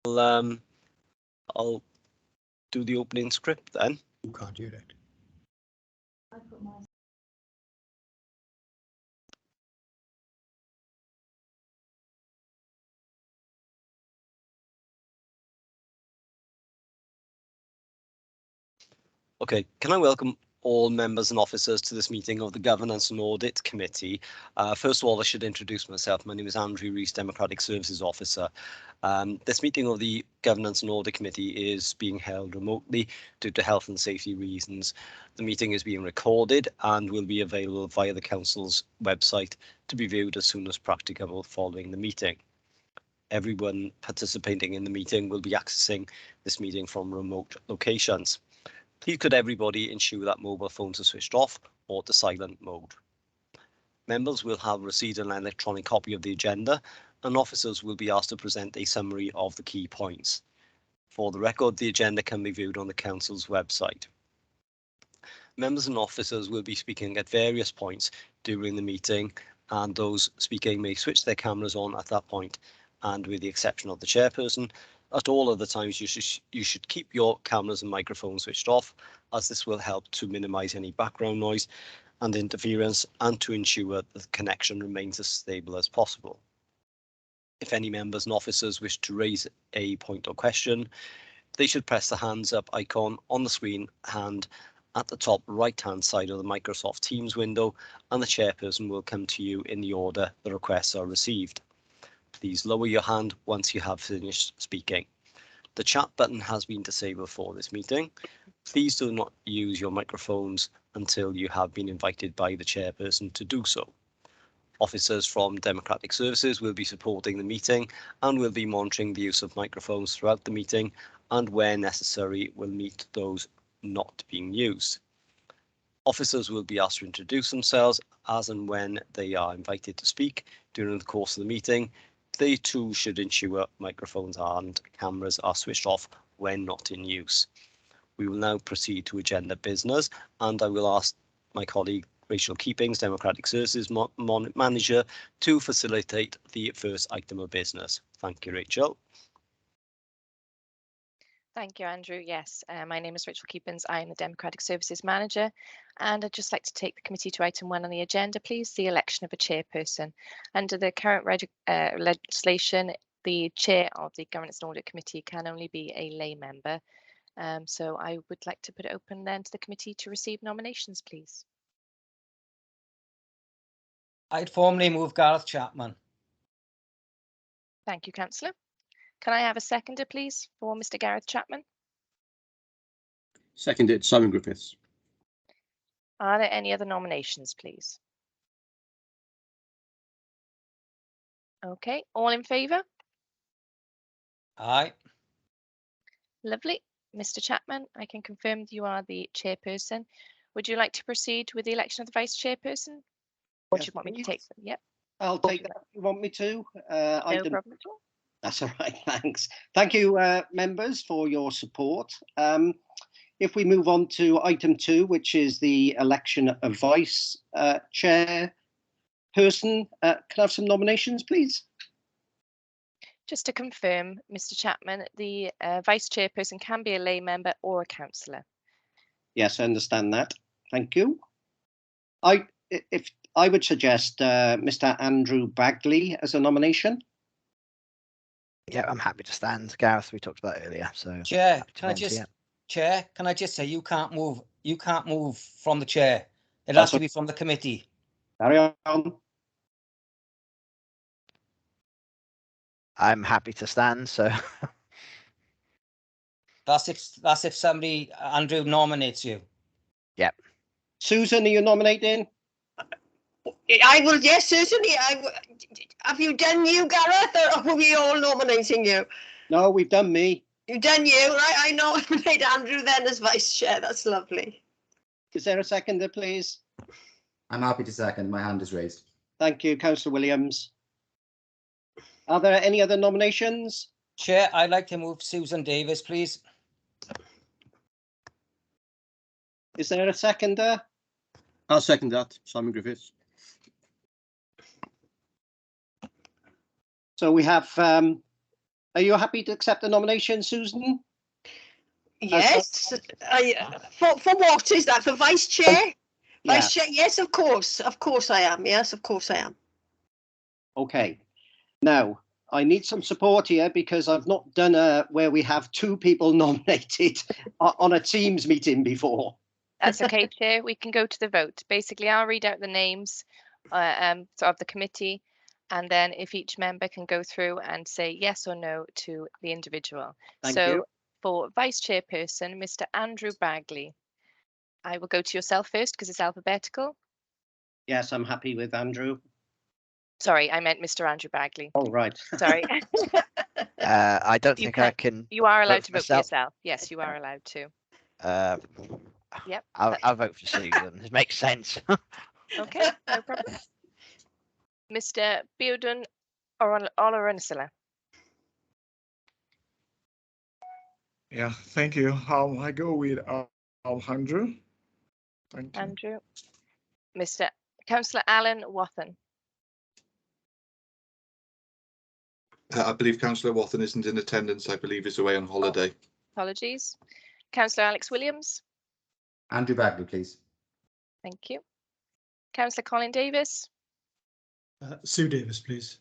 I'll do the opening script then. You can't hear it. Okay, can I welcome all members and officers to this meeting of the Governance and Audit Committee. First of all, I should introduce myself. My name is Andrew Rees, Democratic Services Officer. This meeting of the Governance and Audit Committee is being held remotely due to health and safety reasons. The meeting is being recorded and will be available via the Council's website to be viewed as soon as practicable following the meeting. Everyone participating in the meeting will be accessing this meeting from remote locations. Please could everybody ensure that mobile phones are switched off or to silent mode. Members will have received an electronic copy of the agenda and officers will be asked to present a summary of the key points. For the record, the agenda can be viewed on the Council's website. Members and officers will be speaking at various points during the meeting and those speaking may switch their cameras on at that point, and with the exception of the chairperson, at all other times you should keep your cameras and microphones switched off, as this will help to minimize any background noise and interference and to ensure that the connection remains as stable as possible. If any members and officers wish to raise a point or question, they should press the hands up icon on the screen hand at the top right hand side of the Microsoft Teams window, and the chairperson will come to you in the order the requests are received. Please lower your hand once you have finished speaking. The chat button has been disabled for this meeting. Please do not use your microphones until you have been invited by the chairperson to do so. Officers from Democratic Services will be supporting the meeting and will be monitoring the use of microphones throughout the meeting, and where necessary will mute those not being used. Officers will be asked to introduce themselves as and when they are invited to speak during the course of the meeting. They too should ensure microphones and cameras are switched off when not in use. We will now proceed to agenda business, and I will ask my colleague Rachel Keepings, Democratic Services Manager, to facilitate the first item of business. Thank you, Rachel. Thank you, Andrew. Yes, my name is Rachel Keepins. I am the Democratic Services Manager, and I'd just like to take the committee to item 1 on the agenda, please, the election of a chairperson. Under the current legislation, the chair of the Governance and Audit Committee can only be a lay member. So I would like to put it open then to the committee to receive nominations, please. I'd formally move Gareth Chapman. Thank you, Councillor. Can I have a seconder, please, for Mr. Gareth Chapman? Seconded, Simon Griffiths. Are there any other nominations, please? Okay, all in favour? Aye. Lovely. Mr. Chapman, I can confirm that you are the chairperson. Would you like to proceed with the election of the vice chairperson? Or do you want me to take them? Yep. I'll take that if you want me to. No problem at all. That's all right, thanks. Thank you, members, for your support. If we move on to item 2, which is the election of vice chair person, can I have some nominations, please? Just to confirm, Mr. Chapman, the vice chairperson can be a lay member or a councillor. Yes, I understand that. Thank you. I would suggest Mr. Andrew Bagley as a nomination. Yeah, I'm happy to stand, Gareth. We talked about earlier. So Chair, can I just say you can't move from the chair. It has to be from the committee. Carry on. I'm happy to stand, so that's if somebody, Andrew, nominates you. Yep. Susan, are you nominating? I will, yes, certainly. Have you done you, Gareth, or are we all nominating you? No, we've done me. You've done you, right? I nominate Andrew then as vice chair. That's lovely. Is there a seconder, please? I'm happy to second. My hand is raised. Thank you, Councillor Williams. Are there any other nominations? Chair, I'd like to move Susan Davis, please. Is there a seconder? I'll second that, Simon Griffiths. So we have a Are you happy to accept the nomination, Susan? Yes. For what is that? For vice chair? Yeah. Vice chair? Yes, of course. Of course I am. Yes, of course I am. Okay. Now, I need some support here because I've not done where we have two people nominated on a Teams meeting before. That's okay, Chair. We can go to the vote. Basically, I'll read out the names of the committee, and then if each member can go through and say yes or no to the individual. Thank So you. for Vice Chairperson, Mr. Andrew Bagley. I will go to yourself first because it's alphabetical. Yes, I'm happy with Andrew. Sorry, I meant Mr. Andrew Bagley. Oh, right. Sorry. I don't You think I can- can. You are allowed vote to for vote for myself. yourself. Yes, you are allowed to. Yep. I'll vote for Susan. It makes sense. Okay, no problem. Mr. Beodun Olaransila. Yeah, thank you. I go with Andrew. Thank you. Andrew. Mr. Councillor Alan Wathen. I believe Councillor Wathen isn't in attendance. I believe he's away on holiday. Apologies. Councillor Alex Williams. Andrew Bagley, please. Thank you. Councillor Colin Davis. Sue Davis, please.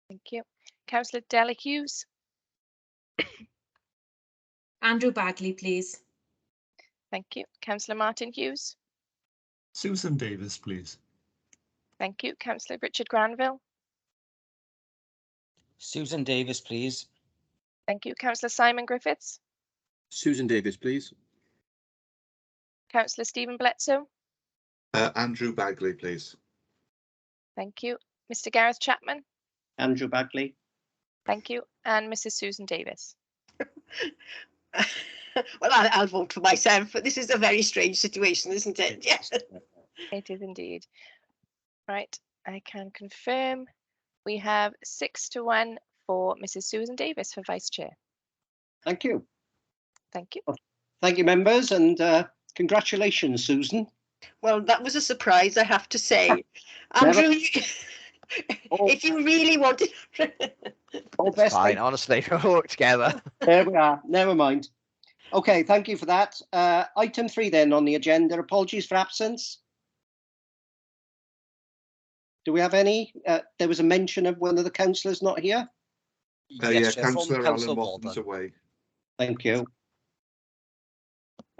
Thank you. Councillor Della Hughes. Andrew Bagley, please. Thank you. Councillor Martin Hughes. Susan Davis, please. Thank you. Councillor Richard Granville. Susan Davis, please. Thank you. Councillor Simon Griffiths. Susan Davis, please. Councillor Stephen Bledsoe. Andrew Bagley, please. Thank you. Mr. Gareth Chapman. Andrew Bagley. Thank you. And Mrs. Susan Davis. Well, I'll vote for myself, but this is a very strange situation, isn't it? Yes. It is indeed. Right. I can confirm we have 6-1 for Mrs. Susan Davis for Vice Chair. Thank you. Thank you. Thank you, members, and congratulations, Susan. Well, that was a surprise, I have to say. Never- Andrew, if you really wanted... All It's best. fine, honestly. We'll work together. There we are. Never mind. Okay, thank you for that. Item 3 then on the agenda. Apologies for absence. Do we have any? There was a mention of one of the councillors not here. Yeah, Chair, from Councillor Councillor Alan Wathen's Walden. away. Thank you.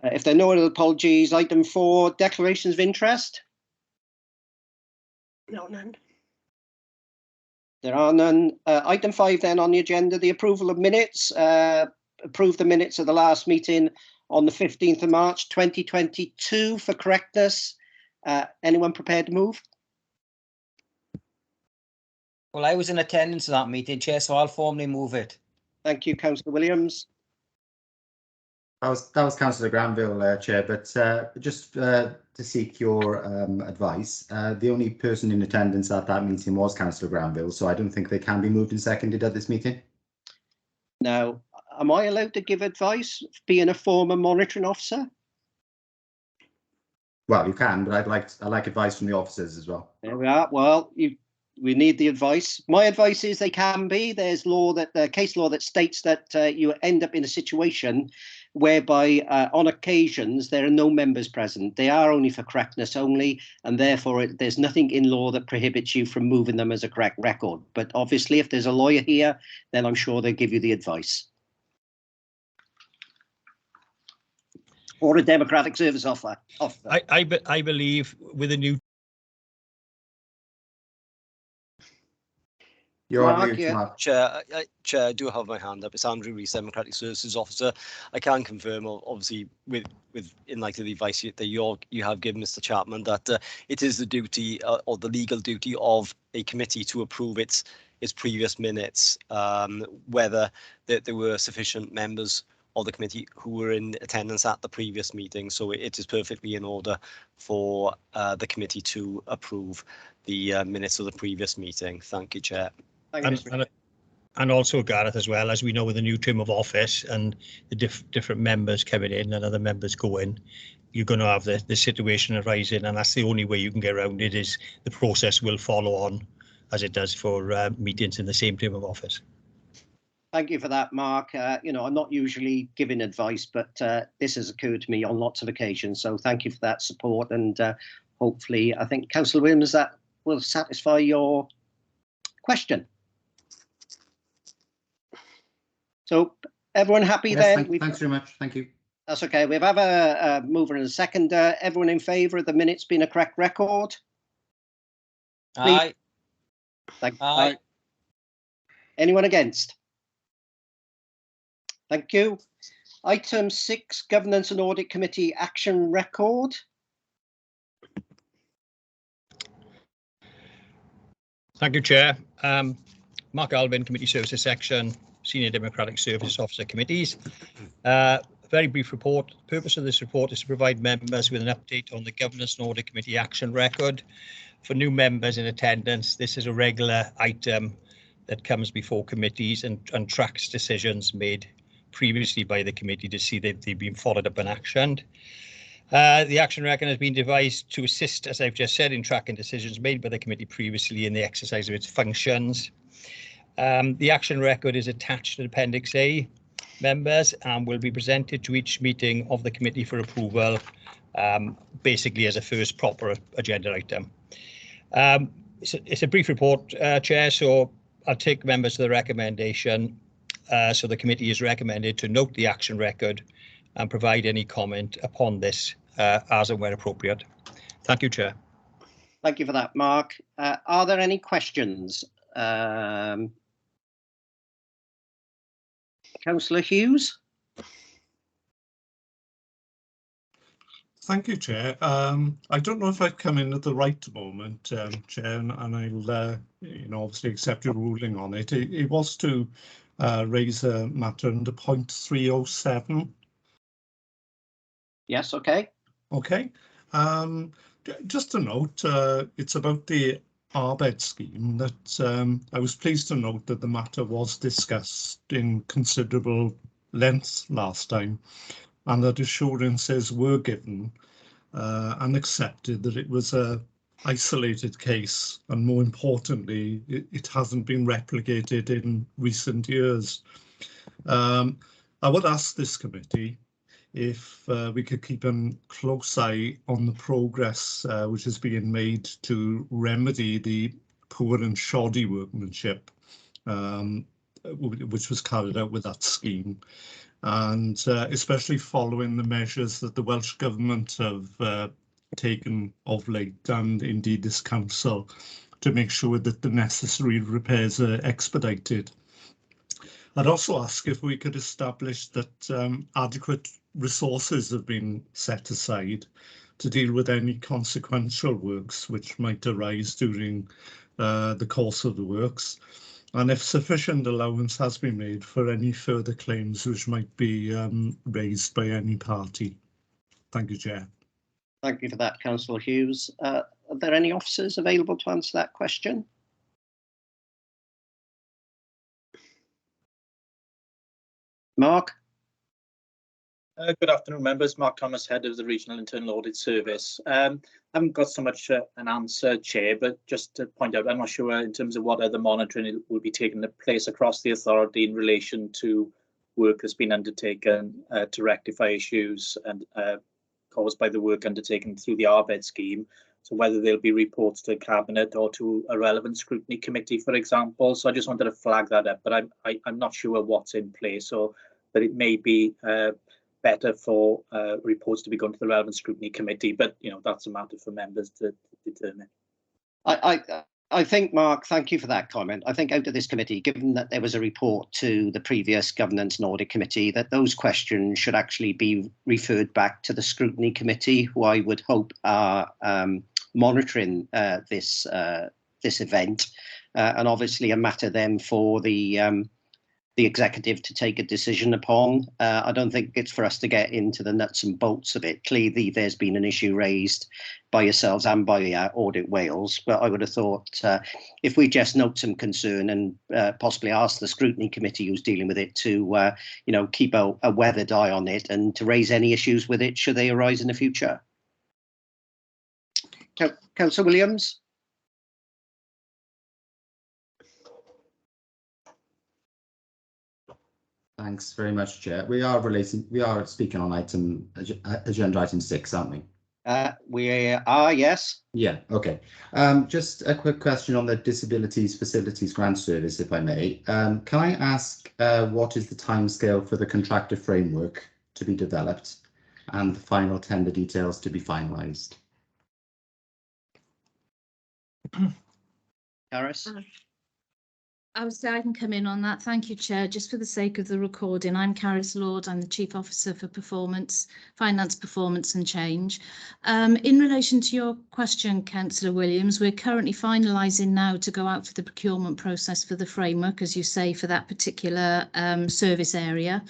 If there are no other apologies, item 4, declarations of interest. No, none. There are none. Item 5 then on the agenda, the approval of minutes. Approve the minutes of the last meeting on the 15th of March 2022 for correctness. Anyone prepared to move? Well, I was in attendance at that meeting, Chair, so I'll formally move it. Thank you, Councillor Williams. That was Councillor Granville, Chair, but just to seek your advice, the only person in attendance at that meeting was Councillor Granville, so I don't think they can be moved and seconded at this meeting. Now, am I allowed to give advice, being a former monitoring officer? Well, you can, but I'd like advice from the officers as well. There we are. Well, we need the advice. My advice is they can be. There's case law that states that you end up in a situation whereby on occasions there are no members present. They are only for correctness only, and therefore there's nothing in law that prohibits you from moving them as a correct record. But obviously, if there's a lawyer here, then I'm sure they'll give you the advice. Or a democratic service officer. I believe with a new. You're on Mark, mute, yeah. Mark. Chair, I do have my hand up. It's Andrew Rees, Democratic Services Officer. I can confirm, obviously, with in light of the advice that you have given Mr. Chapman, that it is the duty or the legal duty of a committee to approve its previous minutes, whether there were sufficient members of the committee who were in attendance at the previous meeting. So it is perfectly in order for the committee to approve the minutes of the previous meeting. Thank you, Chair. And also, Gareth, as well, as we know, with the new term of office and the different members coming in and other members going, you're going to have the situation arising, and that's the only way you can get around it, is the process will follow on as it does for meetings in the same term of office. Thank you for that, Mark. I'm not usually giving advice, but this has occurred to me on lots of occasions. So thank you for that support. And hopefully, I think, Councillor Williams, that will satisfy your question. So everyone happy then? Thanks very much. Thank you. That's okay. We have a mover and a seconder. Everyone in favour of the minutes being a correct record? Aye. Thank you. Aye. Anyone against? Thank you. Item 6, Governance and Audit Committee Action Record. Thank you, Chair. Mark Alvin, Committee Services Section, Senior Democratic Services Officer Committees. Very brief report. The purpose of this report is to provide members with an update on the Governance and Audit Committee Action Record. For new members in attendance, this is a regular item that comes before committees and tracks decisions made previously by the committee to see that they've been followed up and actioned. The action record has been devised to assist, as I've just said, in tracking decisions made by the committee previously in the exercise of its functions. The action record is attached to Appendix A, members, and will be presented to each meeting of the committee for approval, basically as a first proper agenda item. It's a brief report, Chair, so I'll take members to the recommendation. So the committee is recommended to note the action record and provide any comment upon this as and where appropriate. Thank you, Chair. Thank you for that, Mark. Are there any questions? Councillor Hughes? Thank you, Chair. I don't know if I've come in at the right moment, Chair, and I'll, obviously accept your ruling on it. It was to raise a matter under point 307. Yes, okay. Okay. Just to note, it's about the RBED scheme that I was pleased to note that the matter was discussed in considerable length last time, and that assurances were given and accepted that it was a isolated case, and more importantly, it hasn't been replicated in recent years. I would ask this committee if we could keep a close eye on the progress which is being made to remedy the poor and shoddy workmanship which was carried out with that scheme, and especially following the measures that the Welsh Government have taken of late, and indeed this council, to make sure that the necessary repairs are expedited. I'd also ask if we could establish that adequate resources have been set aside to deal with any consequential works which might arise during the course of the works, and if sufficient allowance has been made for any further claims which might be raised by any party. Thank you, Chair. Thank you for that, Councillor Hughes. Are there any officers available to answer that question? Mark? Good afternoon, members. Mark Thomas, Head of the Regional Internal Audit Service. I haven't got so much an answer, Chair, but just to point out, I'm not sure in terms of what other monitoring will be taking place across the authority in relation to work that's been undertaken to rectify issues and caused by the work undertaken through the RBED scheme. So whether there'll be reports to Cabinet or to a relevant scrutiny committee, for example. So I just wanted to flag that up, but I'm not sure what's in place, or that it may be better for reports to be going to the relevant scrutiny committee, but that's a matter for members to determine. I think, Mark, thank you for that comment. I think out of this committee, given that there was a report to the previous Governance and Audit Committee, that those questions should actually be referred back to the scrutiny committee, who I would hope are monitoring this event, and obviously a matter then for the executive to take a decision upon. I don't think it's for us to get into the nuts and bolts of it. Clearly, there's been an issue raised by yourselves and by Audit Wales, but I would have thought if we just note some concern and possibly ask the scrutiny committee who's dealing with it to, keep a weathered eye on it and to raise any issues with it should they arise in the future. Councillor Williams? Thanks very much, Chair. We are speaking on agenda item 6, aren't we? We are, yes. Yeah, okay. Just a quick question on the Disabilities Facilities Grant Service, if I may. Can I ask what is the timescale for the contractor framework to be developed and the final tender details to be finalised? Harris? I would say I can come in on that. Thank you, Chair. Just for the sake of the recording, I'm Caris Lord. I'm the Chief Officer for Finance, Performance and Change. In relation to your question, Councillor Williams, we're currently finalising now to go out for the procurement process for the framework, as you say, for that particular service area.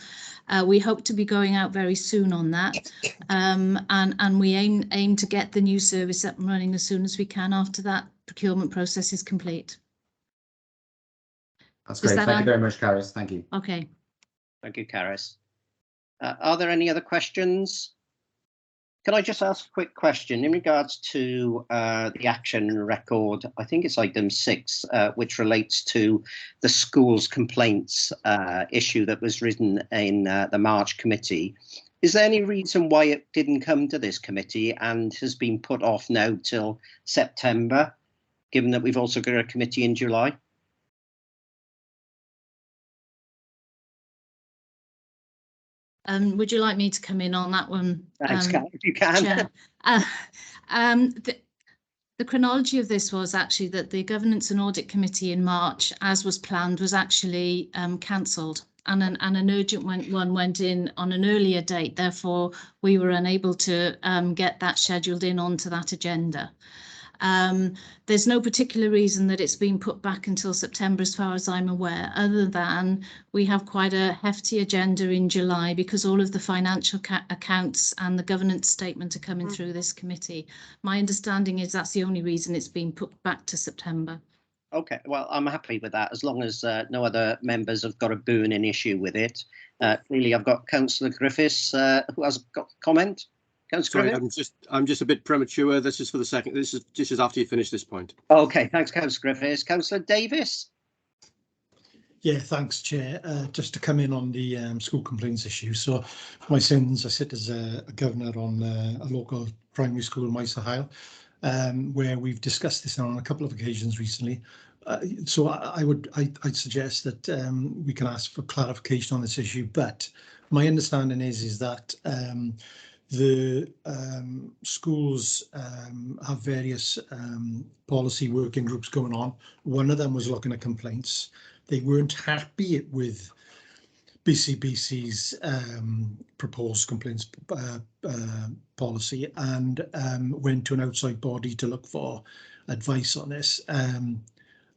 We hope to be going out very soon on that, and we aim to get the new service up and running as soon as we can after that procurement process is complete. That's great. Thank you very much, Caris. Thank you. Okay. Thank you, Caris. Are there any other questions? Can I just ask a quick question in regards to the action record? I think it's item 6, which relates to the schools complaints issue that was written in the March committee. Is there any reason why it didn't come to this committee and has been put off now till September, given that we've also got a committee in July? Would you like me to come in on that one? Thanks, if you can. The chronology of this was actually that the Governance and Audit Committee in March, as was planned, was actually cancelled, and an urgent one went in on an earlier date. Therefore, we were unable to get that scheduled in onto that agenda. There's no particular reason that it's been put back until September, as far as I'm aware, other than we have quite a hefty agenda in July because all of the financial accounts and the governance statement are coming through this committee. My understanding is that's the only reason it's been put back to September. Okay, well, I'm happy with that as long as no other members have got a burning issue with it. Clearly, I've got Councillor Griffiths who has got a comment. Sorry, I'm just a bit premature. This is for the second. This is after you finish this point. Okay, thanks, Councillor Griffiths. Councillor Davis. Yeah, thanks, Chair. Just to come in on the school complaints issue. So, my sins, I sit as a governor on a local primary school in Mice-Hyle, where we've discussed this on a couple of occasions recently. So I'd suggest that we can ask for clarification on this issue. But my understanding is that the schools have various policy working groups going on. One of them was looking at complaints. They weren't happy with BCBC's proposed complaints policy and went to an outside body to look for advice on this.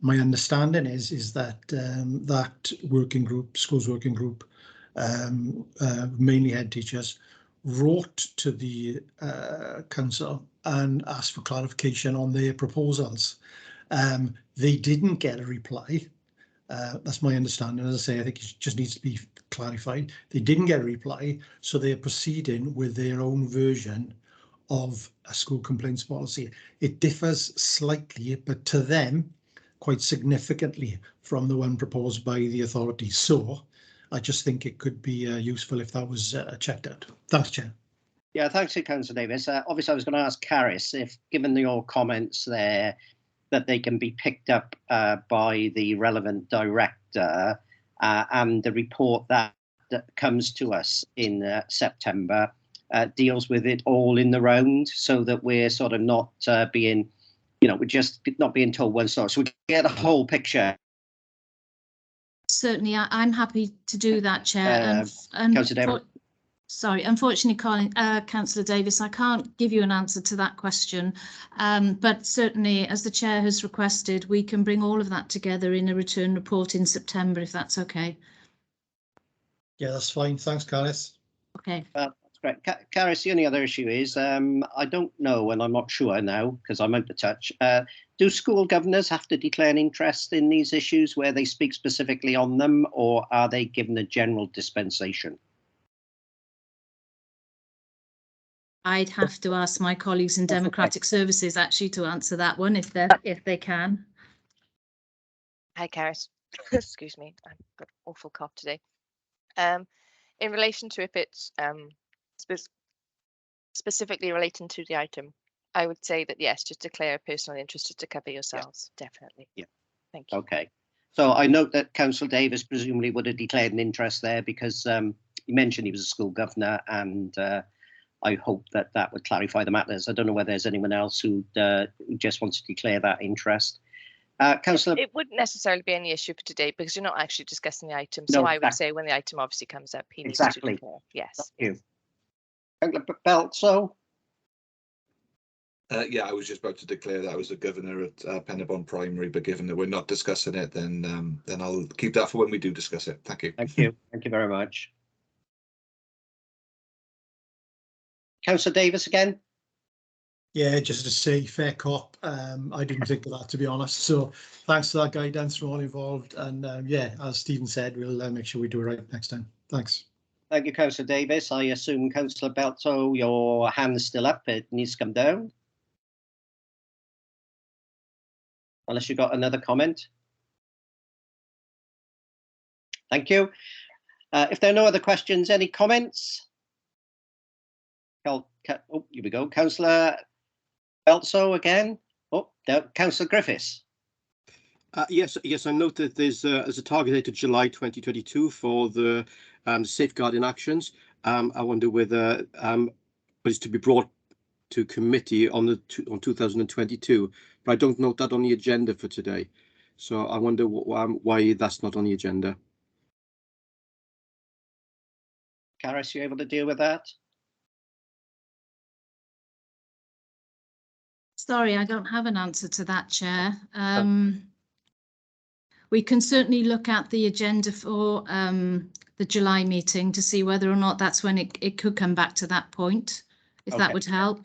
My understanding is that that working group, schools working group, mainly head teachers, wrote to the council and asked for clarification on their proposals. They didn't get a reply. That's my understanding. As I say, I think it just needs to be clarified. They didn't get a reply, so they're proceeding with their own version of a school complaints policy. It differs slightly, but to them, quite significantly from the one proposed by the authority. So I just think it could be useful if that was checked out. Thanks, Chair. Yeah, thanks, Councillor Davis. Obviously, I was going to ask Caris if, given your comments there, that they can be picked up by the relevant director and the report that comes to us in September deals with it all in the round, so that we're sort of not being, we're just not being told one story. So we get a whole picture. Certainly, I'm happy to do that, Chair. Unfortunately, Councillor Davis, I can't give you an answer to that question. But certainly, as the Chair has requested, we can bring all of that together in a return report in September, if that's okay. Yeah, that's fine. Thanks, Caris. Okay. That's great. Caris, the only other issue is I don't know, and I'm not sure now because I'm out of touch. Do school governors have to declare an interest in these issues where they speak specifically on them, or are they given a general dispensation? I'd have to ask my colleagues in Democratic Services actually to answer that one if they can. Hi, Caris. Excuse me, I've got an awful cough today. In relation to if it's specifically relating to the item, I would say that yes, just declare a personal interest just to cover yourselves, definitely. Yeah. Thank you. Okay. So I note that Councillor Davis presumably would have declared an interest there because he mentioned he was a school governor, and I hope that that would clarify the matters. I don't know whether there's anyone else who just wants to declare that interest. Councillor. It wouldn't necessarily be any issue for today because you're not actually discussing the item. No, So I would exactly. say when the item obviously comes up, he needs Exactly. to declare. Yes. Thank you. Councillor Beltso. Yeah, I was just about to declare that I was the governor at Penybon Primary, but given that we're not discussing it, then I'll keep that for when we do discuss it. Thank you. Thank you. Thank you very much. Councillor Davis again. Yeah, just to say, fair cop. I didn't think of that, to be honest. So thanks for that guidance from all involved. And yeah, as Stephen said, we'll make sure we do it right next time. Thanks. Thank you, Councillor Davis. I assume, Councillor Beltso, your hand's still up. It needs to come down. Unless you've got another comment. Thank you. If there are no other questions, any comments? Oh, here we go. Councillor Beltso again. Oh, no, Councillor Griffiths. Yes, I note that there's a target date of July 2022 for the safeguarding actions. I wonder whether it's to be brought to committee on 2022, but I don't note that on the agenda for today. So I wonder why that's not on the agenda. Karis, you able to deal with that? Sorry, I don't have an answer to that, Chair. We can certainly look at the agenda for the July meeting to see whether or not that's when it could come back to that point, if Okay. that would help.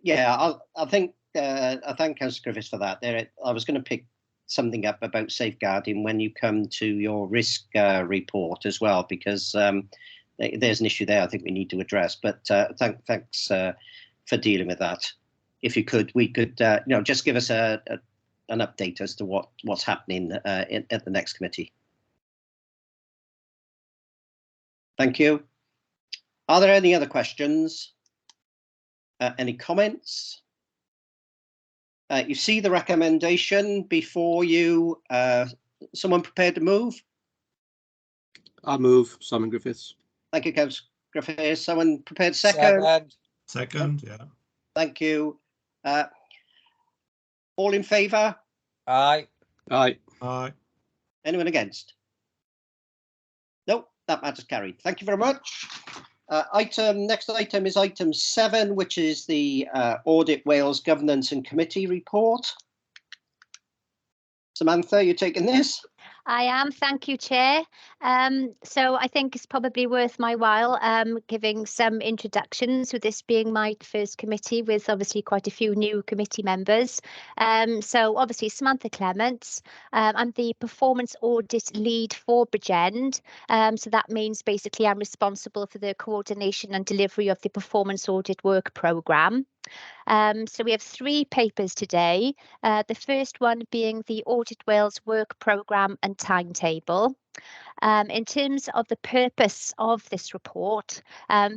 Yeah, I thank Councillor Griffiths for that. I was going to pick something up about safeguarding when you come to your risk report as well, because there's an issue there I think we need to address. But thanks for dealing with that. If you could, we could, just give us an update as to what's happening at the next committee. Thank you. Are there any other questions? Any comments? You see the recommendation before you. Someone prepared to move? I'll move. Simon Griffiths. Thank you, Councillor Griffiths. Someone prepared second? Second, yeah. Thank you. All in favour? Aye. Aye. Aye. Anyone against? Nope, that matter's carried. Thank you very much. Next item is item 7, which is the Audit Wales Governance and Committee report. Samantha, you taking this? I am, thank you, Chair. So I think it's probably worth my while giving some introductions, with this being my first committee with obviously quite a few new committee members. So obviously Samantha Clements, I'm the performance audit lead for Bridgend. So that means basically I'm responsible for the coordination and delivery of the performance audit work programme. So we have 3 papers today. The first one being the Audit Wales work programme and timetable. In terms of the purpose of this report,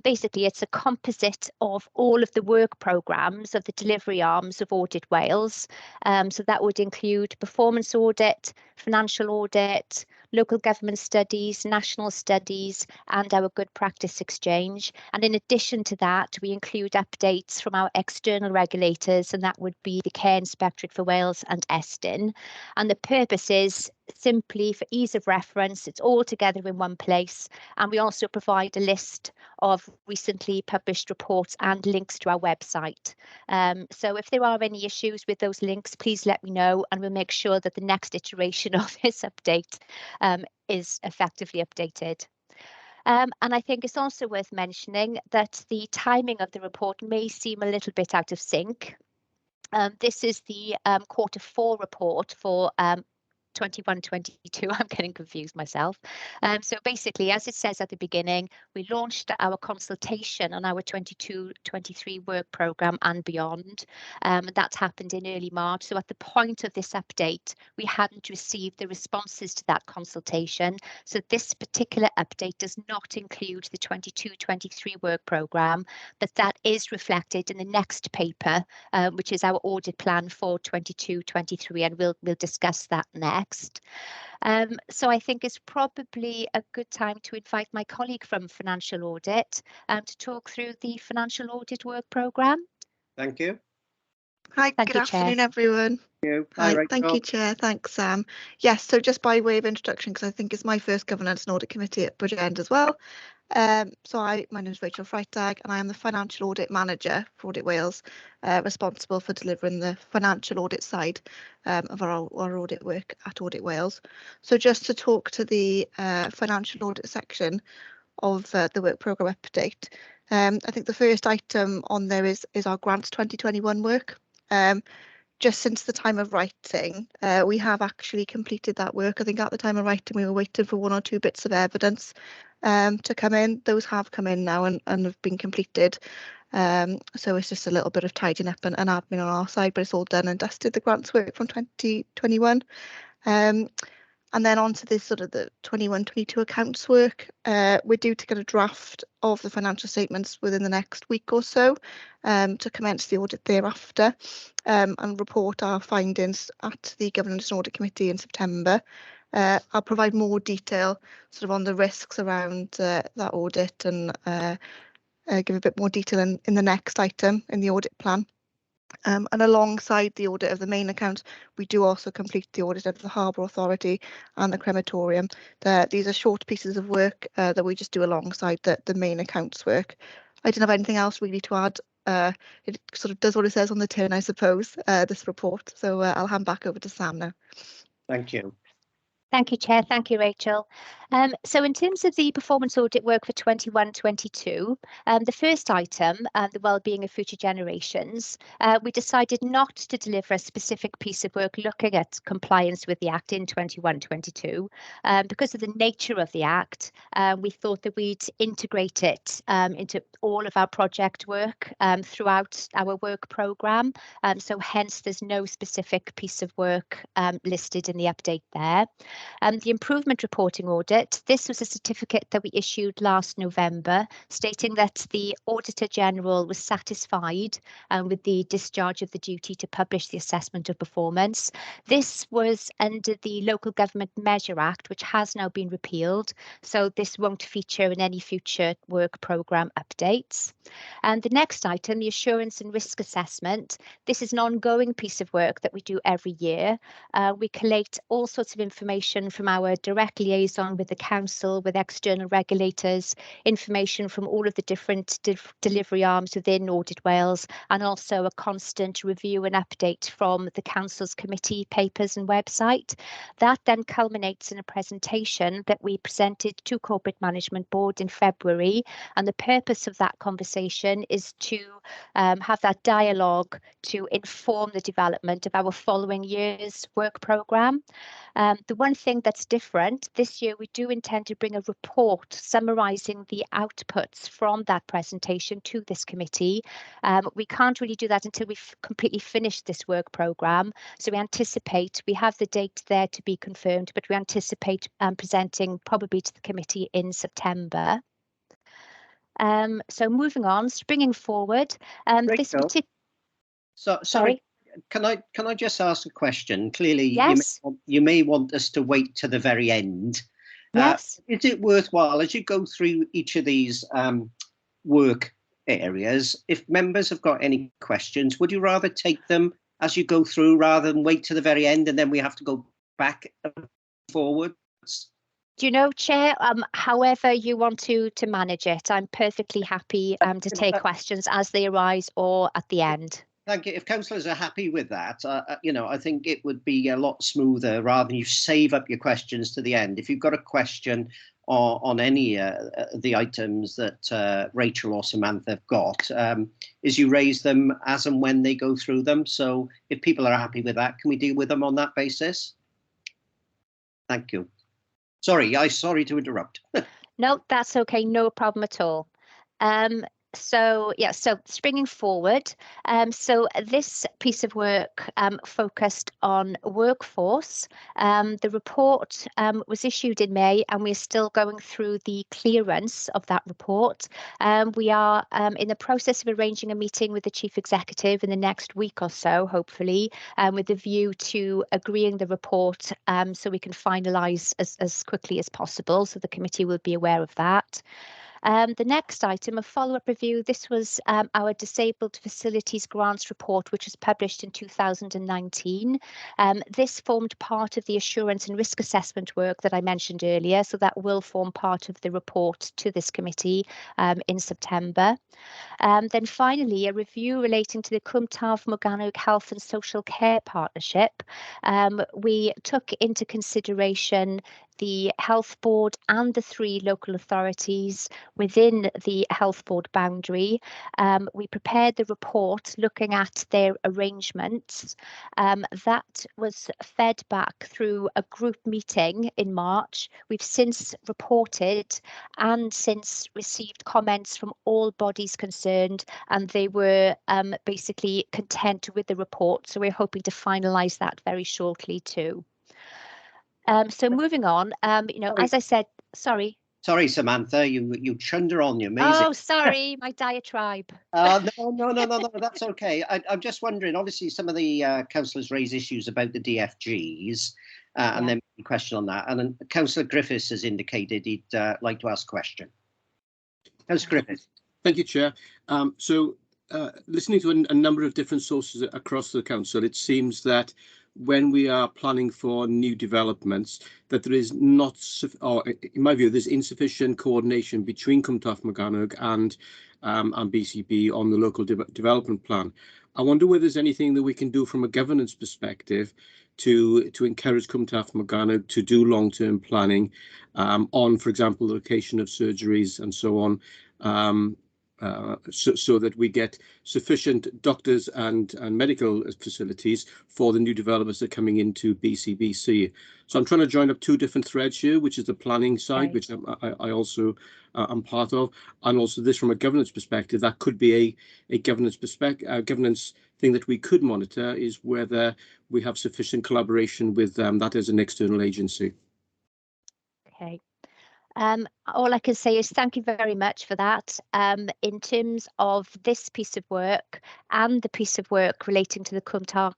basically it's a composite of all of the work programmes of the delivery arms of Audit Wales. So that would include performance audit, financial audit, local government studies, national studies, and our good practice exchange. And in addition to that, we include updates from our external regulators, and that would be the Care Inspectorate for Wales and Estyn. And the purpose is simply for ease of reference, it's all together in one place. And we also provide a list of recently published reports and links to our website. So if there are any issues with those links, please let me know, and we'll make sure that the next iteration of this update is effectively updated. And I think it's also worth mentioning that the timing of the report may seem a little bit out of sync. This is the Q4 report for 21-22, I'm getting confused myself. So basically, as it says at the beginning, we launched our consultation on our 22-23 work programme and beyond. That's happened in early March. So at the point of this update, we hadn't received the responses to that consultation. So this particular update does not include the 22-23 work programme, but that is reflected in the next paper, which is our audit plan for 22-23, and we'll discuss that next. So I think it's probably a good time to invite my colleague from Financial Audit to talk through the Financial Audit work programme. Thank you. Hi, Thank good you, afternoon, Chair. everyone. Hi, Thank Rachel. you, Chair. Thanks, Sam. Yes, so just by way of introduction, because I think it's my first Governance and Audit Committee at Bridgend as well. My name is Rachel Freitag, and I am the Financial Audit Manager for Audit Wales, responsible for delivering the financial audit side of our audit work at Audit Wales. So just to talk to the financial audit section of the work programme update, I think the first item on there is our Grants 2021 work. Just since the time of writing, we have actually completed that work. I think at the time of writing, we were waiting for 1 or 2 bits of evidence to come in. Those have come in now and have been completed. So it's just a little bit of tidying up and admin on our side, but it's all done and dusted, the grants work from 2021. And then on to this sort of the 21-22 accounts work. We're due to get a draft of the financial statements within the next week or so to commence the audit thereafter and report our findings at the Governance and Audit Committee in September. I'll provide more detail sort of on the risks around that audit and give a bit more detail in the next item in the audit plan. And alongside the audit of the main account, we do also complete the audit of the Harbour Authority and the crematorium. These are short pieces of work that we just do alongside the main accounts work. I don't have anything else really to add. It sort of does what it says on the tin, I suppose, this report. So I'll hand back over to Sam now. Thank you. Thank you, Chair. Thank you, Rachel. So in terms of the performance audit work for 21-22, the first item, the well-being of future generations, we decided not to deliver a specific piece of work looking at compliance with the Act in 21-22. Because of the nature of the Act, we thought that we'd integrate it into all of our project work throughout our work programme. So hence, there's no specific piece of work listed in the update there. The improvement reporting audit, this was a certificate that we issued last November stating that the Auditor General was satisfied with the discharge of the duty to publish the assessment of performance. This was under the Local Government Measure Act, which has now been repealed, so this won't feature in any future work programme updates. And the next item, the assurance and risk assessment, this is an ongoing piece of work that we do every year. We collate all sorts of information from our direct liaison with the council, with external regulators, information from all of the different delivery arms within Audit Wales, and also a constant review and update from the council's committee papers and website. That then culminates in a presentation that we presented to Corporate Management Board in February, and the purpose of that conversation is to have that dialogue to inform the development of our following year's work programme. The one thing that's different this year, we do intend to bring a report summarising the outputs from that presentation to this committee. We can't really do that until we've completely finished this work programme. So we anticipate, we have the date there to be confirmed, but we anticipate presenting probably to the committee in September. So moving on, springing forward, this particular. Sorry. Can I just ask a question? Clearly, yes. you may want us to wait to the very end. Yes. Is it worthwhile, as you go through each of these work areas, if members have got any questions, would you rather take them as you go through rather than wait to the very end and then we have to go back and forwards? Do you know, Chair, however you want to manage it, I'm perfectly happy to take questions as they arise or at the end. Thank you. If councillors are happy with that, I think it would be a lot smoother rather than you save up your questions to the end. If you've got a question on any the items that Rachel or Samantha have got, is you raise them as and when they go through them. So if people are happy with that, can we deal with them on that basis? Thank you. Sorry to interrupt. No, that's okay, no problem at all. So springing forward, so this piece of work focused on workforce. The report was issued in May, and we're still going through the clearance of that report. We are in the process of arranging a meeting with the Chief Executive in the next week or so, hopefully, with a view to agreeing the report so we can finalise as quickly as possible, so the committee will be aware of that. The next item, a follow-up review. This was our Disabled Facilities Grants Report, which was published in 2019. This formed part of the assurance and risk assessment work that I mentioned earlier, so that will form part of the report to this committee in September. Then finally, a review relating to the Cwm Taf Morgannwg Health and Social Care Partnership. We took into consideration the Health Board and the 3 local authorities within the Health Board boundary. We prepared the report looking at their arrangements. That was fed back through a group meeting in March. We've since reported and since received comments from all bodies concerned, and they were basically content with the report. So we're hoping to finalise that very shortly too. So moving on, as I said, sorry. Sorry, Samantha, you chunder on. You're amazing. Oh, sorry, my diatribe. No, that's okay. I'm just wondering, obviously some of the councillors raise issues about the DFGs and then a question on that. And then Councillor Griffiths has indicated he'd like to ask a question. Councillor Griffiths. Thank you, Chair. Listening to a number of different sources across the council, it seems that when we are planning for new developments, that there is not, or in my view, there's insufficient coordination between Cwm Taf Morgannwg and BCB on the local development plan. I wonder whether there's anything that we can do from a governance perspective to encourage Cwm Taf Morgannwg to do long-term planning on, for example, the location of surgeries and so on, so that we get sufficient doctors and medical facilities for the new developments that are coming into BCBC. So I'm trying to join up 2 different threads here, which is the planning side, which I also am part of, and also this from a governance perspective. That could be a governance governance thing that we could monitor, is whether we have sufficient collaboration with that as an external agency. Okay. All I can say is thank you very much for that. In terms of this piece of work and the piece of work relating to the Cwm Taf,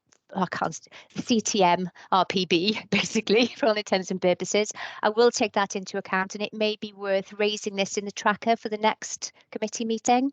CTM RPB, basically, for all intents and purposes, I will take that into account, and it may be worth raising this in the tracker for the next committee meeting.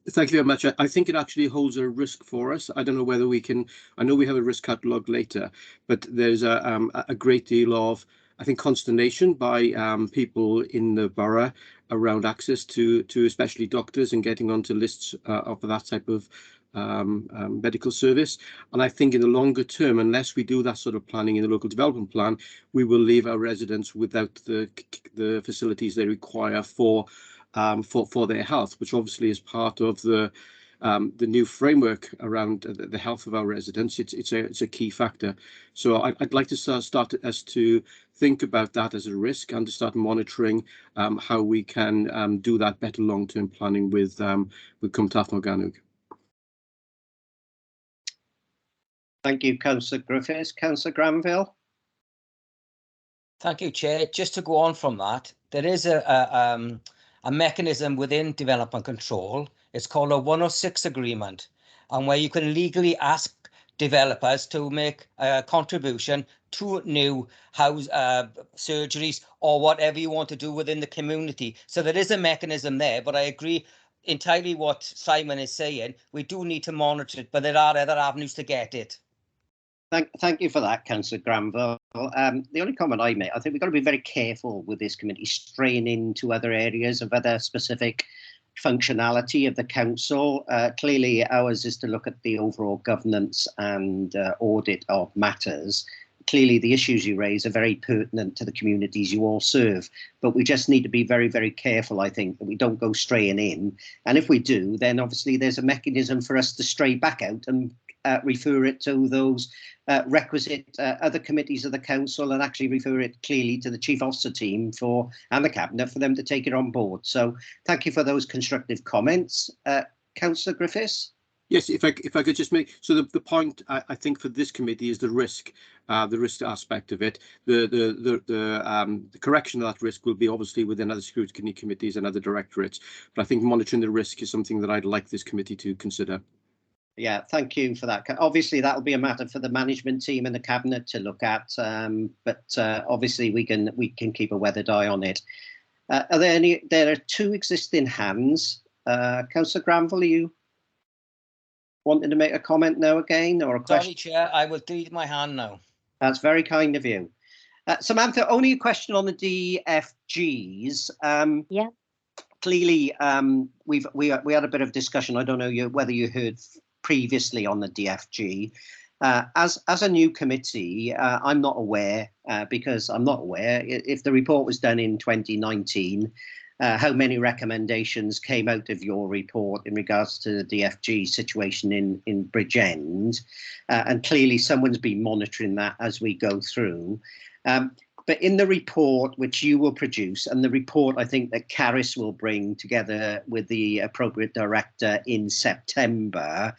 Thank you very much. I think it actually holds a risk for us. I don't know whether we can, I know we have a risk catalogue later, but there's a great deal of, I think, consternation by people in the borough around access to especially doctors and getting onto lists of that type of medical service. And I think in the longer term, unless we do that sort of planning in the local development plan, we will leave our residents without the facilities they require for their health, which obviously is part of the new framework around the health of our residents. It's a key factor. So I'd like to start us to think about that as a risk and to start monitoring how we can do that better long-term planning with Cwm Taf Morgannwg. Thank you, Councillor Griffiths. Councillor Granville. Thank you, Chair. Just to go on from that, there is a mechanism within development control. It's called a 106 agreement, and where you can legally ask developers to make a contribution to new house surgeries or whatever you want to do within the community. So there is a mechanism there, but I agree entirely what Simon is saying. We do need to monitor it, but there are other avenues to get it. Thank you for that, Councillor Granville. The only comment I make, I think we've got to be very careful with this committee straying into other areas of other specific functionality of the council. Clearly, ours is to look at the overall governance and audit of matters. Clearly, the issues you raise are very pertinent to the communities you all serve, but we just need to be very, very careful, I think, that we don't go straying in. And if we do, then obviously there's a mechanism for us to stray back out and refer it to those requisite other committees of the council and actually refer it clearly to the chief officer team and the cabinet for them to take it on board. So thank you for those constructive comments. Councillor Griffiths. Yes, if I could just make, so the point I think for this committee is the risk aspect of it. The correction of that risk will be obviously within other security committees and other directorates, but I think monitoring the risk is something that I'd like this committee to consider. Yeah, thank you for that. Obviously, that will be a matter for the management team and the cabinet to look at, but obviously we can keep a weathered eye on it. Are there any? There are two existing hands. Councillor Granville, are you wanting to make a comment now again, or a question? Sorry, Chair, I will delete my hand now. That's very kind of you. Samantha, only a question on the DFGs. Yeah. Clearly, we had a bit of discussion. I don't know whether you heard previously on the DFG. As a new committee, I'm not aware, because I'm not aware if the report was done in 2019, how many recommendations came out of your report in regards to the DFG situation in Bridgend, and clearly someone's been monitoring that as we go through. But in the report which you will produce, and the report I think that Caris will bring together with the appropriate director in September,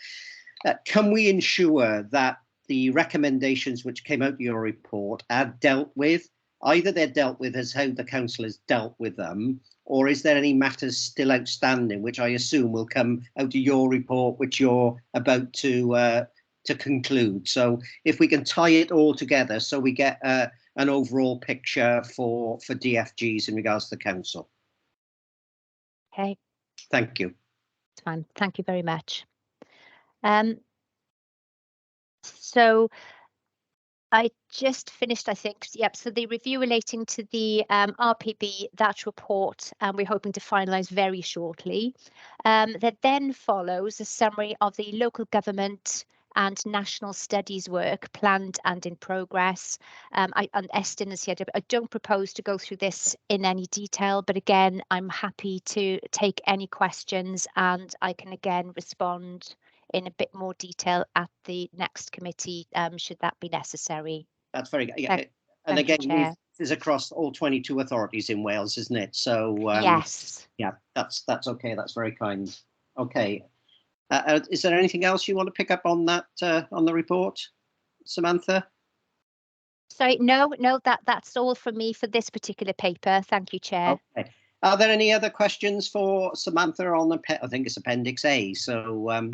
can we ensure that the recommendations which came out of your report are dealt with? Either they're dealt with as how the council has dealt with them, or is there any matters still outstanding, which I assume will come out of your report, which you're about to conclude? So if we can tie it all together so we get an overall picture for DFGs in regards to the council. Okay. Thank you. It's fine. Thank you very much. So I just finished, I think, yep, so the review relating to the RPB, that report, we're hoping to finalise very shortly. That then follows a summary of the local government and national studies work planned and in progress. And Estin has said, I don't propose to go through this in any detail, but again, I'm happy to take any questions and I can again respond in a bit more detail at the next committee, should that be necessary. That's very good. Yeah. And again, this is across all 22 authorities in Wales, isn't it? So yes. Yeah, that's okay. That's very kind. Okay. Is there anything else you want to pick up on that on the report, Samantha? Sorry, no, that's all from me for this particular paper. Thank you, Chair. Okay. Are there any other questions for Samantha on the? I think it's Appendix A. So.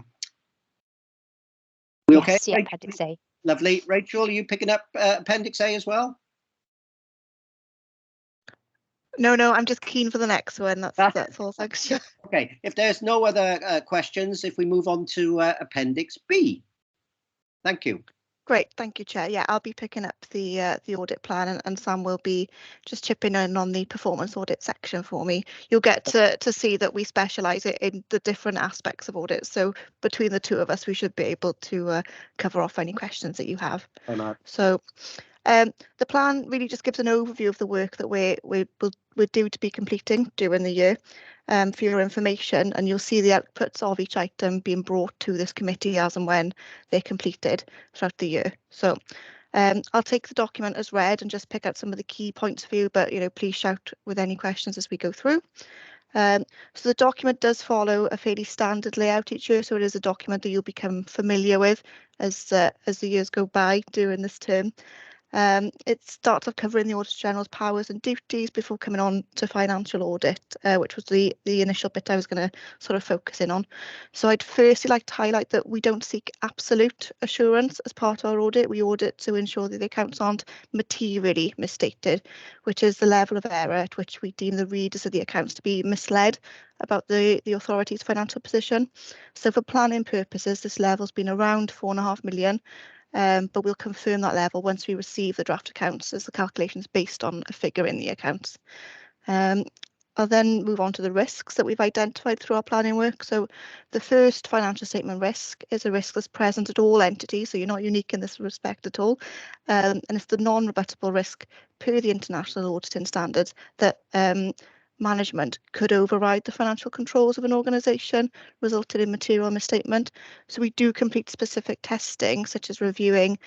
Yes, okay? Yeah, Appendix A. Lovely. Rachel, are you picking up Appendix A as well? No, I'm just keen for the next one. That's all. Thanks. Okay. If there's no other questions, if we move on to Appendix B. Thank you. Great, thank you, Chair. Yeah, I'll be picking up the audit plan, and Sam will be just chipping in on the performance audit section for me. You'll get to see that we specialise in the different aspects of audit. So between the two of us, we should be able to cover off any questions that you have. So the plan really just gives an overview of the work that we're due to be completing during the year. For your information, and you'll see the outputs of each item being brought to this committee as and when they're completed throughout the year. So I'll take the document as read and just pick out some of the key points for you, but please shout with any questions as we go through. So the document does follow a fairly standard layout each year, so it is a document that you'll become familiar with as the years go by during this term. It starts off covering the Auditor General's powers and duties before coming on to financial audit, which was the initial bit I was going to sort of focus in on. So I'd firstly like to highlight that we don't seek absolute assurance as part of our audit. We audit to ensure that the accounts aren't materially misstated, which is the level of error at which we deem the readers of the accounts to be misled about the authority's financial position. So for planning purposes, this level's been around 4.5 million. But we'll confirm that level once we receive the draft accounts, as the calculation is based on a figure in the accounts. I'll then move on to the risks that we've identified through our planning work. So the first financial statement risk is a risk that's present at all entities, so you're not unique in this respect at all. And it's the non-rebuttable risk per the international auditing standards that management could override the financial controls of an organisation, resulting in material misstatement. So we do complete specific testing, such as reviewing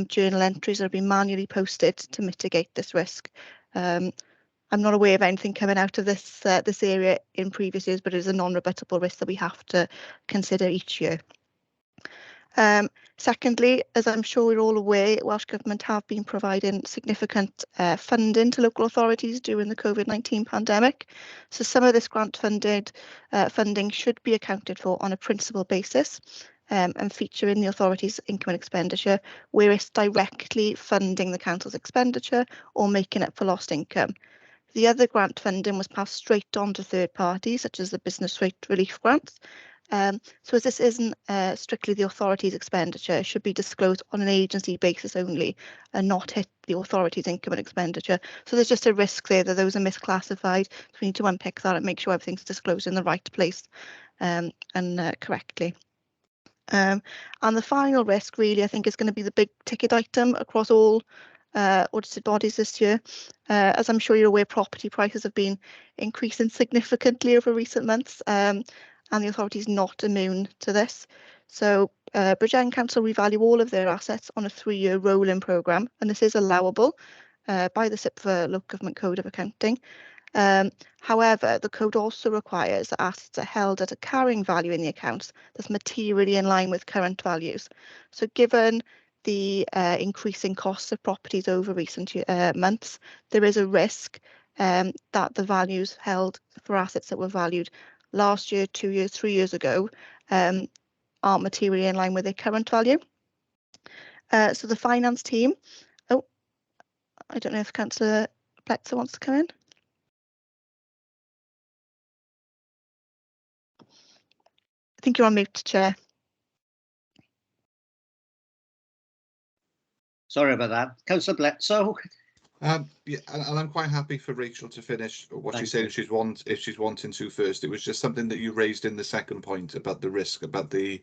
journal entries that have been manually posted to mitigate this risk. I'm not aware of anything coming out of this this area in previous years, but it is a non-rebuttable risk that we have to consider each year. Secondly, as I'm sure we're all aware, Welsh Government have been providing significant funding to local authorities during the COVID-19 pandemic. So some of this grant funding should be accounted for on a principal basis and feature in the authority's income and expenditure, where it's directly funding the council's expenditure or making up for lost income. The other grant funding was passed straight on to third parties, such as the business rate relief grants. So as this isn't strictly the authority's expenditure, it should be disclosed on an agency basis only and not hit the authority's income and expenditure. So there's just a risk there that those are misclassified. So we need to unpick that and make sure everything's disclosed in the right place and correctly. And the final risk really, I think, is going to be the big ticket item across all audited bodies this year. As I'm sure you're aware, property prices have been increasing significantly over recent months, and the authority is not immune to this. So Bridgend Council revalue all of their assets on a 3-year rolling programme, and this is allowable by the SIPFA Local Government Code of Accounting. However, the code also requires that assets are held at a carrying value in the accounts that's materially in line with current values. So given the increasing costs of properties over recent months, there is a risk that the values held for assets that were valued last year, 2 years, 3 years ago aren't materially in line with their current value. So the finance team, I don't know if Councillor Pletzer wants to come in. I think you're on mute, Chair. Sorry about that. Councillor Bledsoe. Yeah, and I'm quite happy for Rachel to finish what she's saying if she's wanting to first. It was just something that you raised in the second point about the risk, about the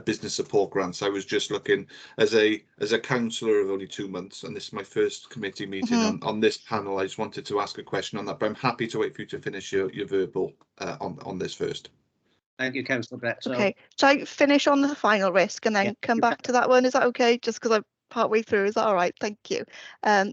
business support grants. I was just looking as a councillor of only 2 months, and this is my first committee meeting on this panel. I just wanted to ask a question on that, but I'm happy to wait for you to finish your verbal on this first. Thank you, Councillor Bledsoe. Okay, shall I finish on the final risk and then come back to that one? Is that okay? Just because I'm partway through, is that all right? Thank you.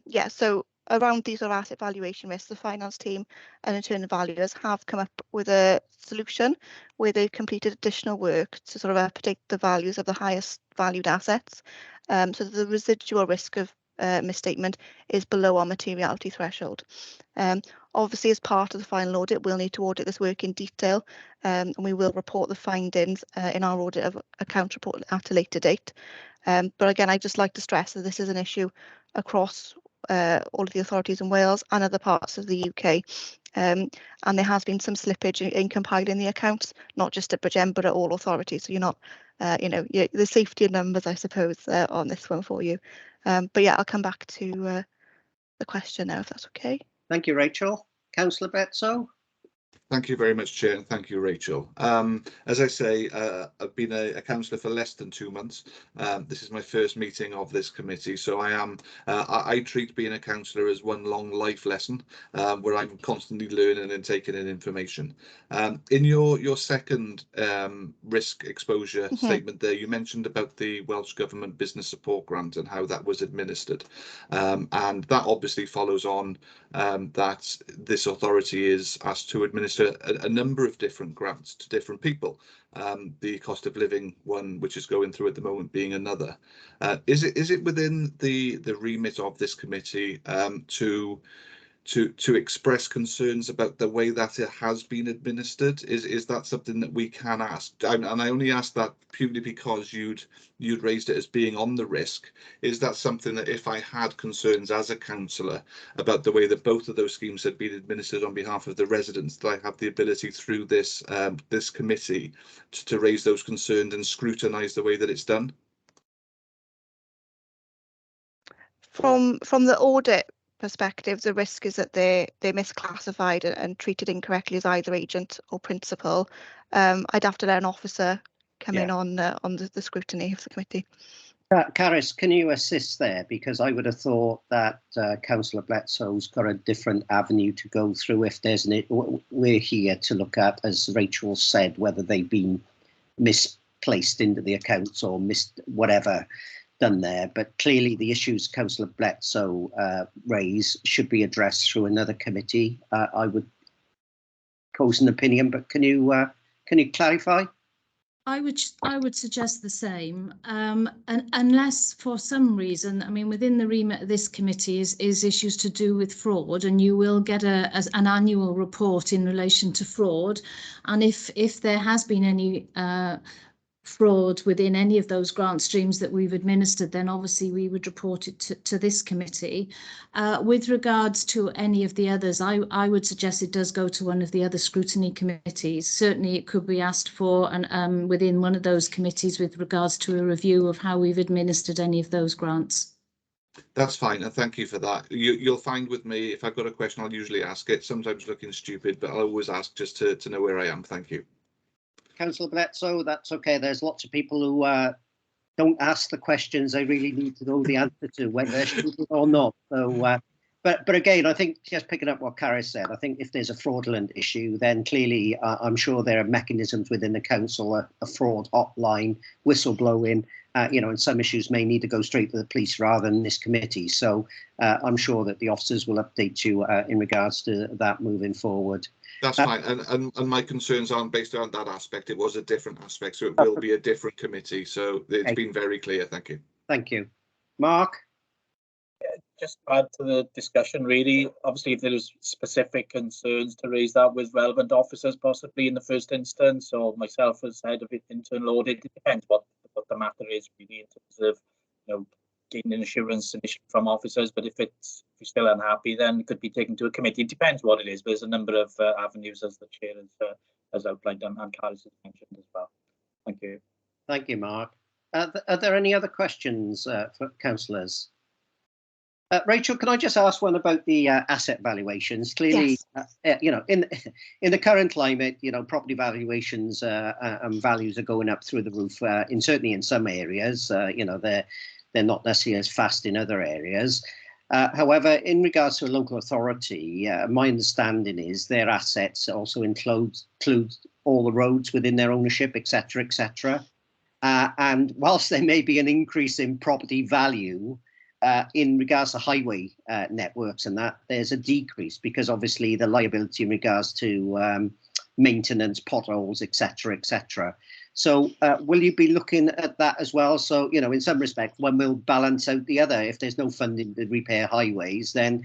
Yeah, so around these sort of asset valuation risks, the finance team and internal valuers have come up with a solution where they've completed additional work to sort of update the values of the highest valued assets. So the residual risk of misstatement is below our materiality threshold. Obviously, as part of the final audit, we'll need to audit this work in detail, and we will report the findings in our audit of account report at a later date. But again, I'd just like to stress that this is an issue across all of the authorities in Wales and other parts of the UK. And there has been some slippage in compiling the accounts, not just at Bridgend, but at all authorities. So you're not, the safety of numbers, I suppose, on this one for you. But yeah, I'll come back to the question now, if that's okay. Thank you, Rachel. Councillor Bledsoe. Thank you very much, Chair, and thank you, Rachel. As I say, I've been a councillor for less than 2 months. This is my first meeting of this committee, so I treat being a councillor as one long life lesson, where I'm constantly learning and taking in information. In your second risk exposure statement there, you mentioned about the Welsh Government Business Support Grant and how that was administered. And that obviously follows on that this authority is asked to administer a number of different grants to different people. The cost of living one, which is going through at the moment, being another. Is it within the remit of this committee to express concerns about the way that it has been administered? Is that something that we can ask? And I only ask that purely because you'd raised it as being on the risk. Is that something that if I had concerns as a councillor about the way that both of those schemes had been administered on behalf of the residents, that I have the ability through this this committee to raise those concerns and scrutinise the way that it's done? From the audit perspective, the risk is that they're misclassified and treated incorrectly as either agent or principal. I'd have to let an officer come in on the scrutiny of the committee. Caris, can you assist there? Because I would have thought that Councillor Bledsow's got a different avenue to go through if there's we're here to look at, as Rachel said, whether they've been misplaced into the accounts or missed whatever done there. But clearly the issues Councillor Bledsow raised should be addressed through another committee. I would pose an opinion, but can you clarify? I would suggest the same, and unless for some reason, I mean, within the remit of this committee is issues to do with fraud, and you will get an annual report in relation to fraud, and if there has been any fraud within any of those grant streams that we've administered, then obviously we would report it to this committee. With regards to any of the others, I would suggest it does go to one of the other scrutiny committees. Certainly it could be asked for and within one of those committees with regards to a review of how we've administered any of those grants. That's fine, and thank you for that. You'll find with me, if I've got a question, I'll usually ask it, sometimes looking stupid, but I'll always ask just to know where I am. Thank you. Councillor Bledsoe, that's okay. There's lots of people who don't ask the questions they really need to know the answer to, whether they're stupid or not. So, but again, I think just picking up what Caris said, I think if there's a fraudulent issue, then clearly I'm sure there are mechanisms within the council, a fraud hotline, whistleblowing, and some issues may need to go straight to the police rather than this committee. So I'm sure that the officers will update you in regards to that moving forward. That's fine, and my concerns aren't based on that aspect. It was a different aspect, so it will be a different committee. So it's been very clear. Thank you. Thank you. Mark? Just add to the discussion, really. Obviously, if there is specific concerns, to raise that with relevant officers, possibly in the first instance, or myself as head of internal audit. It depends what the matter is, really, in terms of gaining assurance initially from officers. But if you're still unhappy, then it could be taken to a committee. It depends what it is, but there's a number of avenues, as the chair has outlined and Caris has mentioned as well. Thank you. Thank you, Mark. Are there any other questions for councillors? Rachel, can I just ask one about the asset valuations? Clearly, yes. In the current climate, property valuations and values are going up through the roof. Certainly in some areas, they're not necessarily as fast in other areas. However, in regards to a local authority, my understanding is their assets also include all the roads within their ownership, etc., etc. And whilst there may be an increase in property value, in regards to highway networks and that, there's a decrease because obviously the liability in regards to maintenance, potholes, etc., etc. So will you be looking at that as well? So, in some respects, one will balance out the other. If there's no funding to repair highways, then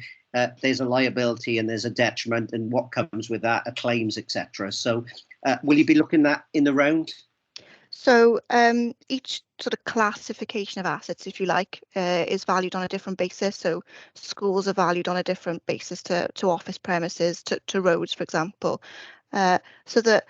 there's a liability and there's a detriment, and what comes with that are claims, etc. So will you be looking at in the round? So each sort of classification of assets, if you like, is valued on a different basis. So schools are valued on a different basis to office premises, to roads, for example. So the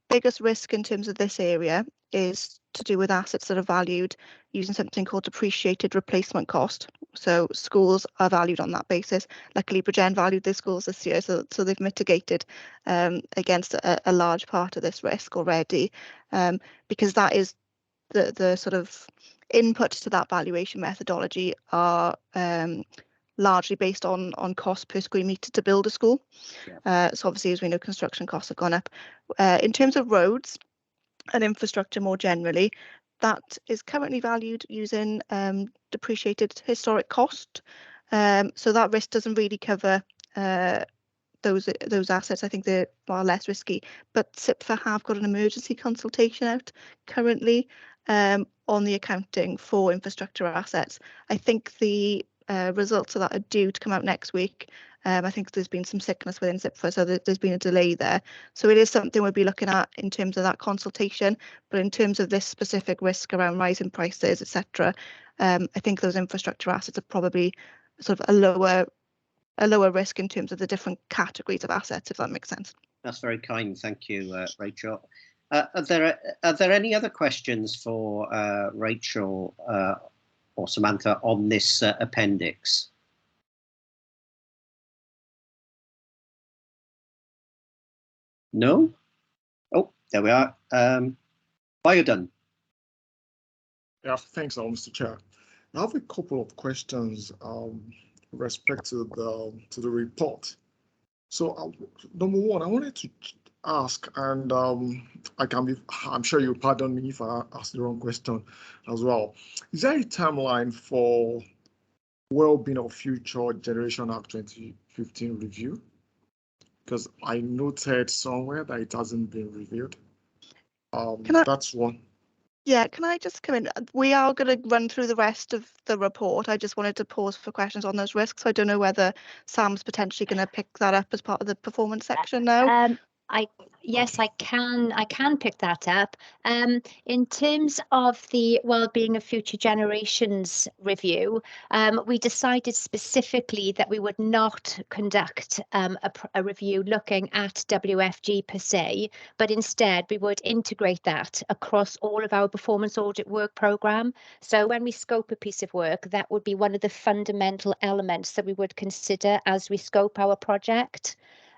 biggest risk in terms of this area is to do with assets that are valued using something called depreciated replacement cost. So schools are valued on that basis. Luckily, Bridgend valued their schools this year, so they've mitigated against a large part of this risk already, because that is the sort of inputs to that valuation methodology are largely based on cost per square metre to build a school. Yeah. So obviously, as we know, construction costs have gone up. In terms of roads and infrastructure more generally, that is currently valued using depreciated historic cost. So that risk doesn't really cover those assets. I think they're far less risky. But SIPFA have got an emergency consultation out currently on the accounting for infrastructure assets. I think the results of that are due to come out next week. I think there's been some sickness within SIPFA, so there's been a delay there. So it is something we'll be looking at in terms of that consultation, but in terms of this specific risk around rising prices, etc., I think those infrastructure assets are probably sort of a lower risk in terms of the different categories of assets, if that makes sense. That's very kind. Thank you, Rachel. Are there any other questions for Rachel or Samantha on this appendix? No? Oh, there we are. Biodun. Yeah, thanks, Mr. Chair. I have a couple of questions with respect to the report. So, number one, I wanted to ask, and I'm sure you'll pardon me if I ask the wrong question as well. Is there a timeline for Well-being of Future Generation Act 2015 review? Because I noted somewhere that it hasn't been reviewed. That's one. Yeah, can I just come in? We are going to run through the rest of the report. I just wanted to pause for questions on those risks. I don't know whether Sam's potentially going to pick that up as part of the performance section now. Yes, I can pick that up. In terms of the well-being of future generations review, we decided specifically that we would not conduct a review looking at WFG per se, but instead we would integrate that across all of our performance audit work programme. So when we scope a piece of work, that would be one of the fundamental elements that we would consider as we scope our project.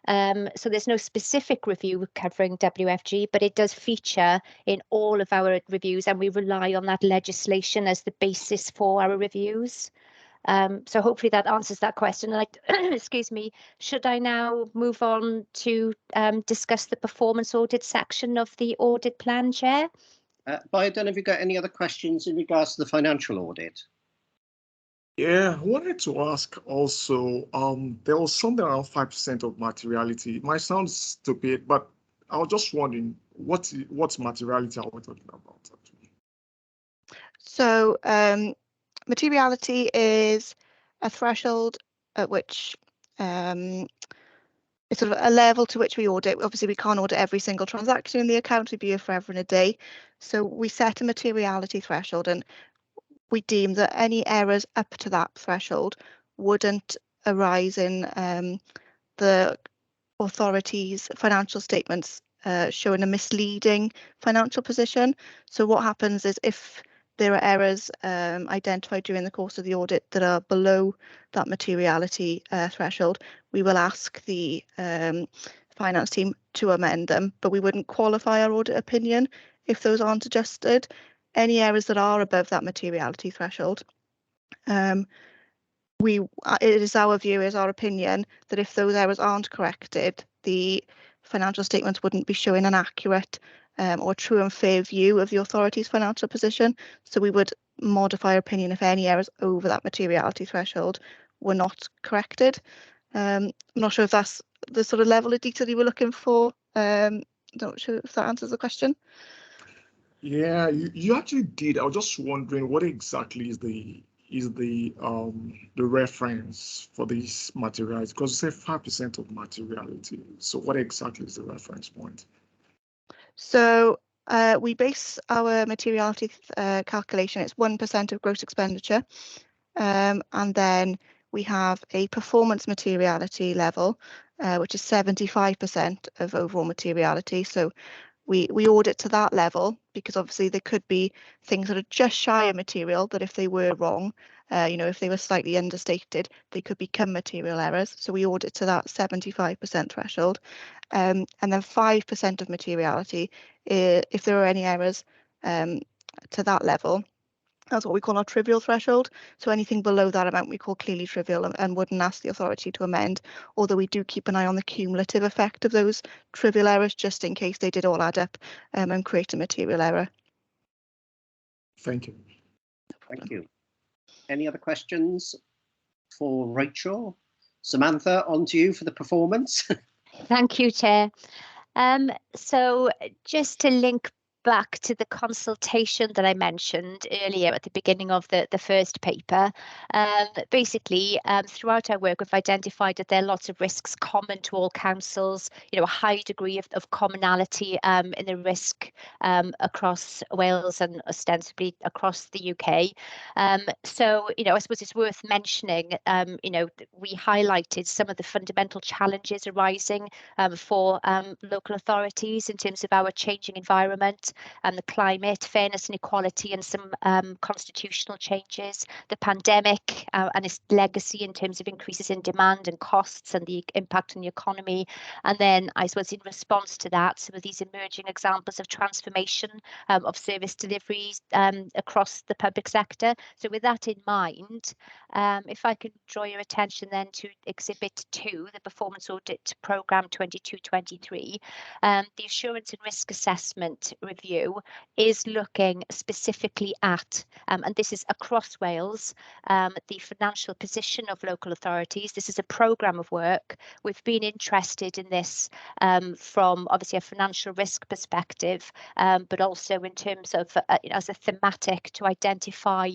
So there's no specific review covering WFG, but it does feature in all of our reviews, and we rely on that legislation as the basis for our reviews. So hopefully that answers that question. And excuse me, should I now move on to discuss the performance audit section of the audit plan, Chair? Biden, have you got any other questions in regards to the financial audit? Yeah, I wanted to ask also, there was something around 5% of materiality. It might sound stupid, but I was just wondering, what's materiality are we talking about? So materiality is a threshold at which it's sort of a level to which we audit. Obviously, we can't audit every single transaction in the account. We'd be here forever and a day. So we set a materiality threshold, and we deem that any errors up to that threshold wouldn't arise in the authority's financial statements showing a misleading financial position. So what happens is if there are errors identified during the course of the audit that are below that materiality threshold, we will ask the finance team to amend them, but we wouldn't qualify our audit opinion if those aren't adjusted. Any errors that are above that materiality threshold, it is our view, is our opinion, that if those errors aren't corrected, the financial statements wouldn't be showing an accurate or true and fair view of the authority's financial position. So we would modify our opinion if any errors over that materiality threshold were not corrected. I'm not sure if that's the sort of level of detail you were looking for. Not sure if that answers the question. Yeah, you actually did. I was just wondering what exactly is the reference for these materiality, because you say 5% of materiality. So what exactly is the reference point? So we base our materiality calculation, it's 1% of gross expenditure. And then we have a performance materiality level, which is 75% of overall materiality. So we audit to that level because obviously there could be things that are just shy of material that if they were wrong, if they were slightly understated, they could become material errors. So we audit to that 75% threshold. And then 5% of materiality, if there are any errors to that level, that's what we call our trivial threshold. So anything below that amount we call clearly trivial and wouldn't ask the authority to amend, although we do keep an eye on the cumulative effect of those trivial errors just in case they did all add up and create a material error. Thank you. Thank you. Any other questions for Rachel? Samantha, on to you for the performance. Thank you, Chair. So just to link back to the consultation that I mentioned earlier at the beginning of the first paper. Basically, throughout our work, we've identified that there are lots of risks common to all councils, a high degree of commonality in the risk across Wales and ostensibly across the UK. So, I suppose it's worth mentioning, we highlighted some of the fundamental challenges arising for local authorities in terms of our changing environment. and the climate, fairness and equality, and some constitutional changes, the pandemic and its legacy in terms of increases in demand and costs and the impact on the economy. And then I suppose in response to that, some of these emerging examples of transformation of service deliveries across the public sector. So with that in mind, if I can draw your attention then to Exhibit 2, the Performance Audit Programme 22-23, the Assurance and Risk Assessment Review is looking specifically at, and this is across Wales, the financial position of local authorities. This is a programme of work. We've been interested in this from obviously a financial risk perspective, but also in terms of as a thematic to identify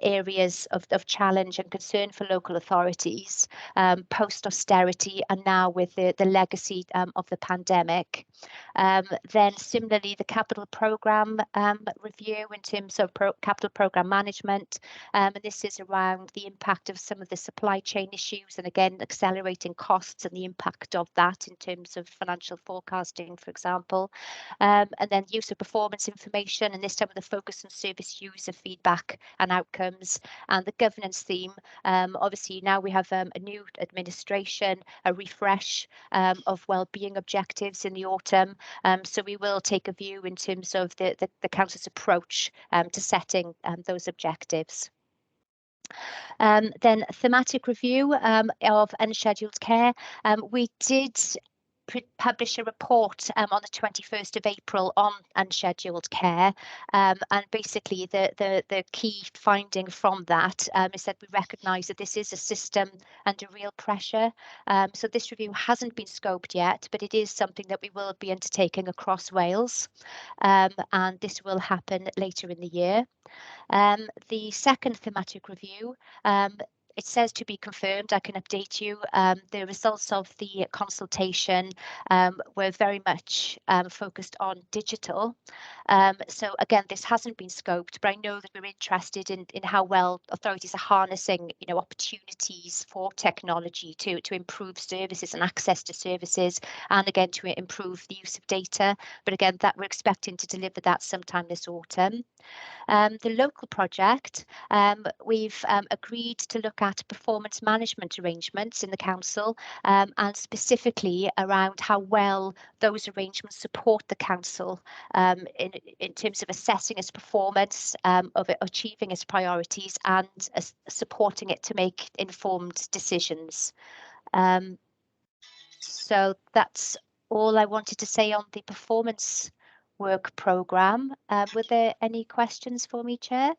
areas of challenge and concern for local authorities post austerity and now with the legacy of the pandemic. Then similarly, the capital programme review in terms of capital programme management, and this is around the impact of some of the supply chain issues and again accelerating costs and the impact of that in terms of financial forecasting, for example, and then use of performance information, and this time with a focus on service user feedback and outcomes. And the governance theme, obviously now we have a new administration, a refresh of wellbeing objectives in the autumn, so we will take a view in terms of the council's approach to setting those objectives. Then thematic review of unscheduled care. We did publish a report on the 21st of April on unscheduled care, and basically the key finding from that is that we recognise that this is a system under real pressure. So this review hasn't been scoped yet, but it is something that we will be undertaking across Wales, and this will happen later in the year. The second thematic review, it says to be confirmed. I can update you. The results of the consultation were very much focused on digital. So again, this hasn't been scoped, but I know that we're interested in how well authorities are harnessing, opportunities for technology to improve services and access to services, and again to improve the use of data. But again, that we're expecting to deliver that sometime this autumn. The local project, we've agreed to look at performance management arrangements in the council, and specifically around how well those arrangements support the council in terms of assessing its performance, of achieving its priorities, and supporting it to make informed decisions. So that's all I wanted to say on the performance work programme. Were there any questions for me, Chair?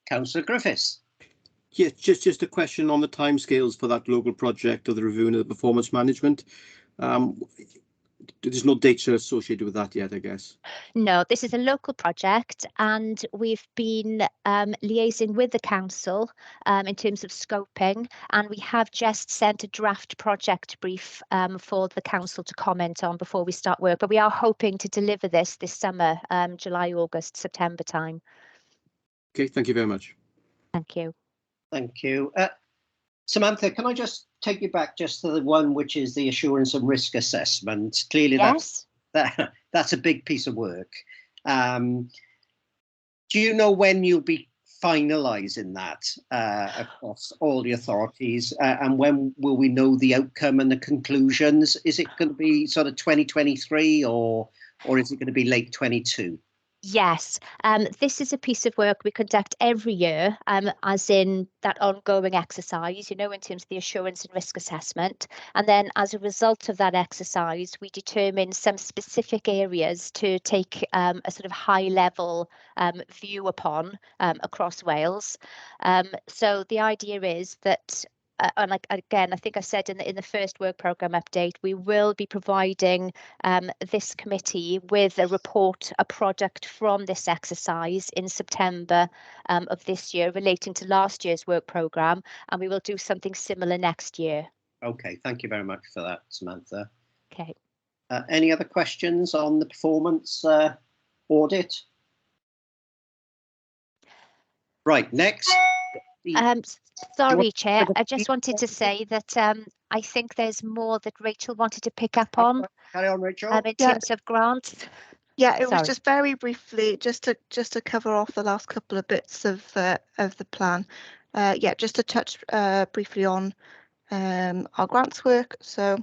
Councillor Griffiths. Yes, just a question on the timescales for that local project of the reviewing of the performance management. There's no data associated with that yet, I guess. No, this is a local project, and we've been liaising with the council in terms of scoping, and we have just sent a draft project brief for the council to comment on before we start work. But we are hoping to deliver this summer, July, August, September time. Okay, thank you very much. Thank you. Thank you. Samantha, can I just take you back just to the one which is the assurance and risk assessment? Clearly, yes. That's a big piece of work. Do you know when you'll be finalising that across all the authorities, and when will we know the outcome and the conclusions? Is it going to be sort of 2023 or is it going to be late 22? Yes, this is a piece of work we conduct every year, as in that ongoing exercise, in terms of the assurance and risk assessment. And then as a result of that exercise, we determine some specific areas to take a sort of high level view upon across Wales. So the idea is that and again, I think I said in the first work programme update, we will be providing this committee with a report, a product from this exercise in September of this year relating to last year's work programme, and we will do something similar next year. Okay, thank you very much for that, Samantha. Okay. Any other questions on the performance audit? Right, next. Sorry, Chair. I just wanted to say that I think there's more that Rachel wanted to pick up on. Carry on, Rachel. In terms of grants. Yeah, it was Sorry. just very briefly, just to cover off the last couple of bits of the plan. Yeah, just to touch briefly on our grants work. So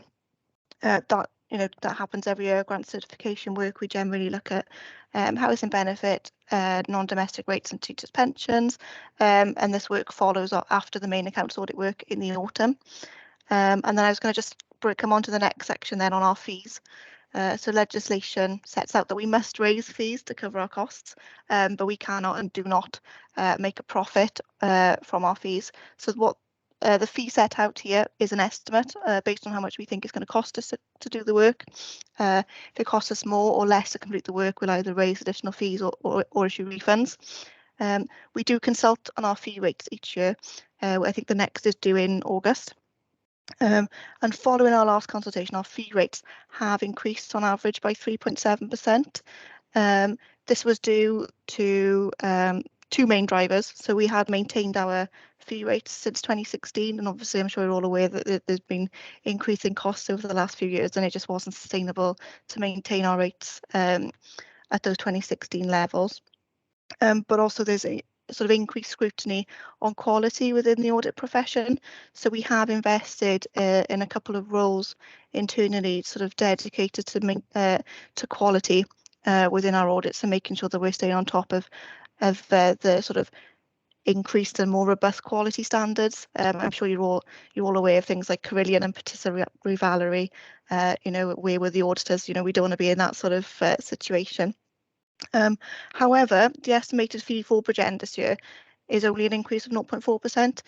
that that happens every year. Grant certification work. We generally look at housing benefit, non-domestic rates, and teachers' pensions. And this work follows after the main accounts audit work in the autumn. And then I was going to just come on to the next section then on our fees. So legislation sets out that we must raise fees to cover our costs, but we cannot and do not make a profit from our fees. So what the fee set out here is an estimate based on how much we think it's going to cost us to do the work. If it costs us more or less to complete the work, we'll either raise additional fees or issue refunds. We do consult on our fee rates each year. I think the next is due in August. And following our last consultation, our fee rates have increased on average by 3.7%. This was due to two main drivers. So we had maintained our fee rates since 2016, and obviously I'm sure you're all aware that there's been increasing costs over the last few years, and it just wasn't sustainable to maintain our rates at those 2016 levels. But also there's a sort of increased scrutiny on quality within the audit profession. So we have invested in a couple of roles internally, sort of dedicated to quality within our audits and making sure that we're staying on top of the sort of increased and more robust quality standards. I'm sure you're all aware of things like Carillion and Patisserie Valerie. Where we're the auditors, we don't want to be in that sort of situation. However, the estimated fee for Bridgend this year is only an increase of 0.4%.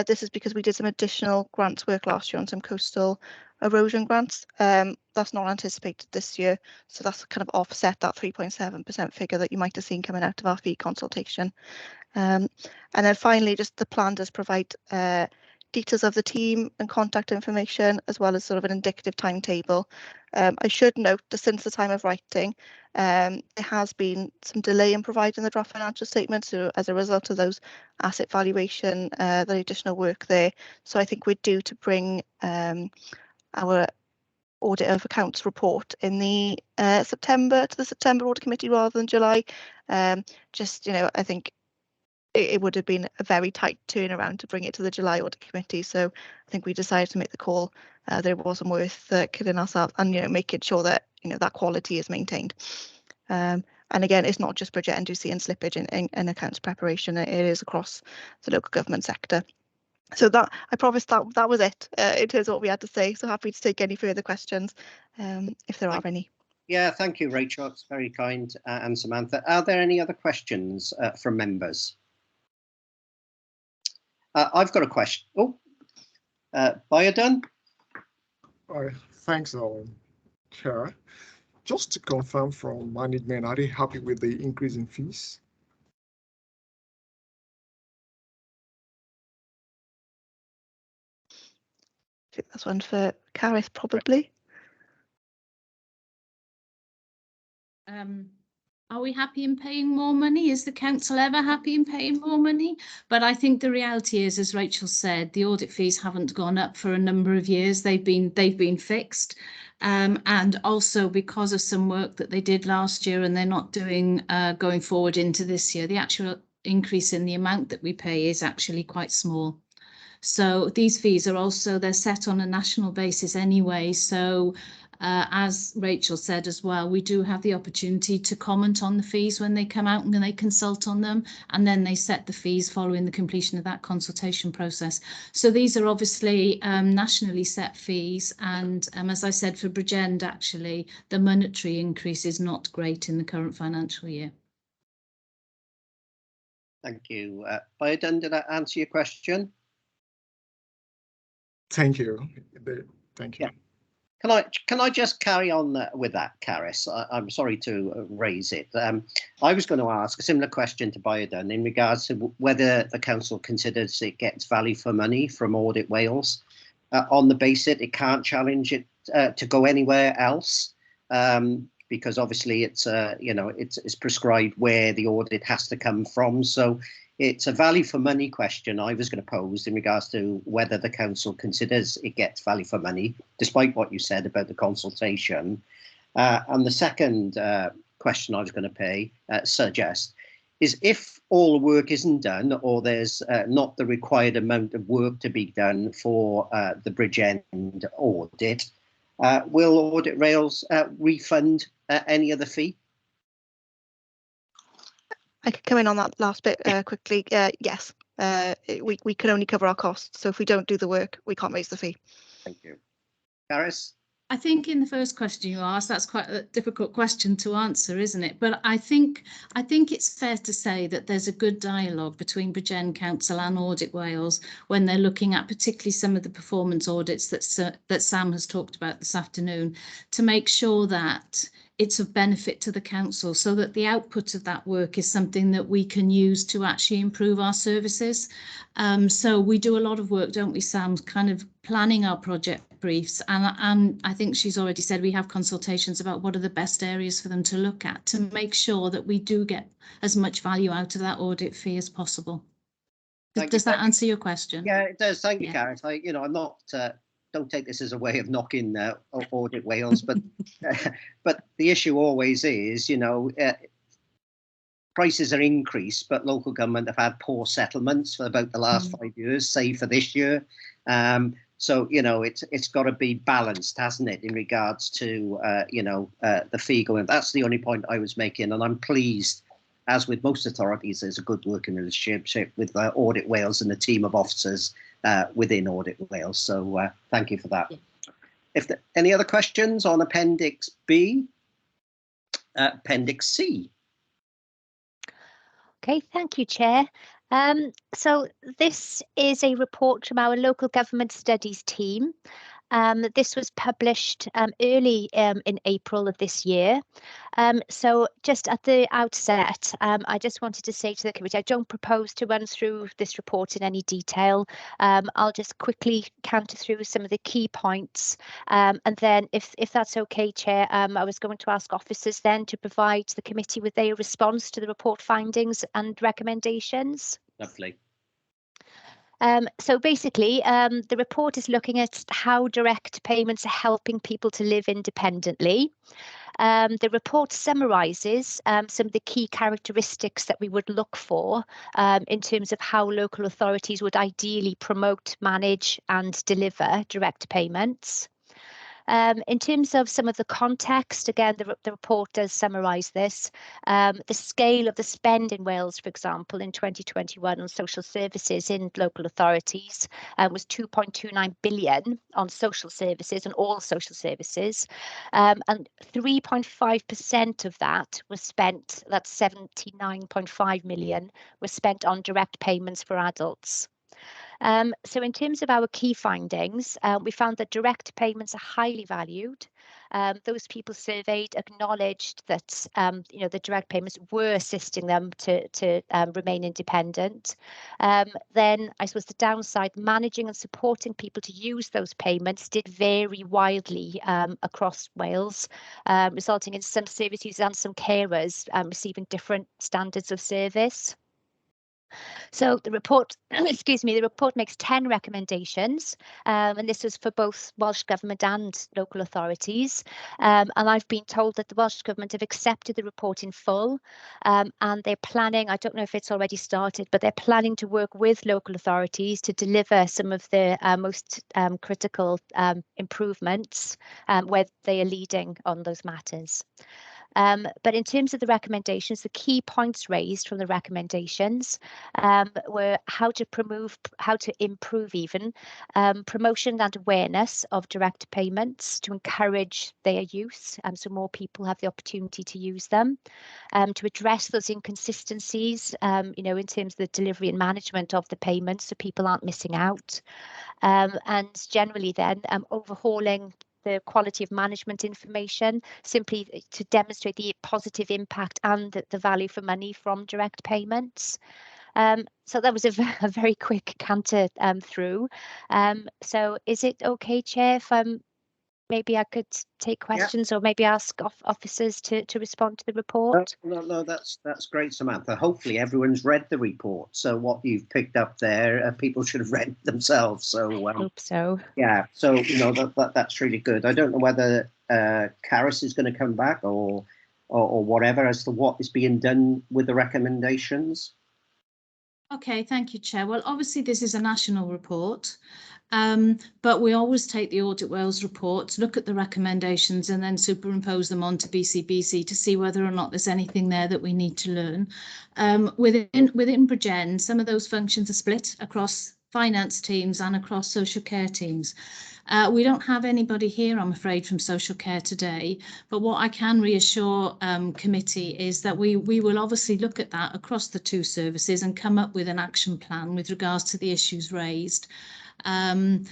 This is because we did some additional grants work last year on some coastal erosion grants. That's not anticipated this year, so that's kind of offset that 3.7% figure that you might have seen coming out of our fee consultation. And then finally, just the plan does provide details of the team and contact information, as well as sort of an indicative timetable. I should note that since the time of writing, there has been some delay in providing the draft financial statements as a result of those asset valuation, the additional work there. So I think we're due to bring our audit of accounts report in the September audit committee rather than July. I think it would have been a very tight turnaround to bring it to the July audit committee. So I think we decided to make the call that it wasn't worth killing ourselves and making sure that that quality is maintained. And again, it's not just Bridgend who's seeing slippage in accounts preparation. It is across the local government sector. So that I promised that was it in terms of what we had to say. So happy to take any further questions if there are any. Yeah, thank you, Rachel. It's very kind, and Samantha. Are there any other questions from members? I've got a question. Oh, Biodan. Thanks, Chair. Just to confirm from management, are they happy with the increase in fees? I think that's one for Carith, probably. Are we happy in paying more money? Is the council ever happy in paying more money? But I think the reality is, as Rachel said, the audit fees haven't gone up for a number of years. They've been fixed, and also because of some work that they did last year and they're not doing going forward into this year, the actual increase in the amount that we pay is actually quite small. So these fees are also, they're set on a national basis anyway. So as Rachel said as well, we do have the opportunity to comment on the fees when they come out and they consult on them, and then they set the fees following the completion of that consultation process. So these are obviously nationally set fees, and as I said, for Bridgend, actually, the monetary increase is not great in the current financial year. Thank you. Biodan, did I answer your question? Thank you. Thank you. Yeah. Can I just carry on with that, Carith? I'm sorry to raise it. I was going to ask a similar question to Biodan in regards to whether the council considers it gets value for money from Audit Wales on the basis it can't challenge it to go anywhere else, because obviously it's it's prescribed where the audit has to come from. So it's a value for money question I was going to pose in regards to whether the council considers it gets value for money, despite what you said about the consultation. And the second question I was going to suggest is, if all the work isn't done, or there's not the required amount of work to be done for the Bridgend audit, will Audit Rails refund any of the fee? I could come in on that last bit quickly. Yes, we can only cover our costs. So if we don't do the work, we can't raise the fee. Thank you. Gareth? I think in the first question you asked, that's quite a difficult question to answer, isn't it? But I think it's fair to say that there's a good dialogue between Bridgend Council and Audit Wales when they're looking at particularly some of the performance audits that Sam has talked about this afternoon, to make sure that it's of benefit to the council, so that the output of that work is something that we can use to actually improve our services. So we do a lot of work, don't we, Sam, kind of planning our project briefs, and I think she's already said we have consultations about what are the best areas for them to look at to make sure that we do get as much value out of that audit fee as possible. Does that answer your question? Yeah, it does. Thank you, Gareth. I'm not. Don't take this as a way of knocking Audit Wales, but but the issue always is, prices are increased, but local government have had poor settlements for about the last 5 years, save for this year. So it's got to be balanced, hasn't it, in regards to the fee going. That's the only point I was making, and I'm pleased. As with most authorities, there's a good working relationship with Audit Wales and the team of officers within Audit Wales. So thank you for that. Yeah. If there any other questions on Appendix B, Appendix C. Okay, thank you, Chair. So this is a report from our local government studies team. This was published early in April of this year. So just at the outset, I just wanted to say to the committee, I don't propose to run through this report in any detail. I'll just quickly counter through some of the key points. And then if that's okay, Chair, I was going to ask officers then to provide the committee with their response to the report findings and recommendations. Lovely. So basically, the report is looking at how direct payments are helping people to live independently. The report summarises some of the key characteristics that we would look for in terms of how local authorities would ideally promote, manage and deliver direct payments. In terms of some of the context, again, the report does summarise this. The scale of the spend in Wales, for example, in 2021 on social services in local authorities was 2.29 billion on social services and all social services. And 3.5% of that was spent, that's 79.5 million, was spent on direct payments for adults. So in terms of our key findings, we found that direct payments are highly valued. Those people surveyed acknowledged that the direct payments were assisting them to remain independent. Then I suppose the downside, managing and supporting people to use those payments did vary widely across Wales, resulting in some service users and some carers receiving different standards of service. So the report, the report makes 10 recommendations, and this was for both Welsh Government and local authorities. And I've been told that the Welsh Government have accepted the report in full, and they're planning, I don't know if it's already started, but they're planning to work with local authorities to deliver some of the most critical improvements where they are leading on those matters. But in terms of the recommendations, the key points raised from the recommendations were how to improve even promotion and awareness of direct payments to encourage their use, so more people have the opportunity to use them, to address those inconsistencies, in terms of the delivery and management of the payments, so people aren't missing out, and generally then overhauling the quality of management information, simply to demonstrate the positive impact and the value for money from direct payments. So that was a very quick canter through. So is it okay, Chair, if maybe I could take questions or maybe ask officers to respond to the report. No, that's great, Samantha. Hopefully everyone's read the report. So what you've picked up there, people should have read themselves. So hope so. Yeah, so that's really good. I don't know whether Caris is going to come back or whatever as to what is being done with the recommendations. Okay, thank you, Chair. Well, obviously this is a national report, but we always take the Audit Wales report, look at the recommendations and then superimpose them onto BCBC to see whether or not there's anything there that we need to learn. Within Bridgend, some of those functions are split across finance teams and across social care teams. We don't have anybody here, I'm afraid, from social care today, but what I can reassure committee is that we will obviously look at that across the two services and come up with an action plan with regards to the issues raised and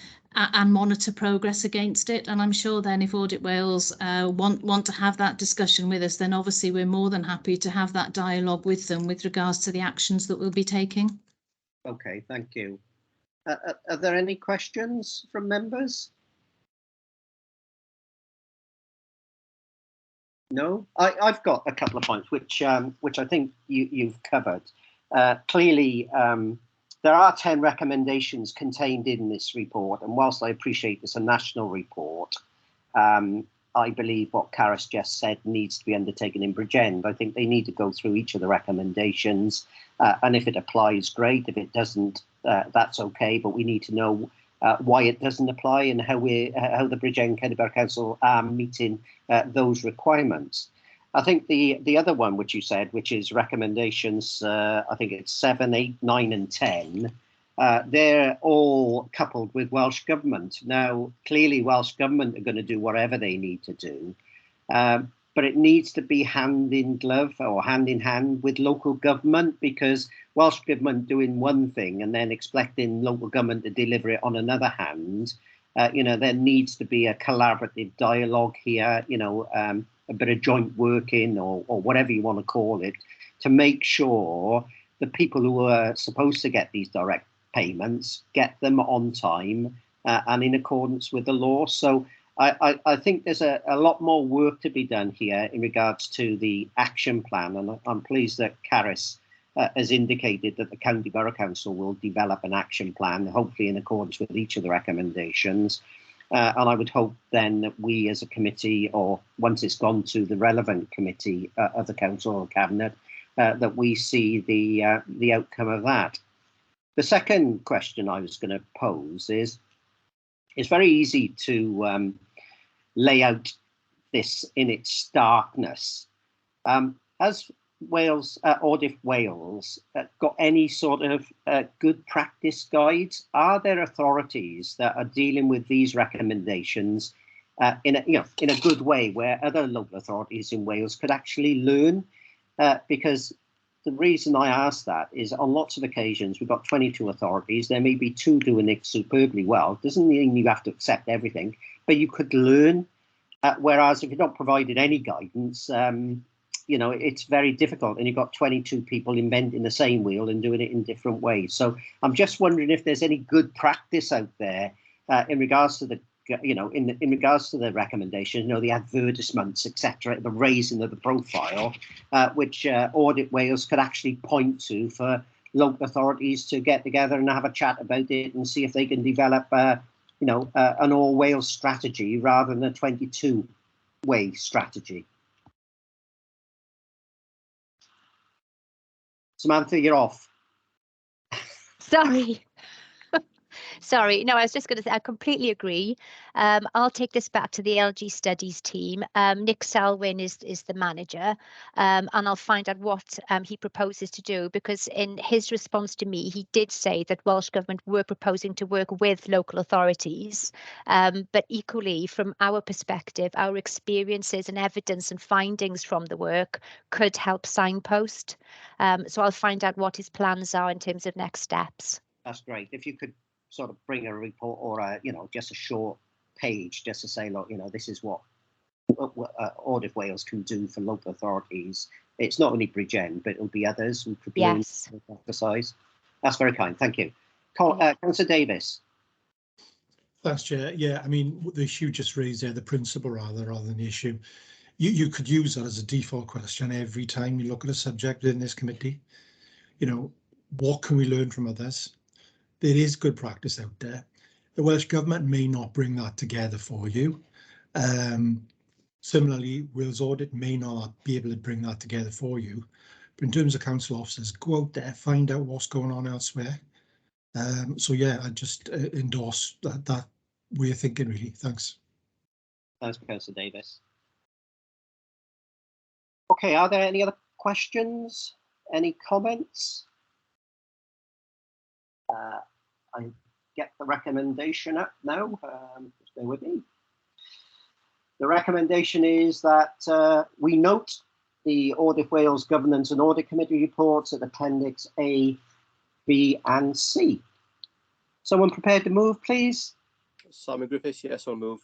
monitor progress against it. And I'm sure then if Audit Wales want to have that discussion with us, then obviously we're more than happy to have that dialogue with them with regards to the actions that we'll be taking. Okay, thank you. Are there any questions from members? No, I've got a couple of points which I think you've covered. Clearly, there are 10 recommendations contained in this report, and whilst I appreciate it's a national report, I believe what Caris just said needs to be undertaken in Bridgend. I think they need to go through each of the recommendations, and if it applies, great. If it doesn't, that's okay. But we need to know why it doesn't apply and how the Bridgend County Borough Council are meeting those requirements. I think the other one which you said, which is recommendations, I think it's 7, 8, 9, and 10. They're all coupled with Welsh Government. Now, clearly Welsh Government are going to do whatever they need to do, but it needs to be hand in glove or hand in hand with local government, because Welsh Government doing one thing and then expecting local government to deliver it on another hand, there needs to be a collaborative dialogue here, a bit of joint working or whatever you want to call it, to make sure the people who are supposed to get these direct payments get them on time and in accordance with the law. So I think there's a lot more work to be done here in regards to the action plan, and I'm pleased that Caris has indicated that the County Borough Council will develop an action plan, hopefully in accordance with each of the recommendations. And I would hope then that we as a committee, or once it's gone to the relevant committee of the council or cabinet, that we see the outcome of that. The second question I was going to pose is, it's very easy to lay out this in its starkness. Has Wales, Audit Wales, got any sort of good practice guides? Are there authorities that are dealing with these recommendations in a good way, where other local authorities in Wales could actually learn? Because the reason I ask that is on lots of occasions we've got 22 authorities. There may be 2 doing it superbly well. Doesn't mean you have to accept everything, but you could learn. Whereas if you're not provided any guidance, it's very difficult, and you've got 22 people inventing the same wheel and doing it in different ways. So I'm just wondering if there's any good practice out there in regards to the, in regards to the recommendations, the advertisements, etc., the raising of the profile, which Audit Wales could actually point to for local authorities to get together and have a chat about it and see if they can develop, an all Wales strategy rather than a 22-way strategy. Samantha, you're off. Sorry. Sorry, no, I was just going to say, I completely agree. I'll take this back to the LG Studies team. Nick Selwyn is the manager, and I'll find out what he proposes to do, because in his response to me, he did say that Welsh Government were proposing to work with local authorities, but equally, from our perspective, our experiences and evidence and findings from the work could help signpost. So I'll find out what his plans are in terms of next steps. That's great. If you could sort of bring a report or just a short page just to say, look, this is what Audit Wales can do for local authorities. It's not only Bridgend, but it'll be others who could be exercise. That's very kind. Thank you. Councillor Davis. Thanks, Chair. Yeah, I mean, the issue just raised there, the principle rather than the issue. You could use that as a default question every time you look at a subject in this committee. You know, what can we learn from others? There is good practice out there. The Welsh Government may not bring that together for you. Similarly, Wales Audit may not be able to bring that together for you. But in terms of council officers, go out there, find out what's going on elsewhere. So yeah, I just endorse that way of thinking, really. Thanks. Thanks, Councillor Davis. Okay, are there any other questions? Any comments? I get the recommendation up now. Just bear with me. The recommendation is that we note the Audit Wales Governance and Audit Committee reports at Appendix A, B and C. Someone prepared to move, please? Simon Griffiths, yes, I'll move.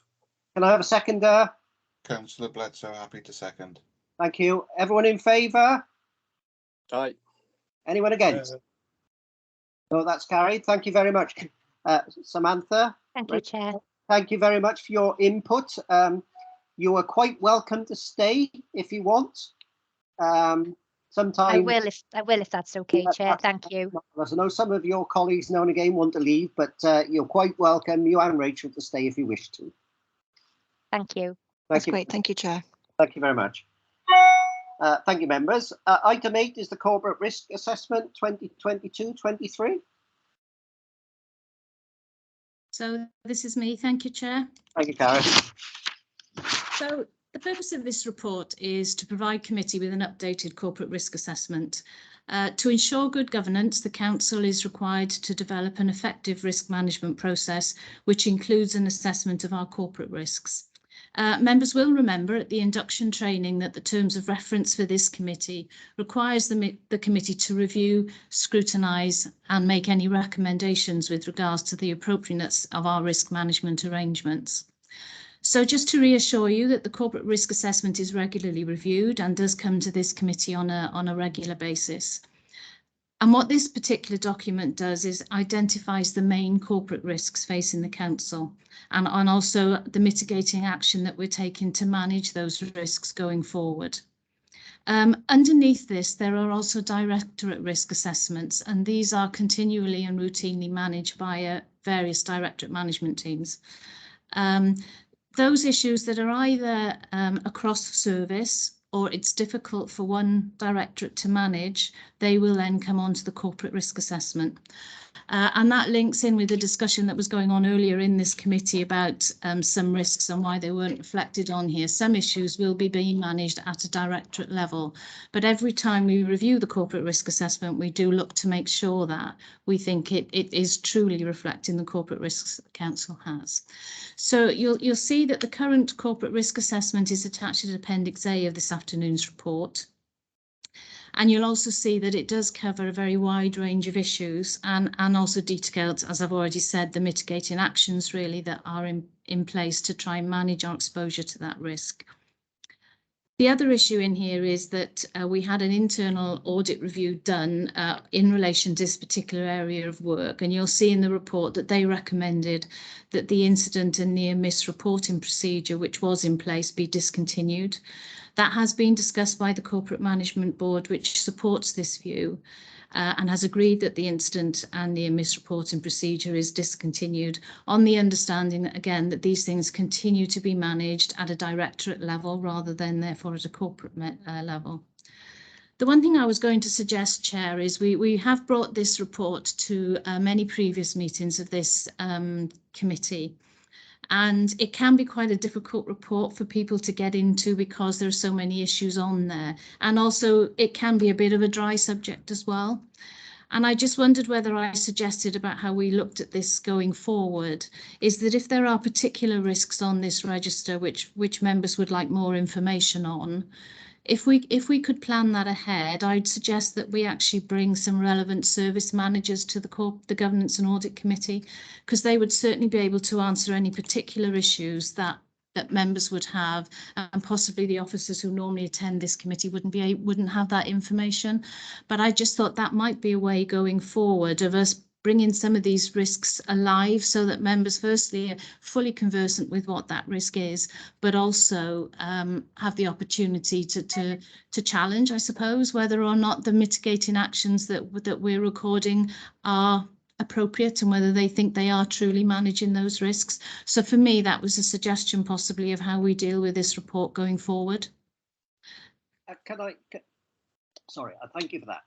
Can I have a seconder? Councillor Bledsoe, happy to second. Thank you. Everyone in favour? Aye. Anyone against? No, that's carried. Thank you very much. Samantha? Thank you, Chair. Thank you very much for your input. You are quite welcome to stay if you want. Sometimes I will if that's okay, Chair. Thank you. I know some of your colleagues now and again want to leave, but you're quite welcome, you and Rachel, to stay if you wish to. Thank you. That's great. Thank you, Chair. Thank you very much. Thank you, members. Item 8 is the Corporate Risk Assessment 2022-23. So this is me. Thank you, Chair. Thank you, Karen. So the purpose of this report is to provide committee with an updated corporate risk assessment. To ensure good governance, the Council is required to develop an effective risk management process, which includes an assessment of our corporate risks. Members will remember at the induction training that the terms of reference for this committee requires the committee to review, scrutinise and make any recommendations with regards to the appropriateness of our risk management arrangements. So just to reassure you that the corporate risk assessment is regularly reviewed and does come to this committee on a regular basis. And what this particular document does is identifies the main corporate risks facing the council and also the mitigating action that we're taking to manage those risks going forward. Underneath this, there are also directorate risk assessments, and these are continually and routinely managed by various directorate management teams. Those issues that are either across service or it's difficult for one directorate to manage, they will then come on to the corporate risk assessment. And that links in with the discussion that was going on earlier in this committee about some risks and why they weren't reflected on here. Some issues will be being managed at a directorate level, but every time we review the corporate risk assessment, we do look to make sure that we think it is truly reflecting the corporate risks that the council has. So you'll see that the current corporate risk assessment is attached to Appendix A of this afternoon's report. And you'll also see that it does cover a very wide range of issues and also details, as I've already said, the mitigating actions really that are in place to try and manage our exposure to that risk. The other issue in here is that we had an internal audit review done in relation to this particular area of work, and you'll see in the report that they recommended that the incident and near miss reporting procedure, which was in place, be discontinued. That has been discussed by the Corporate Management Board, which supports this view and has agreed that the incident and near miss reporting procedure is discontinued on the understanding that, again, that these things continue to be managed at a directorate level rather than therefore at a corporate level. The one thing I was going to suggest, Chair, is we have brought this report to many previous meetings of this committee. And it can be quite a difficult report for people to get into because there are so many issues on there. And also it can be a bit of a dry subject as well. And I just wondered whether I suggested about how we looked at this going forward is that if there are particular risks on this register which members would like more information on, if we could plan that ahead, I'd suggest that we actually bring some relevant service managers to the Governance and Audit Committee, because they would certainly be able to answer any particular issues that members would have, and possibly the officers who normally attend this committee wouldn't have that information. But I just thought that might be a way going forward of us bringing some of these risks alive so that members firstly are fully conversant with what that risk is, but also have the opportunity to challenge, I suppose, whether or not the mitigating actions that we're recording are appropriate and whether they think they are truly managing those risks. So for me, that was a suggestion possibly of how we deal with this report going forward. Sorry, thank you for that.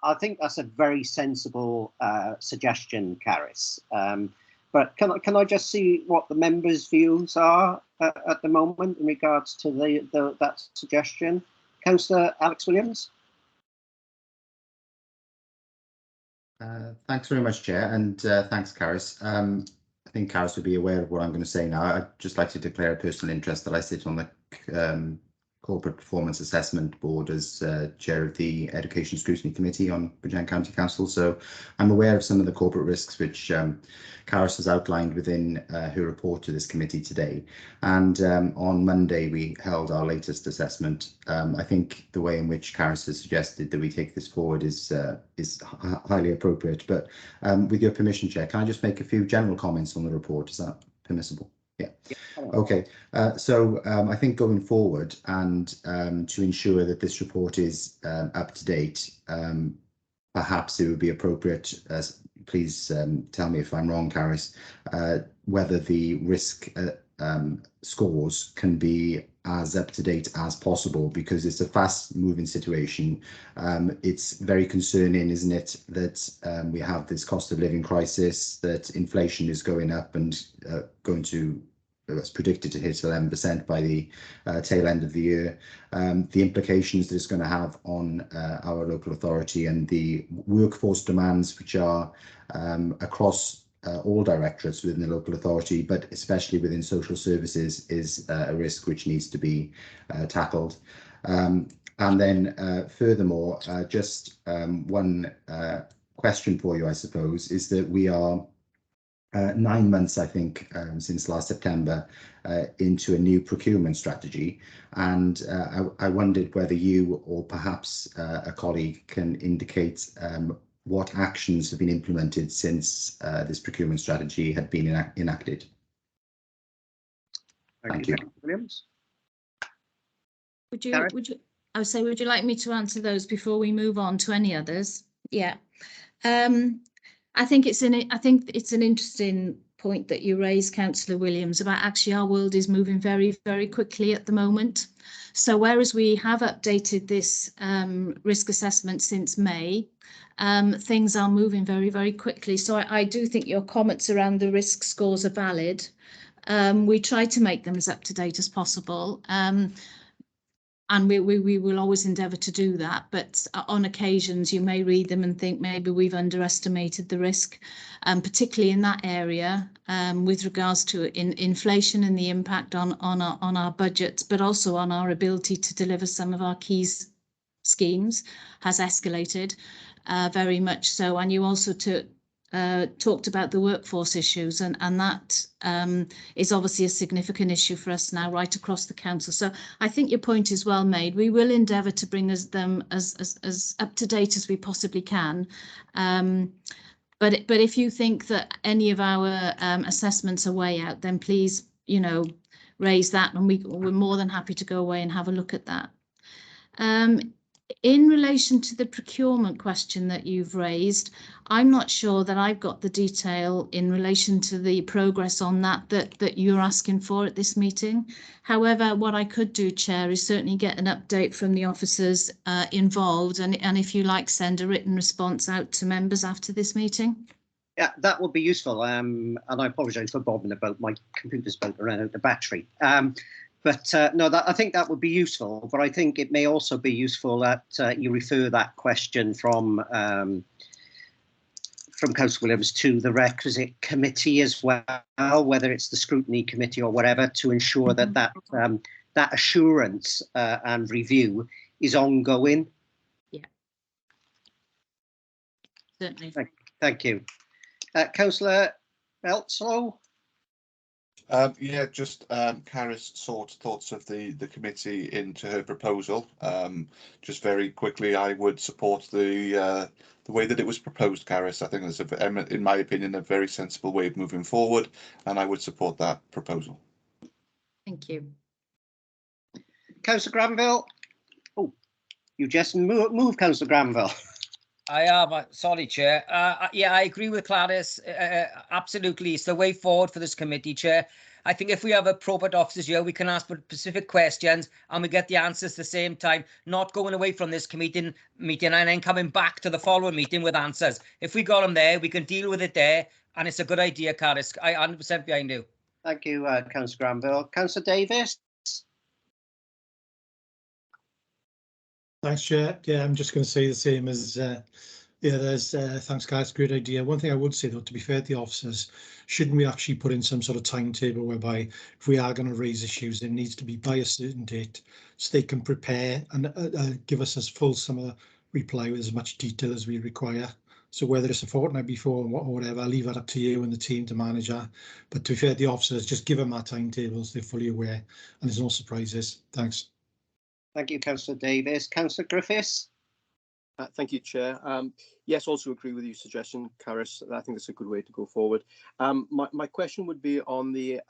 I think that's a very sensible suggestion, Caris. But can I just see what the members' views are at the moment in regards to that suggestion? Councillor Alex Williams. Thanks very much, Chair, and thanks, Caris. I think Caris will be aware of what I'm going to say now. I'd just like to declare a personal interest that I sit on the Corporate Performance Assessment Board as Chair of the Education Scrutiny Committee on Bridgend County Council. So I'm aware of some of the corporate risks which Caris has outlined within her report to this committee today. And on Monday, we held our latest assessment. I think the way in which Caris has suggested that we take this forward is highly appropriate. But with your permission, Chair, can I just make a few general comments on the report? Is that permissible? Yeah. Okay. So I think going forward and to ensure that this report is up to date, perhaps it would be appropriate, please tell me if I'm wrong, Caris, whether the risk scores can be as up to date as possible, because it's a fast moving situation. It's very concerning, isn't it, that we have this cost of living crisis, that inflation is going up and going to, it's predicted to hit 11% by the tail end of the year. The implications that it's going to have on our local authority and the workforce demands which are across all directorates within the local authority, but especially within social services, is a risk which needs to be tackled. And then furthermore, just one question for you, I suppose, is that we are 9 months, I think, since last September, into a new procurement strategy. And I wondered whether you or perhaps a colleague can indicate what actions have been implemented since this procurement strategy had been enacted. Thank you. Williams. Would you, I would say, would you like me to answer those before we move on to any others? Yeah. I think it's an interesting point that you raised, Councillor Williams, about actually our world is moving very, very quickly at the moment. So whereas we have updated this risk assessment since May, things are moving very, very quickly. So I do think your comments around the risk scores are valid. We try to make them as up to date as possible. And we will always endeavour to do that, but on occasions you may read them and think maybe we've underestimated the risk, particularly in that area with regards to inflation and the impact on our budgets, but also on our ability to deliver some of our key schemes has escalated very much so. And you also talked about the workforce issues, and that is obviously a significant issue for us now right across the council. So I think your point is well made. We will endeavour to bring them as up to date as we possibly can. But if you think that any of our assessments are way out, then please, raise that, and we're more than happy to go away and have a look at that. In relation to the procurement question that you've raised, I'm not sure that I've got the detail in relation to the progress on that you're asking for at this meeting. However, what I could do, Chair, is certainly get an update from the officers involved, and if you like, send a written response out to members after this meeting. Yeah, that would be useful. And I apologise for bobbing about. My computer's about to run out of battery. But no, I think that would be useful. But I think it may also be useful that you refer that question from Councillor Williams to the requisite committee as well, whether it's the scrutiny committee or whatever, to ensure that that assurance and review is ongoing. Yeah, certainly. Thank you. Councillor Elslow. Yeah, just Caris sought thoughts of the committee into her proposal. Just very quickly, I would support the way that it was proposed, Caris. I think it's, in my opinion, a very sensible way of moving forward, and I would support that proposal. Thank you. Councillor Granville. Oh, you just move, Councillor Granville. I am. Sorry, Chair. Yeah, I agree with Clarice. Absolutely. It's the way forward for this committee, Chair. I think if we have appropriate officers here, we can ask for specific questions and we get the answers at the same time, not going away from this meeting and then coming back to the following meeting with answers. If we got them there, we can deal with it there. And it's a good idea, Clarice. I 100% behind you. Thank you, Councillor Granville. Councillor Davis. Thanks, Chair. Yeah, I'm just going to say the same as, yeah, there's, thanks, guys, great idea. One thing I would say, though, to be fair to the officers, shouldn't we actually put in some sort of timetable whereby if we are going to raise issues, it needs to be by a certain date so they can prepare and give us as fulsome a reply with as much detail as we require. So whether it's a fortnight before or whatever, I'll leave that up to you and the team to manage that. But to be fair to the officers, just give them our timetables, they're fully aware and there's no surprises. Thanks. Thank you, Councillor Davis. Councillor Griffiths. Thank you, Chair. Yes, also agree with your suggestion, Caris. I think that's a good way to go forward. My question would be on the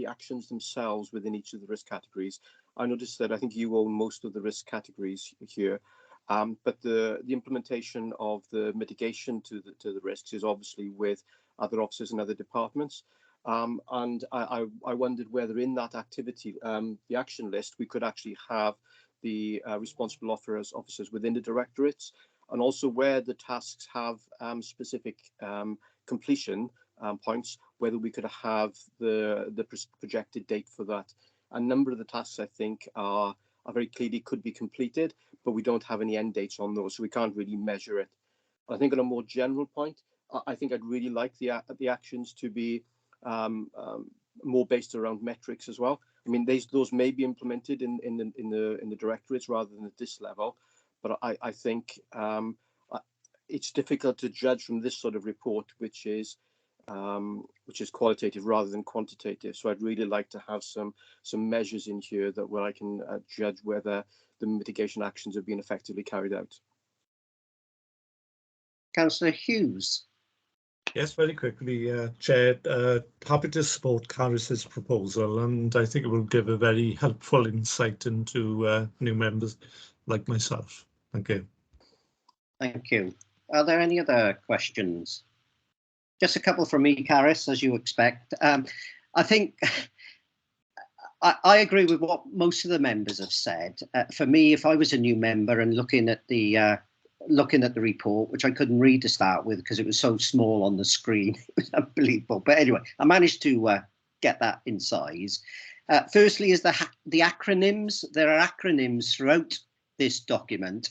actions themselves within each of the risk categories. I noticed that I think you own most of the risk categories here, but the implementation of the mitigation to the risks is obviously with other officers and other departments. And I wondered whether in that activity, the action list, we could actually have the responsible officers within the directorates, and also where the tasks have specific completion points, whether we could have the projected date for that. A number of the tasks, I think, are very clearly could be completed, but we don't have any end dates on those, so we can't really measure it. I think on a more general point, I think I'd really like the actions to be more based around metrics as well. I mean, those may be implemented in the directorates rather than at this level, but I think it's difficult to judge from this sort of report, which is qualitative rather than quantitative. So I'd really like to have some measures in here that where I can judge whether the mitigation actions have been effectively carried out. Councillor Hughes. Yes, very quickly, Chair. Happy to support Caris's proposal, and I think it will give a very helpful insight into new members like myself. Thank you. Thank you. Are there any other questions? Just a couple from me, Caris, as you expect. I think I agree with what most of the members have said. For me, if I was a new member and looking at the report, which I couldn't read to start with because it was so small on the screen, it was unbelievable. But anyway, I managed to get that in size. Firstly, is the acronyms. There are acronyms throughout this document.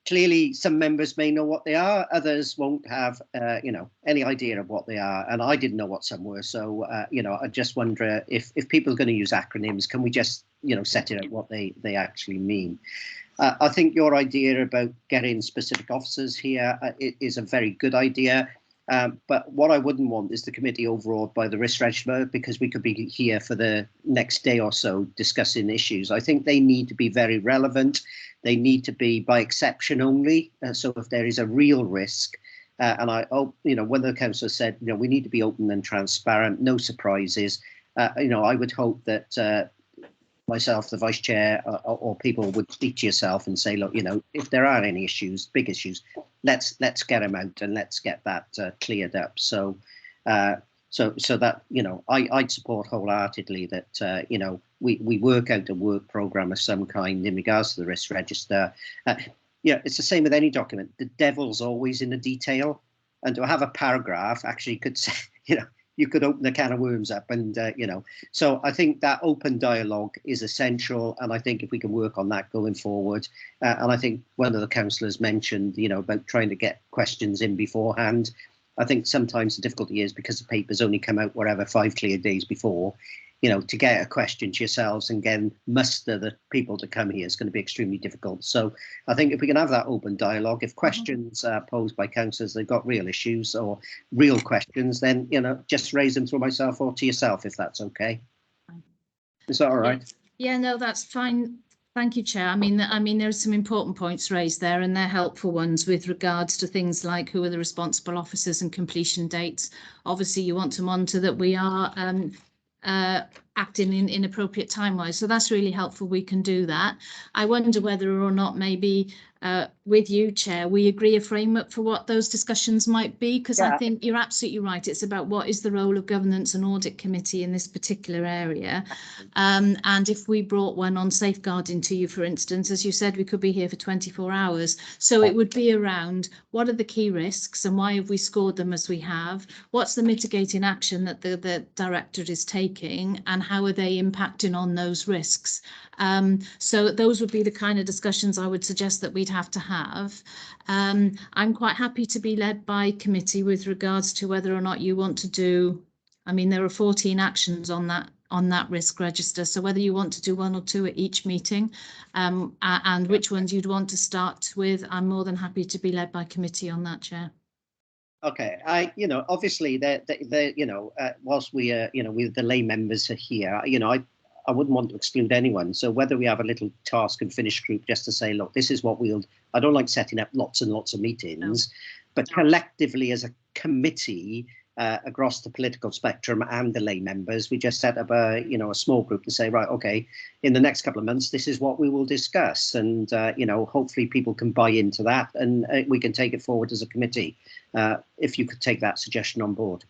Clearly, some members may know what they are, others won't have, any idea of what they are, and I didn't know what some were. So, I just wonder if people are going to use acronyms, can we just, set it out what they actually mean? I think your idea about getting specific officers here is a very good idea. But what I wouldn't want is the committee overawed by the risk register, because we could be here for the next day or so discussing issues. I think they need to be very relevant. They need to be by exception only. So if there is a real risk, and I hope, when the councillor said, we need to be open and transparent, no surprises. I would hope that myself, the vice chair, or people would speak to yourself and say, look, if there are any issues, big issues, let's get them out and let's get that cleared up. So that, I'd support wholeheartedly that, we work out a work programme of some kind in regards to the risk register. It's the same with any document. The devil's always in the detail, and to have a paragraph actually could say, you could open a can of worms up, and so I think that open dialogue is essential, and I think if we can work on that going forward, and I think one of the councillors mentioned, about trying to get questions in beforehand. I think sometimes the difficulty is because the papers only come out 5 clear days before, you know, to get a question to yourselves and again muster the people to come here is going to be extremely difficult. So I think if we can have that open dialogue, if questions are posed by councillors, they've got real issues or real questions, then, you know, just raise them through myself or to yourself, if that's okay. Is that all right? Yeah, no, that's fine. Thank you, Chair. I mean, there's some important points raised there, and they're helpful ones with regards to things like who are the responsible officers and completion dates. Obviously, you want to monitor that we are acting in appropriate time-wise. So that's really helpful. We can do that. I wonder whether or not maybe with you, Chair, we agree a framework for what those discussions might be, because I think you're absolutely right. It's about what is the role of Governance and Audit Committee in this particular area. And if we brought one on safeguarding to you, for instance, as you said, we could be here for 24 hours. So it would be around what are the key risks and why have we scored them as we have? What's the mitigating action that the Directorate is taking and how are they impacting on those risks? So those would be the kind of discussions I would suggest that we'd have to have. I'm quite happy to be led by committee with regards to whether or not you want to do, I mean, there are 14 actions on that risk register. So whether you want to do 1 or 2 at each meeting and which ones you'd want to start with, I'm more than happy to be led by committee on that, Chair. Okay, you know, obviously, you know, whilst we, you know, with the lay members are here, you know, I wouldn't want to exclude anyone. So whether we have a little task and finish group just to say, look, this is what we'll, I don't like setting up lots and lots of meetings, but collectively as a committee across the political spectrum and the lay members, we just set up a, you know, a small group to say, right, okay, in the next couple of months, this is what we will discuss. And, you know, hopefully people can buy into that and we can take it forward as a committee. If you could take that suggestion on board.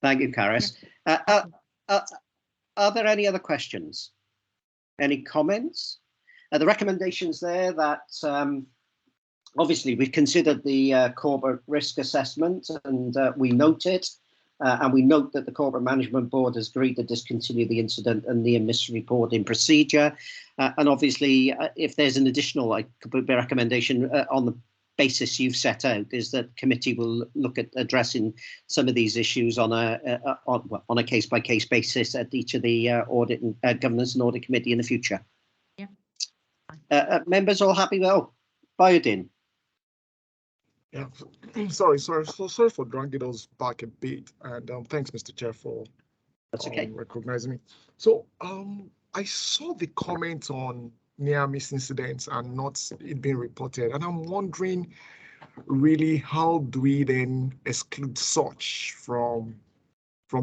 Thank you, Caris. Are there any other questions? Any comments? The recommendations there that obviously we've considered the corporate risk assessment and we note it and we note that the Corporate Management Board has agreed to discontinue the incident and the misreporting procedure. And obviously if there's an additional recommendation on the basis you've set out is that committee will look at addressing some of these issues on a case-by-case basis at each of the audit and governance and audit committee in the future. Yeah. Members all happy? Well, Biodin. Yeah, sorry for dragging us back a bit, and thanks, Mr. Chair, for recognizing me. So I saw the comment on near miss incidents and not it being reported, and I'm wondering really how do we then exclude such from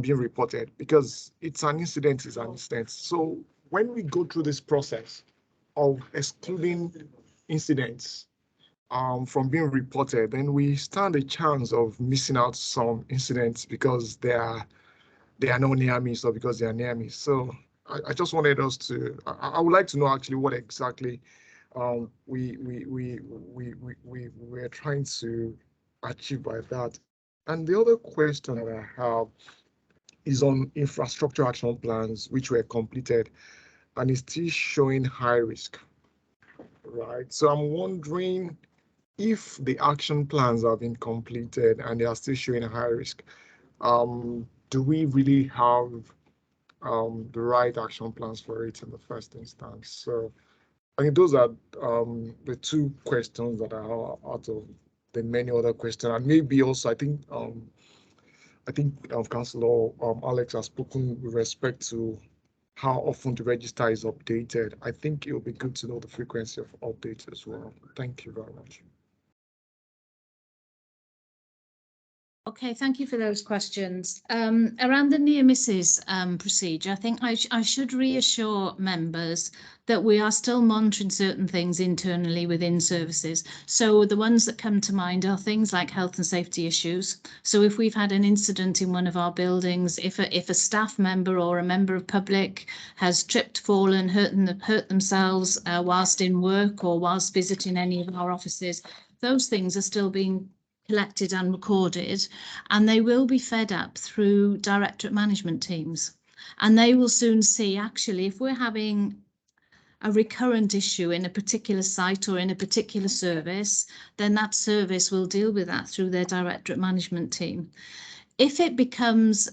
being reported, because it's an incident is an incident. So when we go through this process of excluding incidents from being reported, then we stand a chance of missing out some incidents because they are no near miss or because they are near miss. So I just wanted us to, I would like to know actually what exactly we're trying to achieve by that. And the other question that I have is on infrastructure action plans, which were completed and is still showing high risk, right? So I'm wondering if the action plans have been completed and they are still showing a high risk, do we really have the right action plans for it in the first instance? So I think those are the 2 questions that are out of the many other questions. And maybe also I think Councillor Alex has spoken with respect to how often the register is updated. I think it will be good to know the frequency of updates as well. Thank you very much. Okay, thank you for those questions. Around the near misses procedure, I think I should reassure members that we are still monitoring certain things internally within services. So the ones that come to mind are things like health and safety issues. So if we've had an incident in one of our buildings, if a staff member or a member of public has tripped, fallen, hurt themselves whilst in work or whilst visiting any of our offices, those things are still being collected and recorded, and they will be fed up through directorate management teams. And they will soon see, actually, if we're having a recurrent issue in a particular site or in a particular service, then that service will deal with that through their directorate management team. If it becomes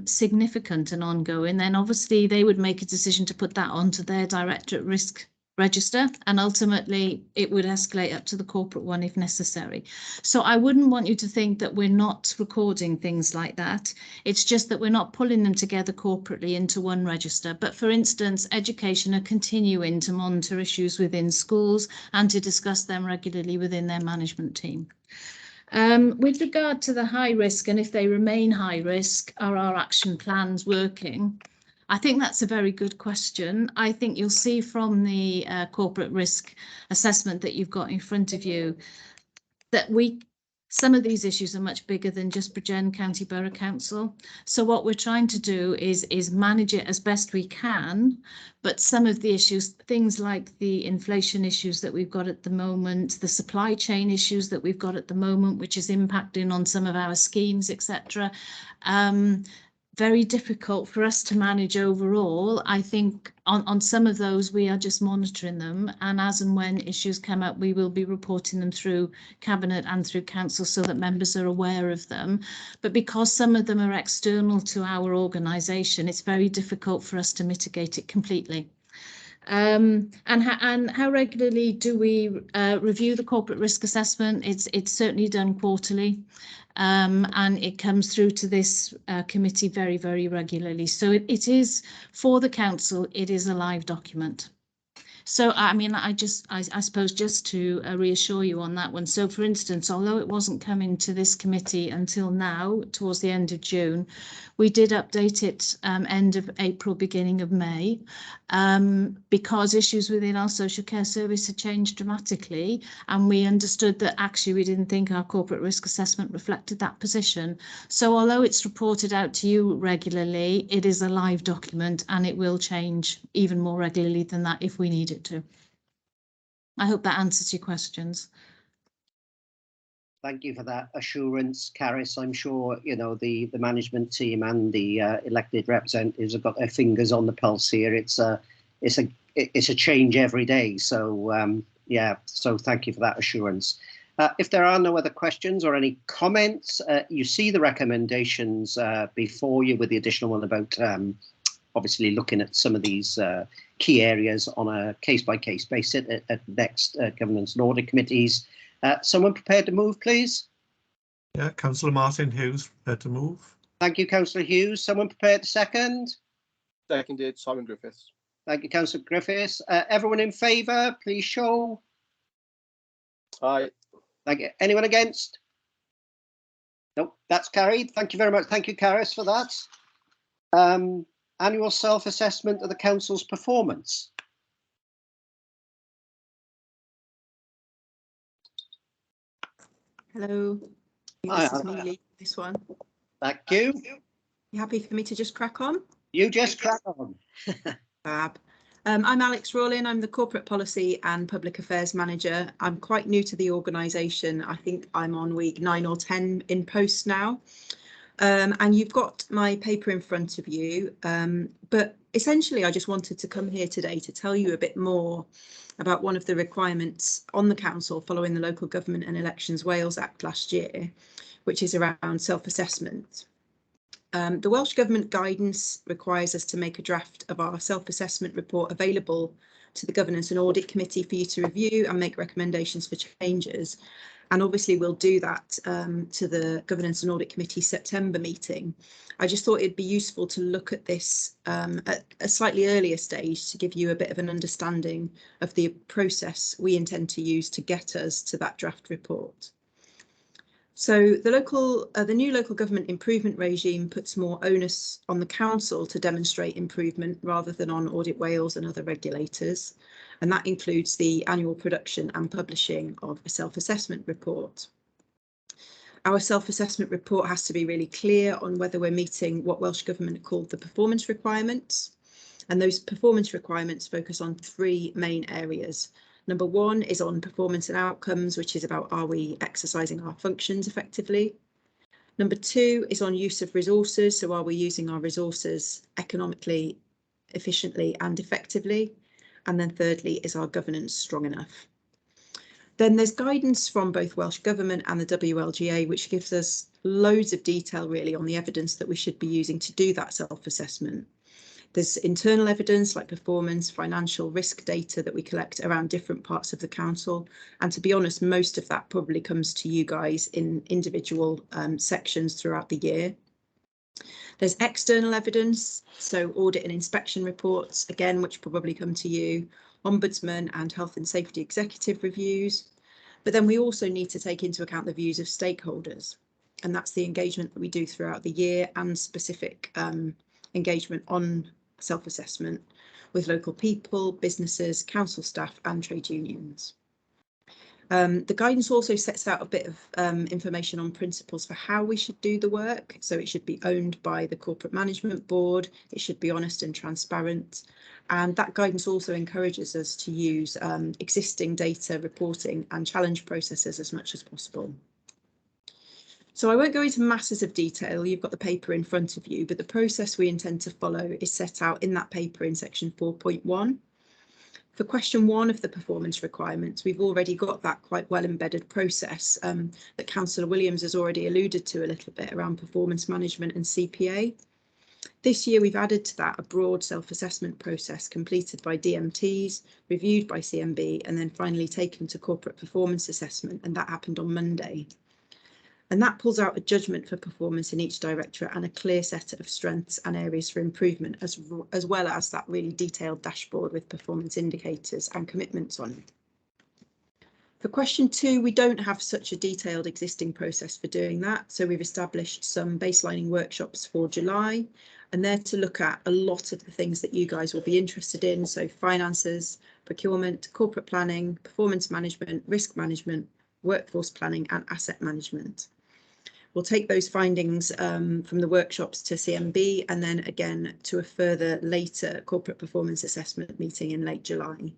significant and ongoing, then obviously they would make a decision to put that onto their directorate risk register, and ultimately it would escalate up to the corporate one if necessary. So I wouldn't want you to think that we're not recording things like that. It's just that we're not pulling them together corporately into one register. But for instance, education are continuing to monitor issues within schools and to discuss them regularly within their management team. With regard to the high risk, and if they remain high risk, are our action plans working? I think that's a very good question. I think you'll see from the corporate risk assessment that you've got in front of you that some of these issues are much bigger than just Bridgend County Borough Council. So what we're trying to do is manage it as best we can, but some of the issues, things like the inflation issues that we've got at the moment, the supply chain issues that we've got at the moment, which is impacting on some of our schemes, etc. Very difficult for us to manage overall. I think on some of those we are just monitoring them, and as and when issues come up we will be reporting them through Cabinet and through Council so that members are aware of them. But because some of them are external to our organisation, it's very difficult for us to mitigate it completely. And how regularly do we review the corporate risk assessment? It's certainly done quarterly. And it comes through to this committee very, very regularly. So it is, for the council, it is a live document. So, I mean, I suppose just to reassure you on that one. So, for instance, although it wasn't coming to this committee until now, towards the end of June, we did update it end of April, beginning of May, because issues within our social care service had changed dramatically. And we understood that actually we didn't think our corporate risk assessment reflected that position. So although it's reported out to you regularly, it is a live document and it will change even more regularly than that if we need it to. I hope that answers your questions. Thank you for that assurance, Caris. I'm sure the management team and the elected representatives have got their fingers on the pulse here. It's a change every day. So yeah, so thank you for that assurance. If there are no other questions or any comments, you see the recommendations before you with the additional one about obviously looking at some of these key areas on a case-by-case basis at next Governance and Audit Committees. Someone prepared to move, please? Yeah, Councillor Martin Hughes, prepared to move. Thank you, Councillor Hughes. Someone prepared to second? Seconded, Simon Griffiths. Thank you, Councillor Griffiths. Everyone in favour, please show. Aye. Thank you. Anyone against? Nope, that's carried. Thank you very much. Thank you, Caris, for that. Annual self-assessment of the council's performance. Hello, this is me leading this one. Thank you. You happy for me to just crack on? You just crack on. Fab. I'm Alex Rawlin. I'm the Corporate Policy and Public Affairs Manager. I'm quite new to the organisation. I think I'm on week 9 or 10 in post now. And you've got my paper in front of you. But essentially, I just wanted to come here today to tell you a bit more about one of the requirements on the council following the Local Government and Elections Wales Act last year, which is around self-assessment. The Welsh Government guidance requires us to make a draft of our self-assessment report available to the Governance and Audit Committee for you to review and make recommendations for changes. And obviously we'll do that to the Governance and Audit Committee September meeting. I just thought it'd be useful to look at this at a slightly earlier stage to give you a bit of an understanding of the process we intend to use to get us to that draft report. So the new local government improvement regime puts more onus on the council to demonstrate improvement rather than on Audit Wales and other regulators. And that includes the annual production and publishing of a self-assessment report. Our self-assessment report has to be really clear on whether we're meeting what Welsh Government called the performance requirements. And those performance requirements focus on 3 main areas. Number 1 is on performance and outcomes, which is about are we exercising our functions effectively. Number 2 is on use of resources. So are we using our resources economically, efficiently and effectively? And then thirdly, is our governance strong enough? Then there's guidance from both Welsh Government and the WLGA, which gives us loads of detail really on the evidence that we should be using to do that self-assessment. There's internal evidence like performance, financial risk data that we collect around different parts of the council. And to be honest, most of that probably comes to you guys in individual sections throughout the year. There's external evidence, so audit and inspection reports, again, which probably come to you, Ombudsman and Health and Safety Executive reviews. But then we also need to take into account the views of stakeholders. And that's the engagement that we do throughout the year and specific engagement on self-assessment with local people, businesses, council staff and trade unions. The guidance also sets out a bit of information on principles for how we should do the work. So it should be owned by the Corporate Management Board, it should be honest and transparent. And that guidance also encourages us to use existing data reporting and challenge processes as much as possible. So I won't go into masses of detail, you've got the paper in front of you, but the process we intend to follow is set out in that paper in section 4.1. For question 1 of the performance requirements, we've already got that quite well embedded process that Councillor Williams has already alluded to a little bit around performance management and CPA. This year we've added to that a broad self-assessment process completed by DMTs, reviewed by CMB and then finally taken to corporate performance assessment, and that happened on Monday. And that pulls out a judgment for performance in each directorate and a clear set of strengths and areas for improvement, as well as that really detailed dashboard with performance indicators and commitments on it. For question 2, we don't have such a detailed existing process for doing that. So we've established some baselining workshops for July, and they're to look at a lot of the things that you guys will be interested in. So finances, procurement, corporate planning, performance management, risk management, workforce planning and asset management. We'll take those findings from the workshops to CMB and then again to a further later corporate performance assessment meeting in late July.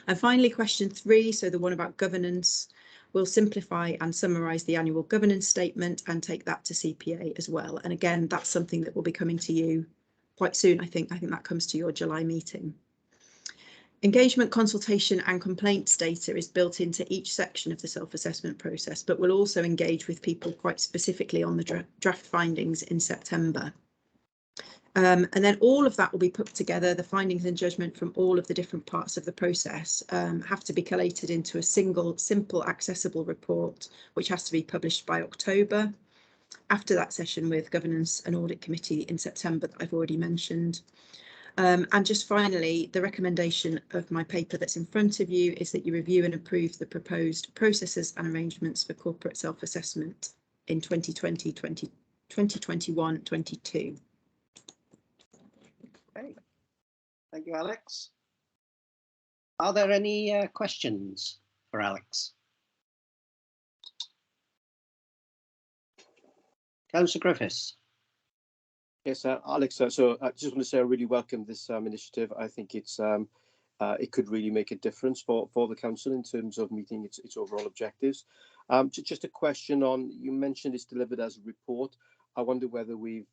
And finally, question 3, so the one about governance, we'll simplify and summarise the annual governance statement and take that to CPA as well. And again, that's something that will be coming to you quite soon. I think that comes to your July meeting. Engagement, consultation and complaints data is built into each section of the self-assessment process, but we'll also engage with people quite specifically on the draft findings in September. And then all of that will be put together. The findings and judgment from all of the different parts of the process have to be collated into a single, simple, accessible report, which has to be published by October, after that session with Governance and Audit Committee in September that I've already mentioned. And just finally, the recommendation of my paper that's in front of you is that you review and approve the proposed processes and arrangements for corporate self-assessment in 2020, 2021, 22. Okay, thank you, Alex. Are there any questions for Alex? Councillor Griffiths. Yes, Alex. So I just want to say I really welcome this initiative. I think it's it could really make a difference for the council in terms of meeting its overall objectives. Just a question on, you mentioned it's delivered as a report. I wonder whether we've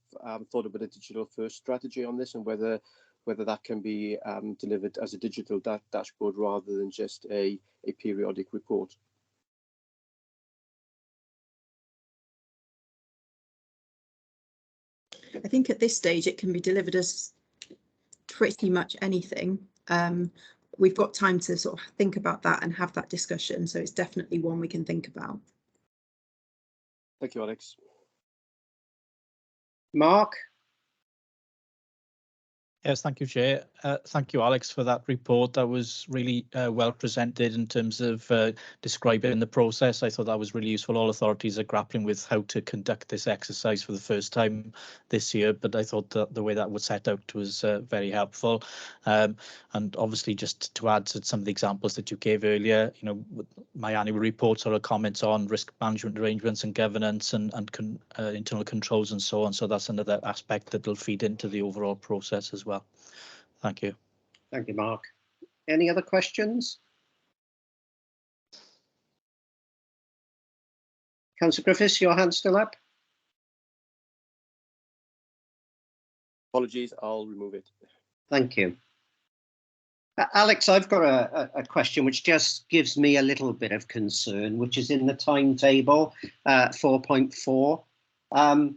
thought about a digital first strategy on this and whether that can be delivered as a digital dashboard rather than just a periodic report. I think at this stage it can be delivered as pretty much anything. We've got time to sort of think about that and have that discussion, so it's definitely one we can think about. Thank you, Alex. Mark? Yes, thank you, Chair. Thank you, Alex, for that report. That was really well presented in terms of describing the process. I thought that was really useful. All authorities are grappling with how to conduct this exercise for the first time this year, but I thought that the way that was set out was very helpful. And obviously, just to add to some of the examples that you gave earlier, you know, my annual report sort of comments on risk management arrangements and governance and internal controls and so on. So that's another aspect that will feed into the overall process as well. Thank you. Thank you, Mark. Any other questions? Councillor Griffiths, your hand's still up. Apologies, I'll remove it. Thank you. Alex, I've got a question which just gives me a little bit of concern, which is in the timetable, 4.4.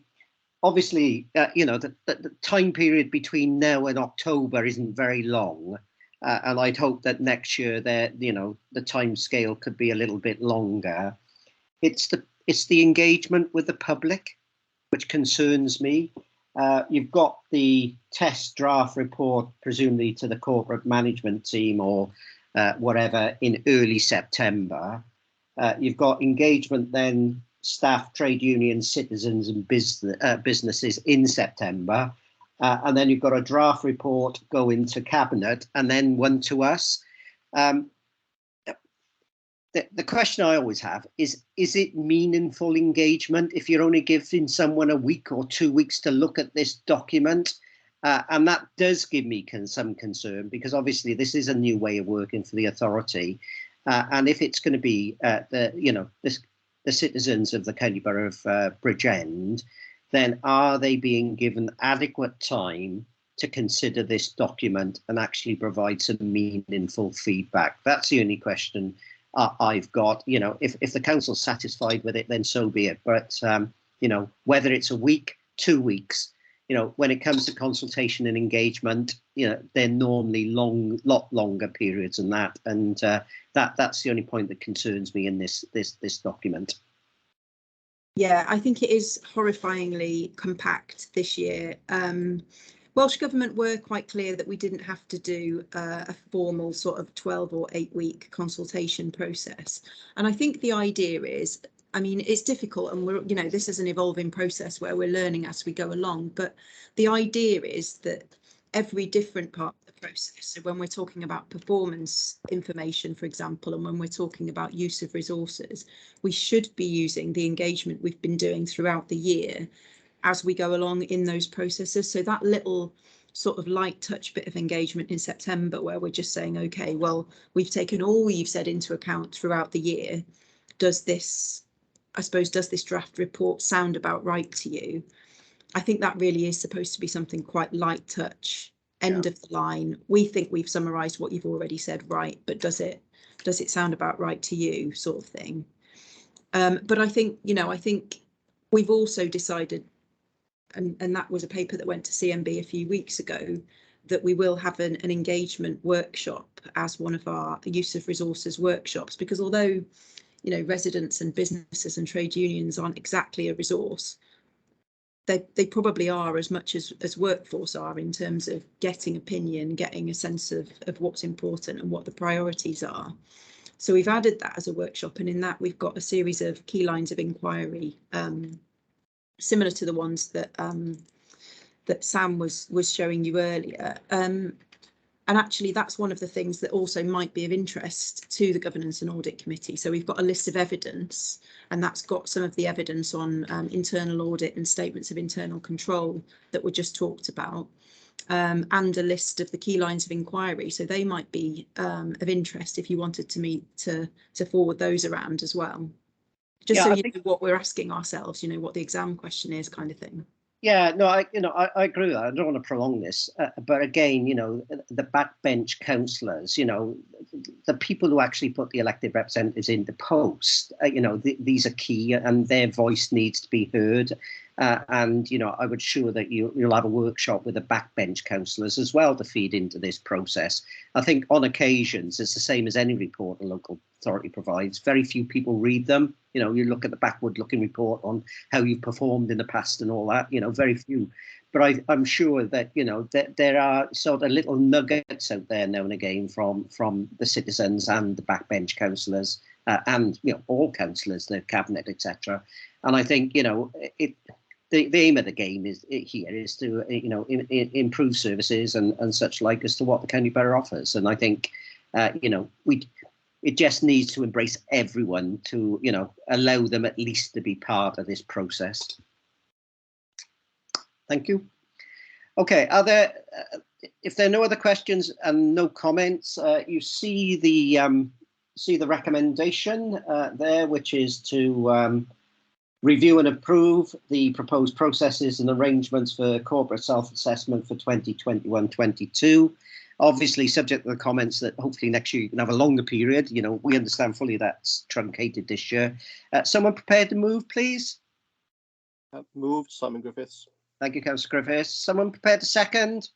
Obviously, you know, the time period between now and October isn't very long. And I'd hope that next year that, you know, the time scale could be a little bit longer. It's the engagement with the public which concerns me. You've got the test draft report, presumably to the corporate management team or whatever, in early September. You've got engagement then, staff, trade unions, citizens and businesses in September. And then you've got a draft report go into cabinet and then one to us. The question I always have is it meaningful engagement if you're only giving someone a week or 2 weeks to look at this document? And that does give me some concern, because obviously this is a new way of working for the authority. And if it's going to be the citizens of the County Borough of Bridgend, then are they being given adequate time to consider this document and actually provide some meaningful feedback? That's the only question I've got. You know, if the council's satisfied with it, then so be it. But you know, whether it's a week, 2 weeks, you know, when it comes to consultation and engagement, you know, they're normally lot longer periods than that. And that's the only point that concerns me in this document. Yeah, I think it is horrifyingly compact this year. Welsh Government were quite clear that we didn't have to do a formal sort of 12 or 8 week consultation process. And I think the idea is, I mean, it's difficult, and we're, you know, this is an evolving process where we're learning as we go along. But the idea is that every different part of the process, so when we're talking about performance information, for example, and when we're talking about use of resources, we should be using the engagement we've been doing throughout the year as we go along in those processes. So that little sort of light touch bit of engagement in September, where we're just saying, okay, well, we've taken all you've said into account throughout the year. Does this, I suppose, does this draft report sound about right to you? I think that really is supposed to be something quite light touch, end of the line. We think we've summarised what you've already said, right, but does it sound about right to you, sort of thing. But I think, you know, I think we've also decided, and that was a paper that went to CMB a few weeks ago, that we will have an engagement workshop as one of our use of resources workshops, because although, you know, residents and businesses and trade unions aren't exactly a resource, they probably are as much as workforce are, in terms of getting opinion, getting a sense of what's important and what the priorities are. So we've added that as a workshop, and in that we've got a series of key lines of inquiry, similar to the ones that that Sam was showing you earlier. And actually, that's one of the things that also might be of interest to the Governance and Audit Committee. So we've got a list of evidence, and that's got some of the evidence on internal audit and statements of internal control that were just talked about, and a list of the key lines of inquiry. So they might be of interest if you wanted to forward those around as well. Just so you know what we're asking ourselves, you know, what the exam question is, kind of thing. Yeah, no, I agree with that. I don't want to prolong this, but again, you know, the backbench councillors, you know, the people who actually put the elected representatives into post, you know, these are key, and their voice needs to be heard. And, you know, I would sure that you'll have a workshop with the backbench councillors as well to feed into this process. I think on occasions, it's the same as any report a local authority provides. Very few people read them. You know, you look at the backward-looking report on how you've performed in the past and all that, you know, very few. But I'm sure that, you know, that there are sort of little nuggets out there now and again from the citizens and the backbench councillors and, you know, all councillors, the cabinet, etc. And I think, you know, the aim of the game is to, you know, improve services and such like as to what the County Borough offers. And I think, you know, it just needs to embrace everyone to, you know, allow them at least to be part of this process. Thank you. Okay, are there, if there are no other questions and no comments, you see the recommendation there, which is to review and approve the proposed processes and arrangements for corporate self-assessment for 2021-22. Obviously, subject to the comments that hopefully next year you can have a longer period. You know, we understand fully that's truncated this year. Someone prepared to move, please? Moved, Simon Griffiths. Thank you, Councillor Griffiths. Someone prepared to second?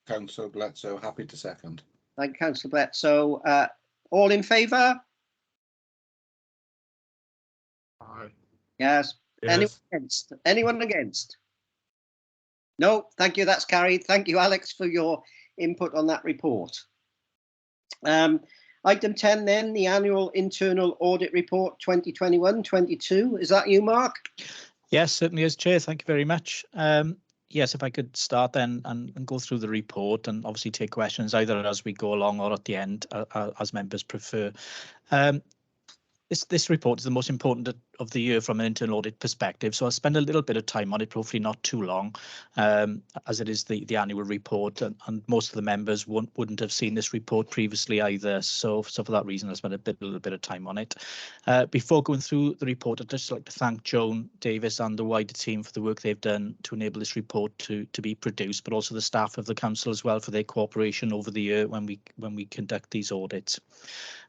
Councillor Bledsoe, happy to second. Thank you, Councillor Bledsoe. All in favour? Aye. Yes. Yes. Anyone against? Anyone against? No, thank you, that's carried. Thank you, Alex, for your input on that report. Item 10 then, the annual internal audit report 2021-22. Is that you, Mark? Yes, certainly is, Chair. Thank you very much. Yes, if I could start then and go through the report and obviously take questions either as we go along or at the end, as members prefer. This report is the most important of the year from an internal audit perspective, so I'll spend a little bit of time on it, hopefully not too long, as it is the annual report, and most of the members wouldn't have seen this report previously either, so for that reason I'll spend a little bit of time on it. Before going through the report, I'd just like to thank Joan Davis and the wider team for the work they've done to enable this report to be produced, but also the staff of the council as well for their cooperation over the year when we conduct these audits.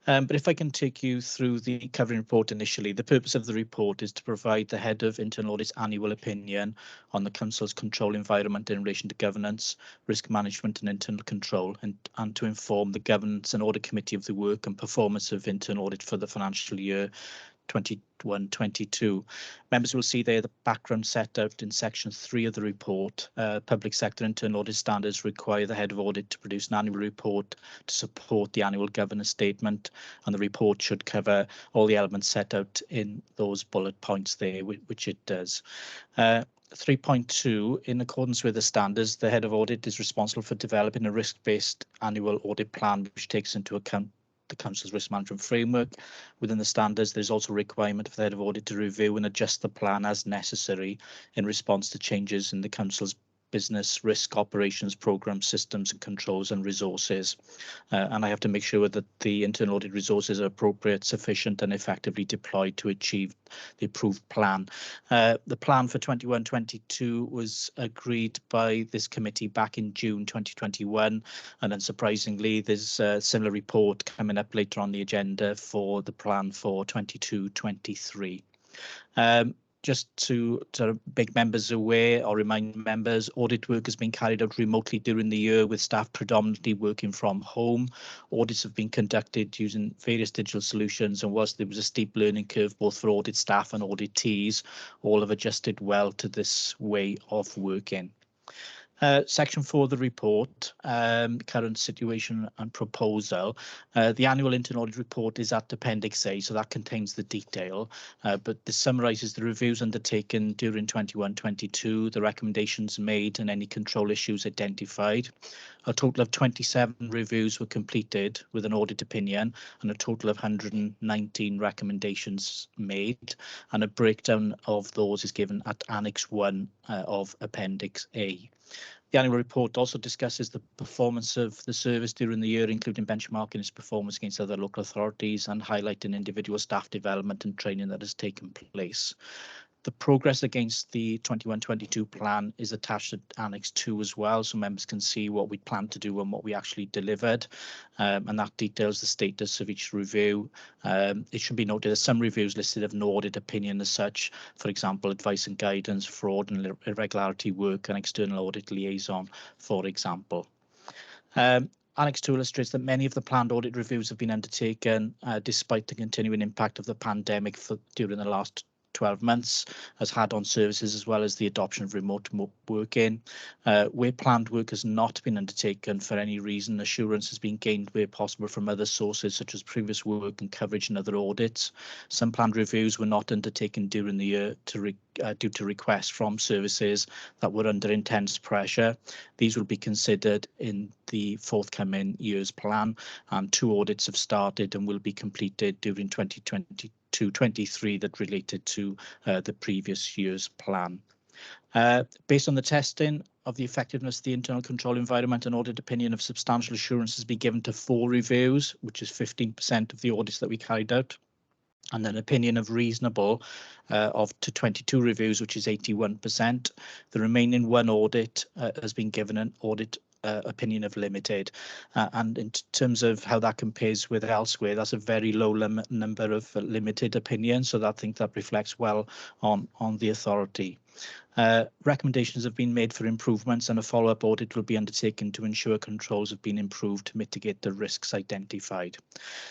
But if I can take you through the covering report initially, the purpose of the report is to provide the Head of Internal Audit's annual opinion on the Council's control environment in relation to governance, risk management and internal control, and to inform the Governance and Audit Committee of the work and performance of internal audit for the financial year 21-22. Members will see there the background set out in section 3 of the report. Public sector internal audit standards require the head of audit to produce an annual report to support the annual governance statement, and the report should cover all the elements set out in those bullet points there, which it does. 3.2, in accordance with the standards, the head of audit is responsible for developing a risk-based annual audit plan which takes into account the Council's risk management framework. Within the standards, there's also a requirement for the head of audit to review and adjust the plan as necessary in response to changes in the Council's business, risk, operations, programme, systems and controls and resources. And I have to make sure that the internal audit resources are appropriate, sufficient and effectively deployed to achieve the approved plan. The plan for 21-22 was agreed by this committee back in June 2021, and unsurprisingly there's a similar report coming up later on the agenda for the plan for 22-23. Just to make members aware or remind members, audit work has been carried out remotely during the year with staff predominantly working from home. Audits have been conducted using various digital solutions, and whilst there was a steep learning curve both for audit staff and auditees, all have adjusted well to this way of working. Section 4 of the report, current situation and proposal. The annual internal audit report is at Appendix A, so that contains the detail, but this summarises the reviews undertaken during 21-22, the recommendations made and any control issues identified. A total of 27 reviews were completed with an audit opinion and a total of 119 recommendations made, and a breakdown of those is given at Annex 1 of Appendix A. The annual report also discusses the performance of the service during the year, including benchmarking its performance against other local authorities and highlighting individual staff development and training that has taken place. The progress against the 21-22 plan is attached to Annex 2 as well, so members can see what we plan to do and what we actually delivered, and that details the status of each review. It should be noted that some reviews listed have no audit opinion as such, for example, advice and guidance, fraud and irregularity work, and external audit liaison, for example. Annex 2 illustrates that many of the planned audit reviews have been undertaken despite the continuing impact of the pandemic during the last 12 months has had on services, as well as the adoption of remote working. Where planned work has not been undertaken for any reason, assurance has been gained where possible from other sources such as previous work and coverage and other audits. Some planned reviews were not undertaken during the year due to requests from services that were under intense pressure. These will be considered in the forthcoming year's plan, and 2 audits have started and will be completed during 2022-23 that related to the previous year's plan. Based on the testing of the effectiveness of the internal control environment, an audit opinion of substantial assurance has been given to 4 reviews, which is 15% of the audits that we carried out, and an opinion of reasonable to 22 reviews, which is 81%. The remaining 1 audit has been given an audit opinion of limited, and in terms of how that compares with elsewhere, that's a very low number of limited opinions, so I think that reflects well on the authority. Recommendations have been made for improvements, and a follow-up audit will be undertaken to ensure controls have been improved to mitigate the risks identified.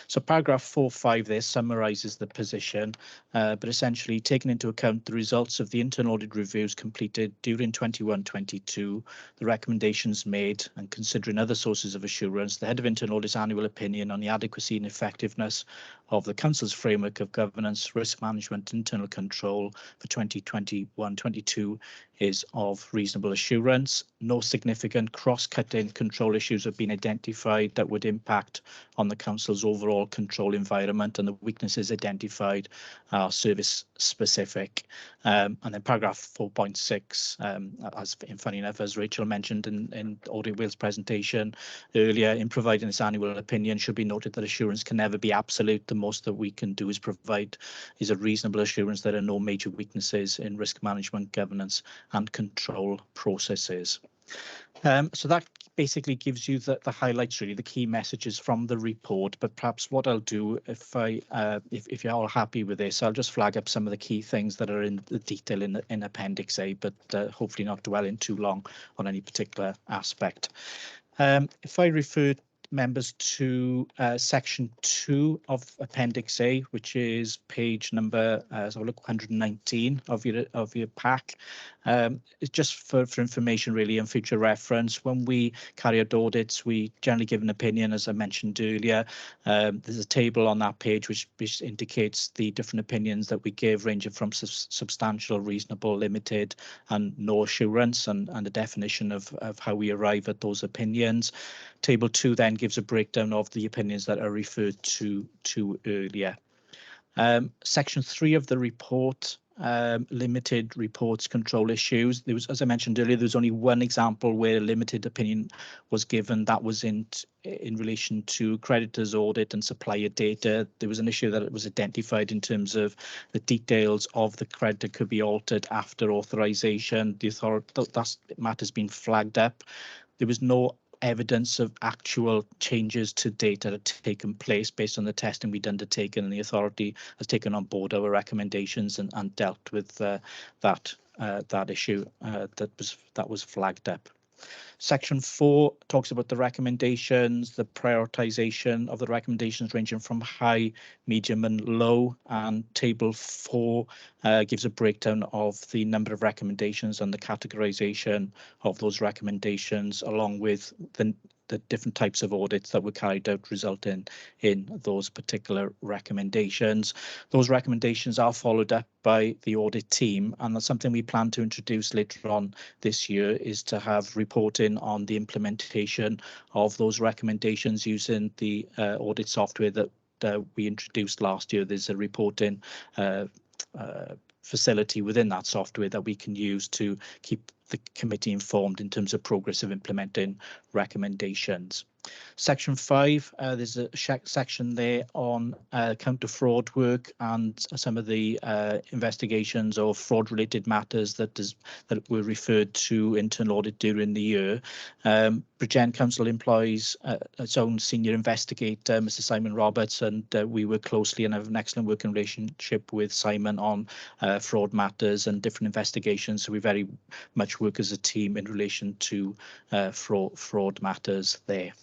So paragraph 4.5 there summarises the position, but essentially taking into account the results of the internal audit reviews completed during 21-22, the recommendations made, and considering other sources of assurance, the Head of Internal Audit's annual opinion on the adequacy and effectiveness of the Council's framework of governance, risk management, and internal control for 2021-22 is of reasonable assurance. No significant cross-cutting control issues have been identified that would impact on the Council's overall control environment, and the weaknesses identified are service specific. And then paragraph 4.6, as funny enough, as Rachel mentioned in Audit Wales presentation earlier, in providing this annual opinion, should be noted that assurance can never be absolute. The most that we can do is provide a reasonable assurance there are no major weaknesses in risk management, governance, and control processes. So that basically gives you the highlights, really, the key messages from the report. But perhaps what I'll do, if you're all happy with this, I'll just flag up some of the key things that are in the detail in Appendix A, but hopefully not dwell in too long on any particular aspect. If I refer members to section 2 of Appendix A, which is page number 119 of your pack. It's just for information, really, and future reference. When we carry out audits, we generally give an opinion, as I mentioned earlier. There's a table on that page which indicates the different opinions that we give, ranging from substantial, reasonable, limited, and no assurance, and a definition of how we arrive at those opinions. Table 2 then gives a breakdown of the opinions that are referred to earlier. Section 3 of the report, limited reports control issues. There was, as I mentioned earlier, there was only one example where a limited opinion was given. That was in relation to creditors' audit and supplier data. There was an issue that it was identified in terms of the details of the creditor could be altered after authorization. The authority, that matter's been flagged up. There was no evidence of actual changes to data that had taken place based on the testing we'd undertaken, and the authority has taken on board our recommendations and dealt with that issue that was flagged up. Section 4 talks about the recommendations, the prioritisation of the recommendations ranging from high, medium and low, and table 4 gives a breakdown of the number of recommendations and the categorisation of those recommendations, along with the different types of audits that were carried out, resulting in those particular recommendations. Those recommendations are followed up by the audit team, and that's something we plan to introduce later on this year, is to have reporting on the implementation of those recommendations using the audit software that we introduced last year. There's a reporting facility within that software that we can use to keep the committee informed in terms of progress of implementing recommendations. Section 5, there's a section there on counter fraud work and some of the investigations of fraud related matters that were referred to internal audit during the year. Bridgend Council employs its own senior investigator, Mr. Simon Roberts, and we work closely and have an excellent working relationship with Simon on fraud matters and different investigations. So we very much work as a team in relation to fraud matters there.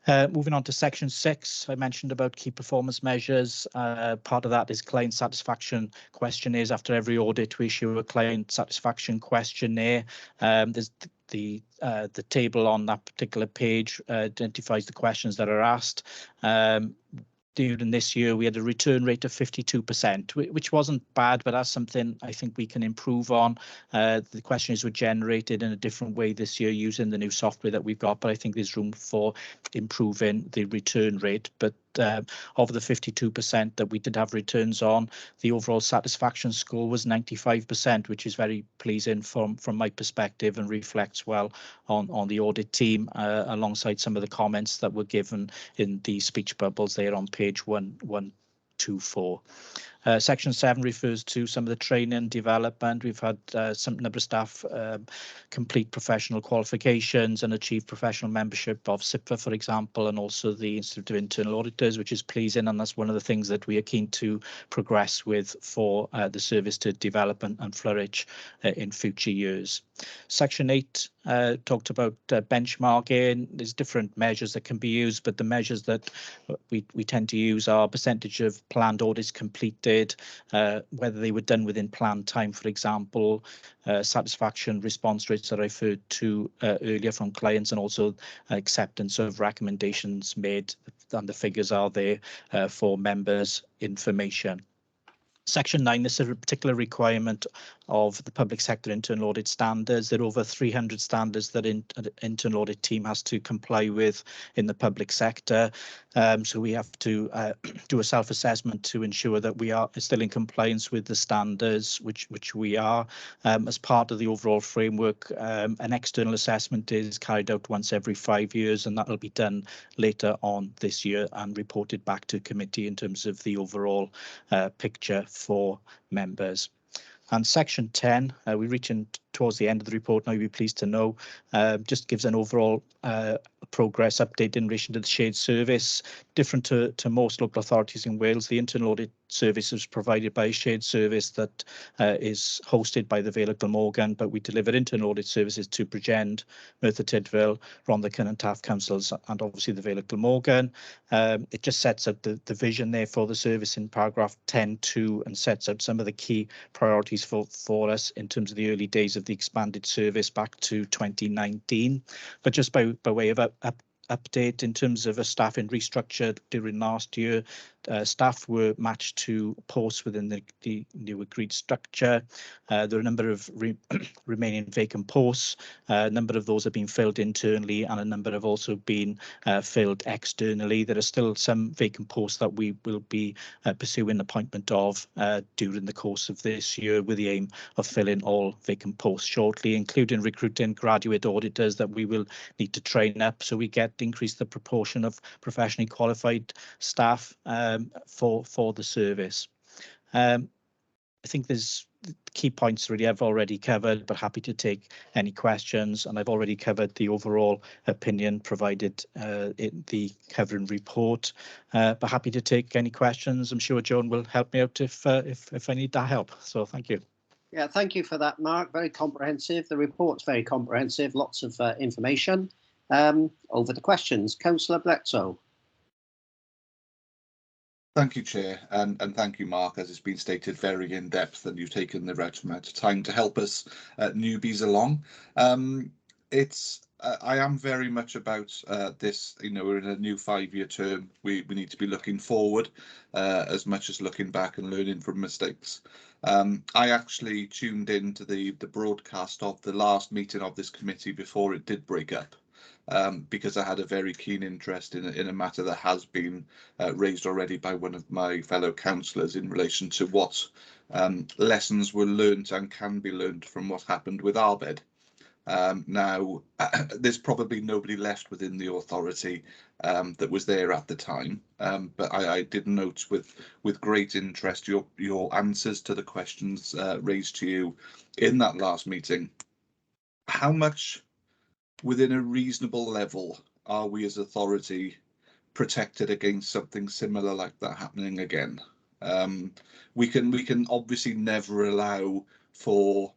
Moving on to section 6, I mentioned about key performance measures. Part of that is client satisfaction questionnaires. After every audit, we issue a client satisfaction questionnaire. There's the table on that particular page identifies the questions that are asked. During this year, we had a return rate of 52%, which wasn't bad, but that's something I think we can improve on. The questions were generated in a different way this year using the new software that we've got, but I think there's room for improving the return rate. But of the 52% that we did have returns on, the overall satisfaction score was 95%, which is very pleasing from my perspective and reflects well on the audit team, alongside some of the comments that were given in the speech bubbles there on page 124. Section 7 refers to some of the training and development. We've had some number of staff complete professional qualifications and achieve professional membership of SIPA, for example, and also the Institute of Internal Auditors, which is pleasing, and that's one of the things that we are keen to progress with for the service to develop and flourish in future years. Section 8 talked about benchmarking. There's different measures that can be used, but the measures that we tend to use are percentage of planned audits completed, whether they were done within planned time, for example, satisfaction response rates that I referred to earlier from clients, and also acceptance of recommendations made, and the figures are there for members' information. Section 9 is a particular requirement of the public sector internal audit standards. There are over 300 standards that an internal audit team has to comply with in the public sector. So we have to do a self-assessment to ensure that we are still in compliance with the standards, which we are. As part of the overall framework, an external assessment is carried out once every 5 years, and that will be done later on this year and reported back to committee in terms of the overall picture for members. And section 10, we're reaching towards the end of the report now, you'll be pleased to know, just gives an overall progress update in relation to the shared service. Different to most local authorities in Wales, the internal audit service is provided by a shared service that is hosted by the Vale of Glamorgan, but we deliver internal audit services to Bridgend, Merthyr Tydfil, Rhondda and Taff councils, and obviously the Vale of Glamorgan. It just sets out the vision there for the service in paragraph 10.2 and sets out some of the key priorities for us in terms of the early days of the expanded service back to 2019. But just by way of update in terms of a staffing restructure during last year, staff were matched to posts within the new agreed structure. There are a number of remaining vacant posts. A number of those have been filled internally, and a number have also been filled externally. There are still some vacant posts that we will be pursuing appointment of during the course of this year, with the aim of filling all vacant posts shortly, including recruiting graduate auditors that we will need to train up so we increase the proportion of professionally qualified staff for the service. I think there's key points really I've already covered, but happy to take any questions, and I've already covered the overall opinion provided in the covering report, but happy to take any questions. I'm sure Joan will help me out if I need that help, so thank you. Yeah, thank you for that, Mark. Very comprehensive. The report's very comprehensive, lots of information. Over the questions. Councillor Bledsoe. Thank you, Chair, and thank you, Mark, as it's been stated, very in-depth, and you've taken the right amount of time to help us newbies along. I am very much about this, we're in a new 5-year term. We need to be looking forward as much as looking back and learning from mistakes. I actually tuned into the broadcast of the last meeting of this committee before it did break up. Because I had a very keen interest in a matter that has been raised already by one of my fellow councillors in relation to what lessons were learnt and can be learnt from what happened with Arbed. Now, there's probably nobody left within the authority that was there at the time, but I did note with great interest your answers to the questions raised to you in that last meeting. How much within a reasonable level are we as authority protected against something similar like that happening again? We can obviously never allow for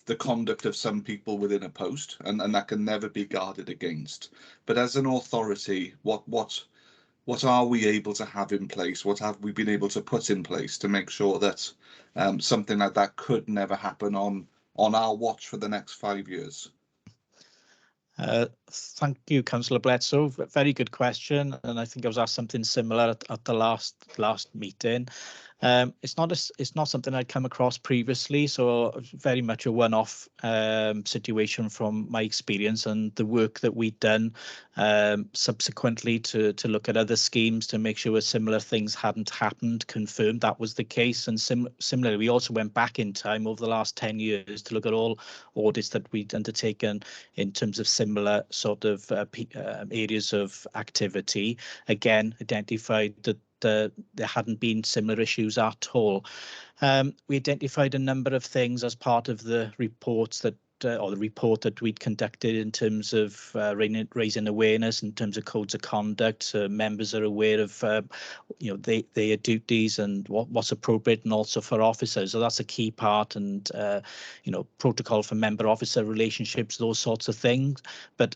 the conduct of some people within a post, and that can never be guarded against. But as an authority, what are we able to have in place? What have we been able to put in place to make sure that something like that could never happen on our watch for the next 5 years? Thank you, Councillor Bledsoe. Very good question, and I think I was asked something similar at the last meeting. It's not something I'd come across previously, so very much a one-off situation from my experience and the work that we'd done subsequently to look at other schemes to make sure similar things hadn't happened, confirmed that was the case. And similarly, we also went back in time over the last 10 years to look at all audits that we'd undertaken in terms of similar sort of areas of activity. Again, identified that there hadn't been similar issues at all. We identified a number of things as part of the reports that or the report that we'd conducted in terms of raising awareness in terms of codes of conduct, so members are aware of their duties and what's appropriate, and also for officers. So that's a key part, and protocol for member officer relationships, those sorts of things. But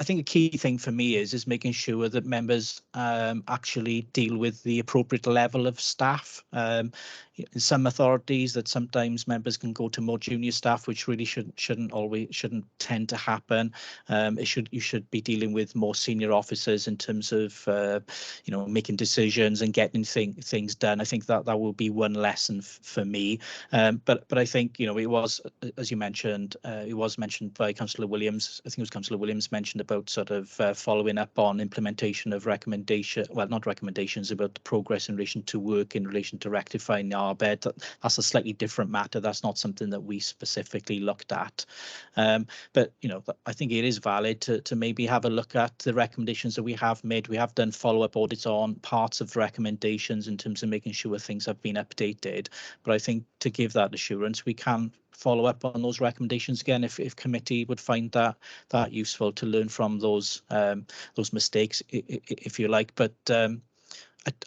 I think a key thing for me is making sure that members actually deal with the appropriate level of staff. In some authorities, that sometimes members can go to more junior staff, which really shouldn't tend to happen. You should be dealing with more senior officers in terms of making decisions and getting things done. I think that will be one lesson for me. But I think it was, as you mentioned, it was mentioned by Councillor Williams. I think it was Councillor Williams mentioned about sort of following up on implementation of not recommendations, about the progress in relation to work in relation to rectifying the RBED. That's a slightly different matter. That's not something that we specifically looked at. But I think it is valid to maybe have a look at the recommendations that we have made. We have done follow-up audits on parts of recommendations in terms of making sure things have been updated. But I think to give that assurance, we can follow up on those recommendations again if committee would find that useful to learn from those mistakes, if you like. But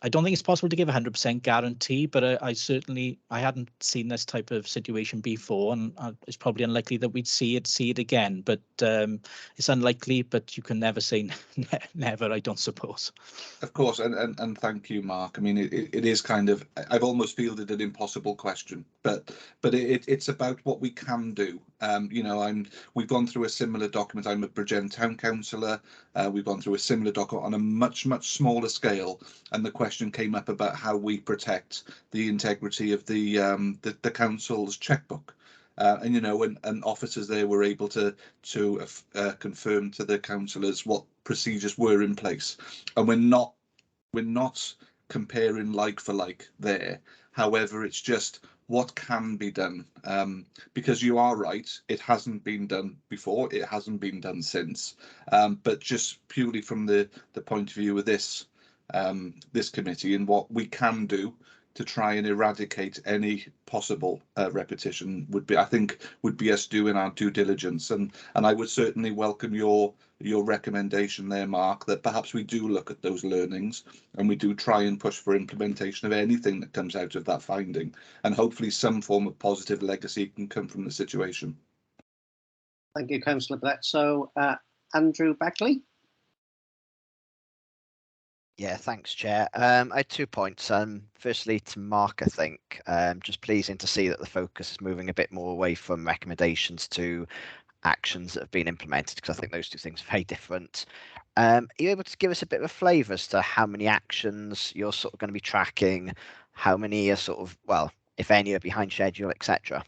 I don't think it's possible to give a 100% guarantee, but I hadn't seen this type of situation before, and it's probably unlikely that we'd see it again. But it's unlikely, but you can never say never, I don't suppose. Of course, and thank you, Mark. I mean, it is kind of, I've almost fielded an impossible question, but it's about what we can do. We've gone through a similar document. I'm a Bridgend Town Councillor. We've gone through a similar document on a much smaller scale, and the question came up about how we protect the integrity of the council's checkbook. And officers there were able to confirm to the councillors what procedures were in place, and we're not comparing like for like there. However, it's just what can be done, because you are right, it hasn't been done before, it hasn't been done since, but just purely from the point of view of this committee and what we can do to try and eradicate any possible repetition would be us doing our due diligence, and I would certainly welcome your recommendation there, Mark, that perhaps we do look at those learnings and we do try and push for implementation of anything that comes out of that finding, and hopefully some form of positive legacy can come from the situation. Thank you, Councillor Blatt. So Andrew Beckley. Yeah, thanks, Chair. I had 2 points. Firstly, to Mark, I think, just pleasing to see that the focus is moving a bit more away from recommendations to actions that have been implemented, because I think those two things are very different. Are you able to give us a bit of a flavour as to how many actions you're sort of going to be tracking, how many are sort of, well, if any are behind schedule, etc.?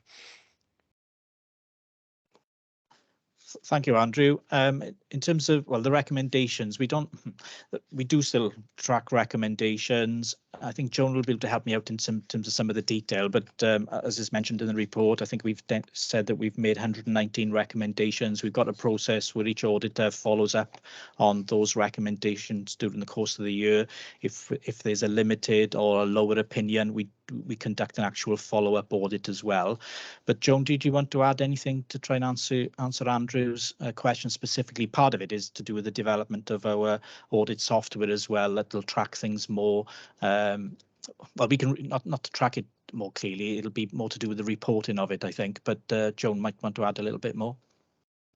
Thank you, Andrew. In terms of, well, the recommendations, we do still track recommendations. I think Joan will be able to help me out in terms of some of the detail, but as is mentioned in the report, I think we've said that we've made 119 recommendations. We've got a process where each auditor follows up on those recommendations during the course of the year. If there's a limited or a lower opinion, we conduct an actual follow-up audit as well. But Joan, did you want to add anything to try and answer Andrew's question specifically? Part of it is to do with the development of our audit software as well, that will track things more. Well, we can not to track it more clearly, it'll be more to do with the reporting of it, I think. But Joan might want to add a little bit more.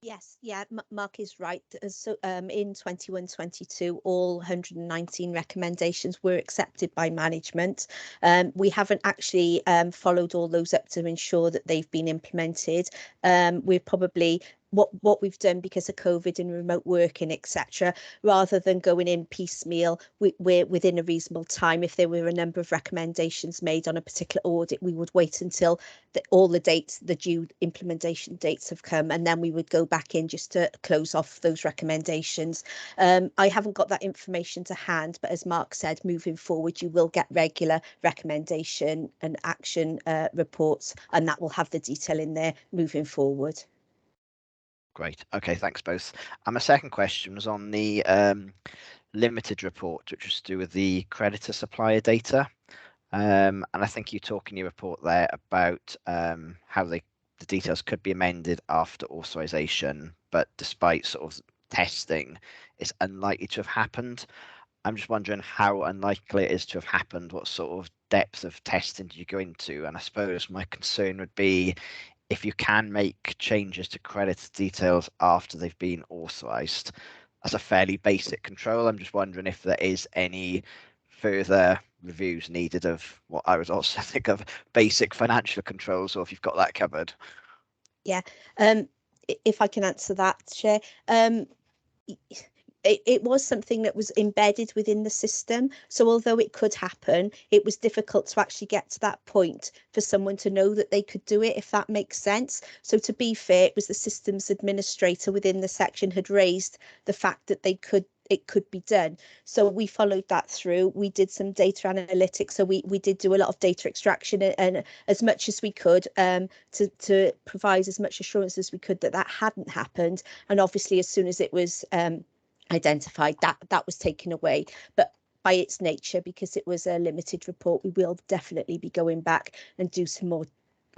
Yes, yeah, Mark is right. So in 21-22, all 119 recommendations were accepted by management. We haven't actually followed all those up to ensure that they've been implemented. We're probably what we've done because of COVID and remote working, etc., rather than going in piecemeal, we're within a reasonable time. If there were a number of recommendations made on a particular audit, we would wait until all the dates, the due implementation dates have come, and then we would go back in just to close off those recommendations. I haven't got that information to hand, but as Mark said, moving forward, you will get regular recommendation and action reports, and that will have the detail in there moving forward. Great. Okay, thanks both. And my second question was on the limited report, which was to do with the creditor supplier data. And I think you talk in your report there about how the details could be amended after authorization, but despite sort of testing, it's unlikely to have happened. I'm just wondering how unlikely it is to have happened. What sort of depth of testing do you go into? And I suppose my concern would be if you can make changes to creditor details after they've been authorized. That's a fairly basic control. I'm just wondering if there is any further reviews needed of what I would also think of basic financial controls, or if you've got that covered. Yeah, if I can answer that, Chair. It was something that was embedded within the system. So although it could happen, it was difficult to actually get to that point for someone to know that they could do it, if that makes sense. So to be fair, it was the systems administrator within the section had raised the fact that it could be done. So we followed that through. We did some data analytics. So we did do a lot of data extraction and as much as we could to provide as much assurance as we could that that hadn't happened. And obviously, as soon as it was identified, that was taken away. But by its nature, because it was a limited report, we will definitely be going back and do some more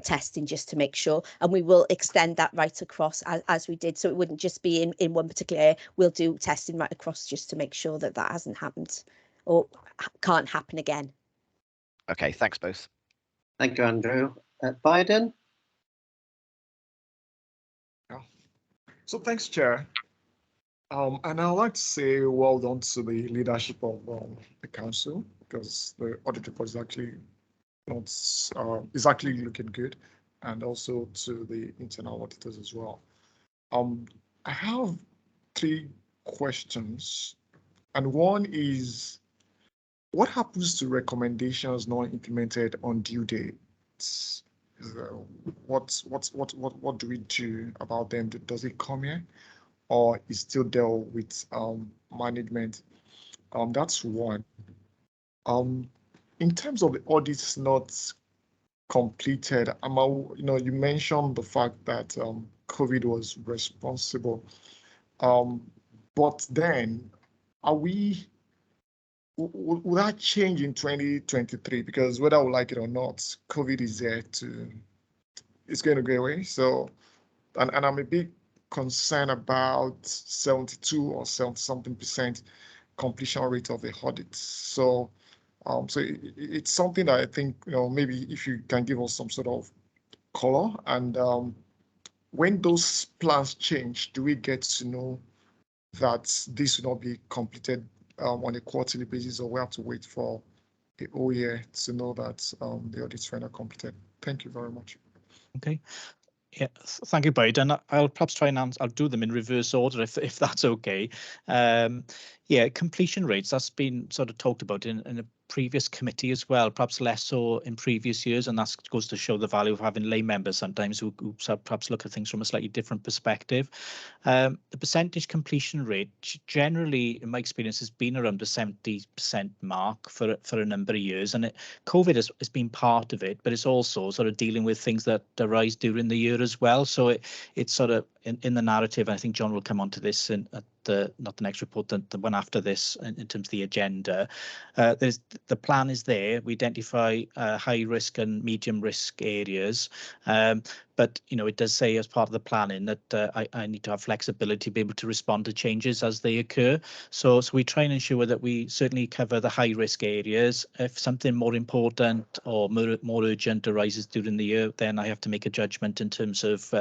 testing just to make sure, and we will extend that right across as we did, so it wouldn't just be in one particular area. We'll do testing right across just to make sure that that hasn't happened or can't happen again. Okay, thanks both. Thank you, Andrew. Biden? Yeah. So thanks, Chair. And I'd like to say well done to the leadership of the council, because the audit report is actually looking good, and also to the internal auditors as well. I have 3 questions, and one is, what happens to recommendations not implemented on due dates? What do we do about them? Does it come here, or is still dealt with management? That's one. In terms of the audits not completed, you mentioned the fact that COVID was responsible, but then will that change in 2023? Because whether we like it or not, COVID is there it's going to go away. So, and I'm a bit concerned about 72 or 70-something% completion rate of the audits. So, it's something that I think, maybe if you can give us some sort of color, and when those plans change, do we get to know that this will not be completed on a quarterly basis, or we have to wait for the whole year to know that the audits were not completed? Thank you very much. Okay. Yeah, thank you, Biden. I'll perhaps try and I'll do them in reverse order if that's okay. Yeah, completion rates, that's been sort of talked about in a previous committee as well, perhaps less so in previous years, and that goes to show the value of having lay members sometimes who perhaps look at things from a slightly different perspective. The percentage completion rate generally, in my experience, has been around the 70% mark for a number of years, and COVID has been part of it, but it's also sort of dealing with things that arise during the year as well. So it's sort of in the narrative. I think John will come on to this at not the next report, the one after this, in terms of the agenda. The plan is there. We identify high risk and medium risk areas, but it does say as part of the planning that I need to have flexibility to be able to respond to changes as they occur. So we try and ensure that we certainly cover the high risk areas. If something more important or more urgent arises during the year, then I have to make a judgment in terms of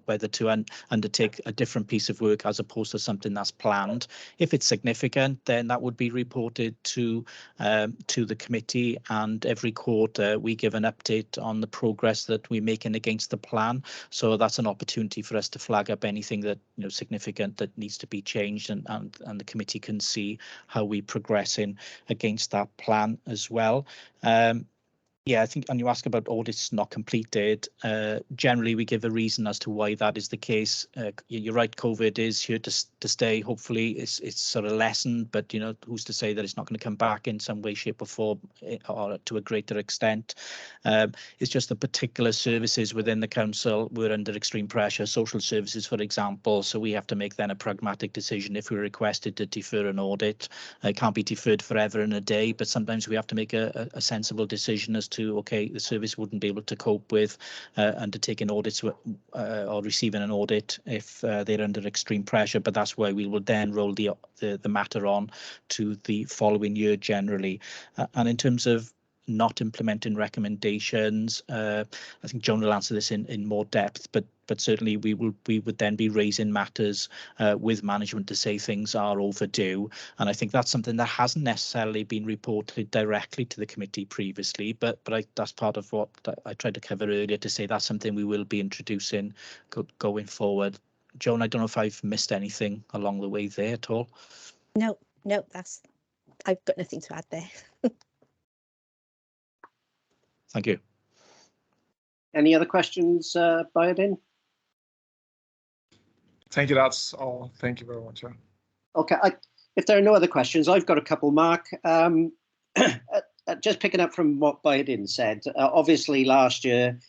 whether to undertake a different piece of work as opposed to something that's planned. If it's significant, then that would be reported to the committee, and every quarter we give an update on the progress that we're making against the plan. So that's an opportunity for us to flag up anything that significant that needs to be changed, and the committee can see how we're progressing against that plan as well. Yeah, I think, and you ask about audits not completed. Generally, we give a reason as to why that is the case. You're right, COVID is here to stay. Hopefully, it's sort of lessened, but who's to say that it's not going to come back in some way, shape, or form, or to a greater extent. It's just the particular services within the council were under extreme pressure. Social services, for example. So we have to make then a pragmatic decision if we're requested to defer an audit. It can't be deferred forever in a day, but sometimes we have to make a sensible decision as to, okay, the service wouldn't be able to cope with undertaking audits or receiving an audit if they're under extreme pressure. But that's why we will then roll the matter on to the following year generally. And in terms of not implementing recommendations, I think Joan will answer this in more depth, but certainly we would then be raising matters with management to say things are overdue, and I think that's something that hasn't necessarily been reported directly to the committee previously, but that's part of what I tried to cover earlier, to say that's something we will be introducing going forward. Joan, I don't know if I've missed anything along the way there at all. No, I've got nothing to add there. Thank you. Any other questions, Bayadin? Thank you, that's all. Thank you very much. Okay, if there are no other questions, I've got a couple, Mark. Just picking up from what Bayadin said, obviously last year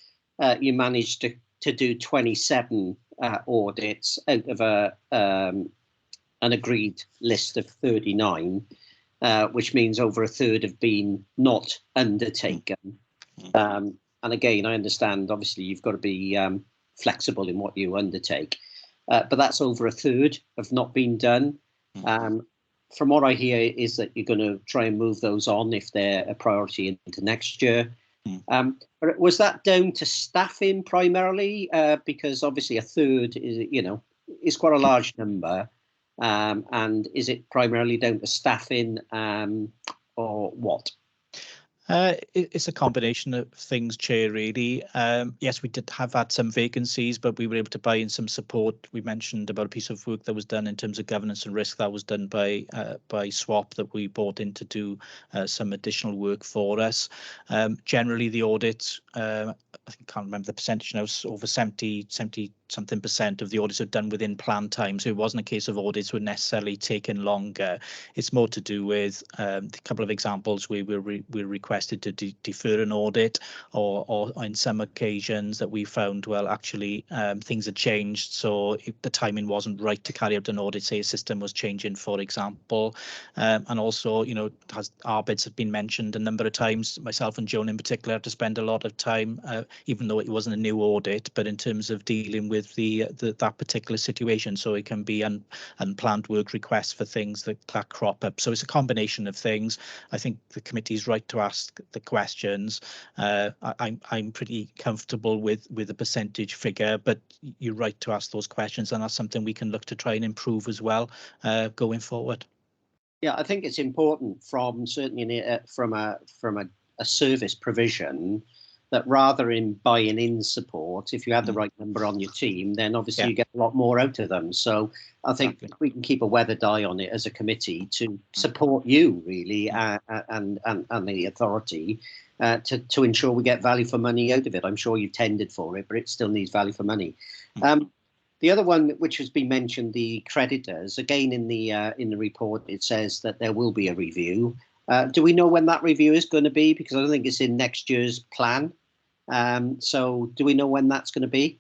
you managed to do 27 audits out of an agreed list of 39, which means over a third have been not undertaken. And again, I understand, obviously, you've got to be flexible in what you undertake, but that's over a third have not been done. From what I hear is that you're going to try and move those on if they're a priority into next year. Was that down to staffing primarily? Because obviously a third is quite a large number. And is it primarily down to staffing or what? It's a combination of things, Chair, really. Yes, we did have had some vacancies, but we were able to buy in some support. We mentioned about a piece of work that was done in terms of governance and risk that was done by SWAP, that we bought in to do some additional work for us. Generally, the audits, I can't remember the percentage now, over 70 something percent of the audits are done within planned time. So it wasn't a case of audits were necessarily taking longer. It's more to do with a couple of examples where we're requested to defer an audit, or on some occasions that we found, well, actually things had changed, so the timing wasn't right to carry out an audit. Say a system was changing, for example, and also, our bids have been mentioned a number of times. Myself and Joan in particular had to spend a lot of time, even though it wasn't a new audit, but in terms of dealing with that particular situation. So it can be unplanned work requests for things that crop up. So it's a combination of things. I think the committee is right to ask the questions. I'm pretty comfortable with the percentage figure, but you're right to ask those questions, and that's something we can look to try and improve as well going forward. Yeah, I think it's important certainly from a service provision, that rather in buying in support, if you have the right number on your team, then obviously you get a lot more out of them. So I think we can keep a weathered eye on it as a committee to support you really and the authority to ensure we get value for money out of it. I'm sure you've tendered for it, but it still needs value for money. The other one, which has been mentioned, the creditors, again in the report, it says that there will be a review. Do we know when that review is going to be? Because I don't think it's in next year's plan. So do we know when that's going to be?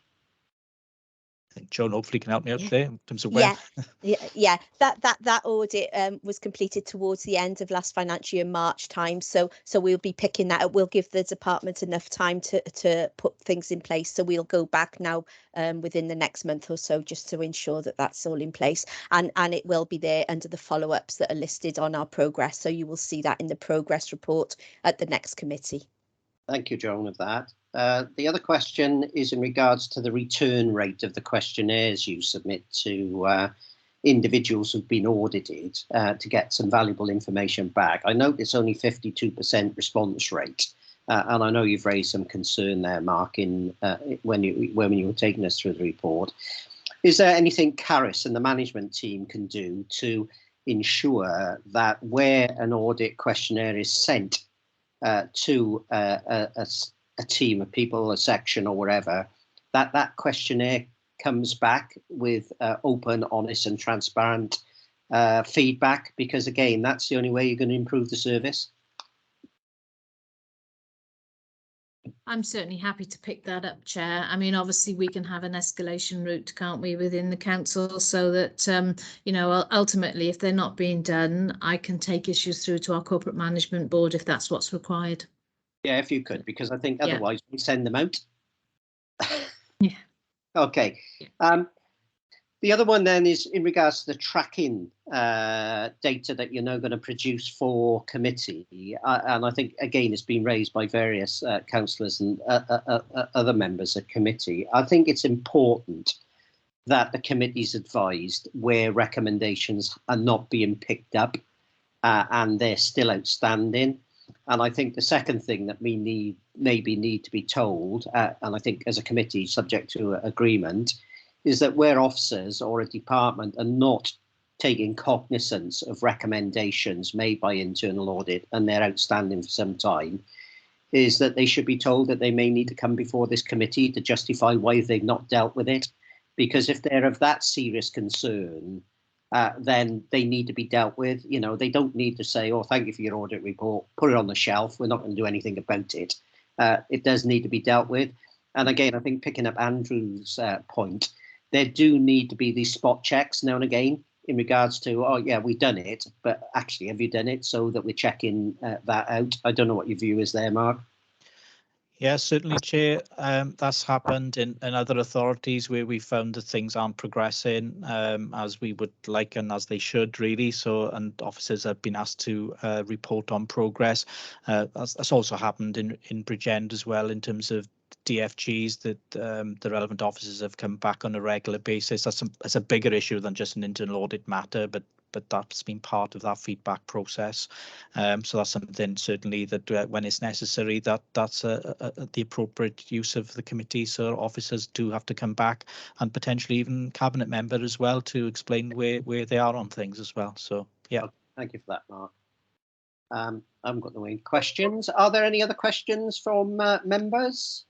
I think Joan hopefully can help me out there in terms of when. Yeah. That audit was completed towards the end of last financial year, March time. So we'll be picking that up. We'll give the department enough time to put things in place. So we'll go back now within the next month or so, just to ensure that that's all in place. And it will be there under the follow-ups that are listed on our progress. So you will see that in the progress report at the next committee. Thank you, Joan, of that. The other question is in regards to the return rate of the questionnaires you submit to individuals who've been audited to get some valuable information back. I note it's only 52% response rate, and I know you've raised some concern there, Mark, when you were taking us through the report. Is there anything Caris and the management team can do to ensure that where an audit questionnaire is sent to a team of people, a section or whatever, that questionnaire comes back with open, honest and transparent feedback, because again, that's the only way you're going to improve the service. I'm certainly happy to pick that up, Chair. I mean, obviously we can have an escalation route, can't we, within the council, so that, you know, ultimately, if they're not being done, I can take issues through to our corporate management board if that's what's required. Yeah, if you could, because I think Yeah. otherwise we send them out. Yeah. Okay. The other one then is in regards to the tracking data that you're now going to produce for committee. And I think, again, it's been raised by various councillors and other members of committee. I think it's important that the committee's advised where recommendations are not being picked up and they're still outstanding. And I think the second thing that we maybe need to be told, and I think as a committee subject to agreement, is that where officers or a department are not taking cognizance of recommendations made by internal audit and they're outstanding for some time, is that they should be told that they may need to come before this committee to justify why they've not dealt with it. Because if they're of that serious concern, then they need to be dealt with. You know, they don't need to say, oh, thank you for your audit report, put it on the shelf, we're not going to do anything about it. It does need to be dealt with. And again, I think picking up Andrew's point, there do need to be these spot checks now and again in regards to, oh, yeah, we've done it, but actually, have you done it, so that we're checking that out? I don't know what your view is there, Mark. Yeah, certainly, Chair. That's happened in other authorities where we found that things aren't progressing as we would like and as they should, really. So, and officers have been asked to report on progress. That's also happened in Bridgend as well, in terms of DFGs, that the relevant officers have come back on a regular basis. That's a bigger issue than just an internal audit matter, but that's been part of that feedback process. So that's something certainly that when it's necessary, that's the appropriate use of the committee. So officers do have to come back, and potentially even cabinet member as well, to explain where they are on things as well. So yeah. Thank you for that, Mark. I haven't got any questions. Are there any other questions from members?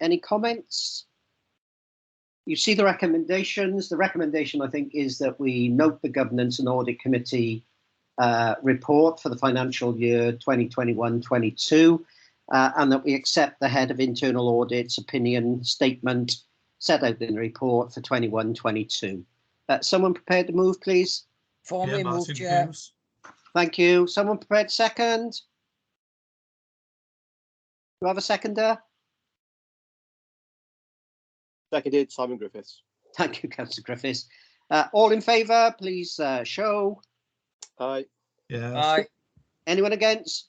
Any comments? You see the recommendations. The recommendation, I think, is that we note the Governance and Audit Committee report for the financial year 2021-22, and that we accept the Head of Internal Audit's opinion statement set out in the report for 21-22. Someone prepared to move, please? Formally moved, Chair. Thank you. Someone prepared second? Do you have a seconder? Seconded, Simon Griffiths. Thank you, Councillor Griffiths. All in favour, please show. Aye. Yes. Aye. Anyone against?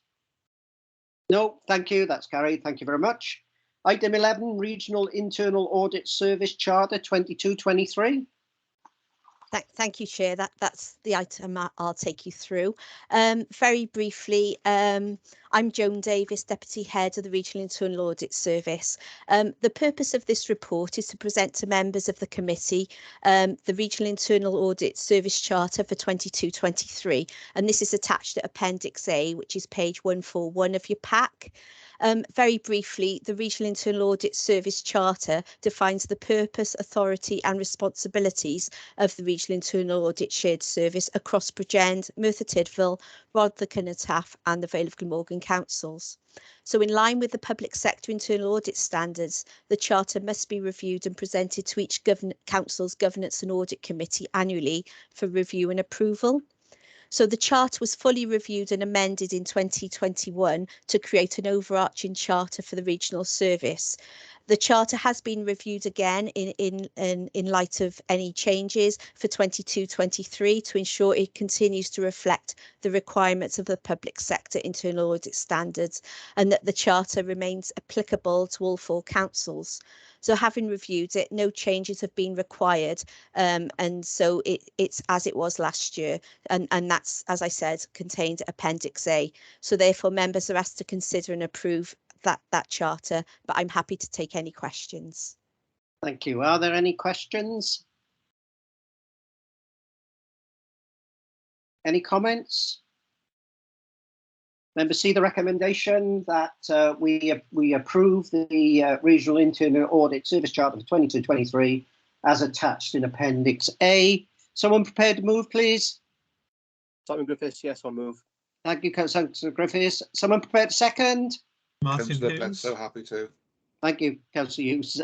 No, thank you. That's carried. Thank you very much. Item 11, Regional Internal Audit Service Charter 22-23. Thank you, Chair. That's the item I'll take you through. Very briefly, I'm Joan Davis, Deputy Head of the Regional Internal Audit Service. The purpose of this report is to present to members of the committee the Regional Internal Audit Service Charter for 22-23, and this is attached to Appendix A, which is page 141 of your pack. Very briefly, the Regional Internal Audit Service Charter defines the purpose, authority and responsibilities of the Regional Internal Audit Shared Service across Bridgend, Merthyr Tydfil, Rhondda and Taff and the Vale of Glamorgan councils. So in line with the public sector internal audit standards, the Charter must be reviewed and presented to each council's Governance and Audit Committee annually for review and approval. So the charter was fully reviewed and amended in 2021 to create an overarching charter for the regional service. The charter has been reviewed again in light of any changes for 22-23 to ensure it continues to reflect the requirements of the public sector internal audit standards, and that the charter remains applicable to all 4 councils. So having reviewed it, no changes have been required, and so it's as it was last year, and that's, as I said, contained Appendix A. So therefore members are asked to consider and approve that charter, but I'm happy to take any questions. Thank you. Are there any questions? Any comments? Members see the recommendation that we approve the Regional Internal Audit Service Charter for 22-23 as attached in Appendix A. Someone prepared to move, please? Simon Griffiths, yes, I'll move. Thank you, Councillor Griffiths. Someone prepared to second? Councillor Bledsoe, happy to. Thank you, Councillor Hughes.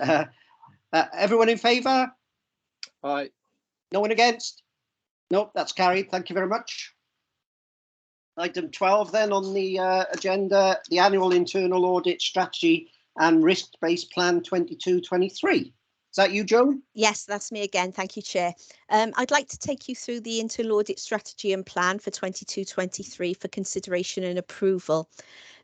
Everyone in favour? Aye. No one against? Nope, that's carried. Thank you very much. Item 12 then on the agenda, the Annual Internal Audit Strategy and Risk-Based Plan 22-23. Is that you, Joan? Yes, that's me again. Thank you, Chair. I'd like to take you through the Internal Audit Strategy and Plan for 22-23 for consideration and approval.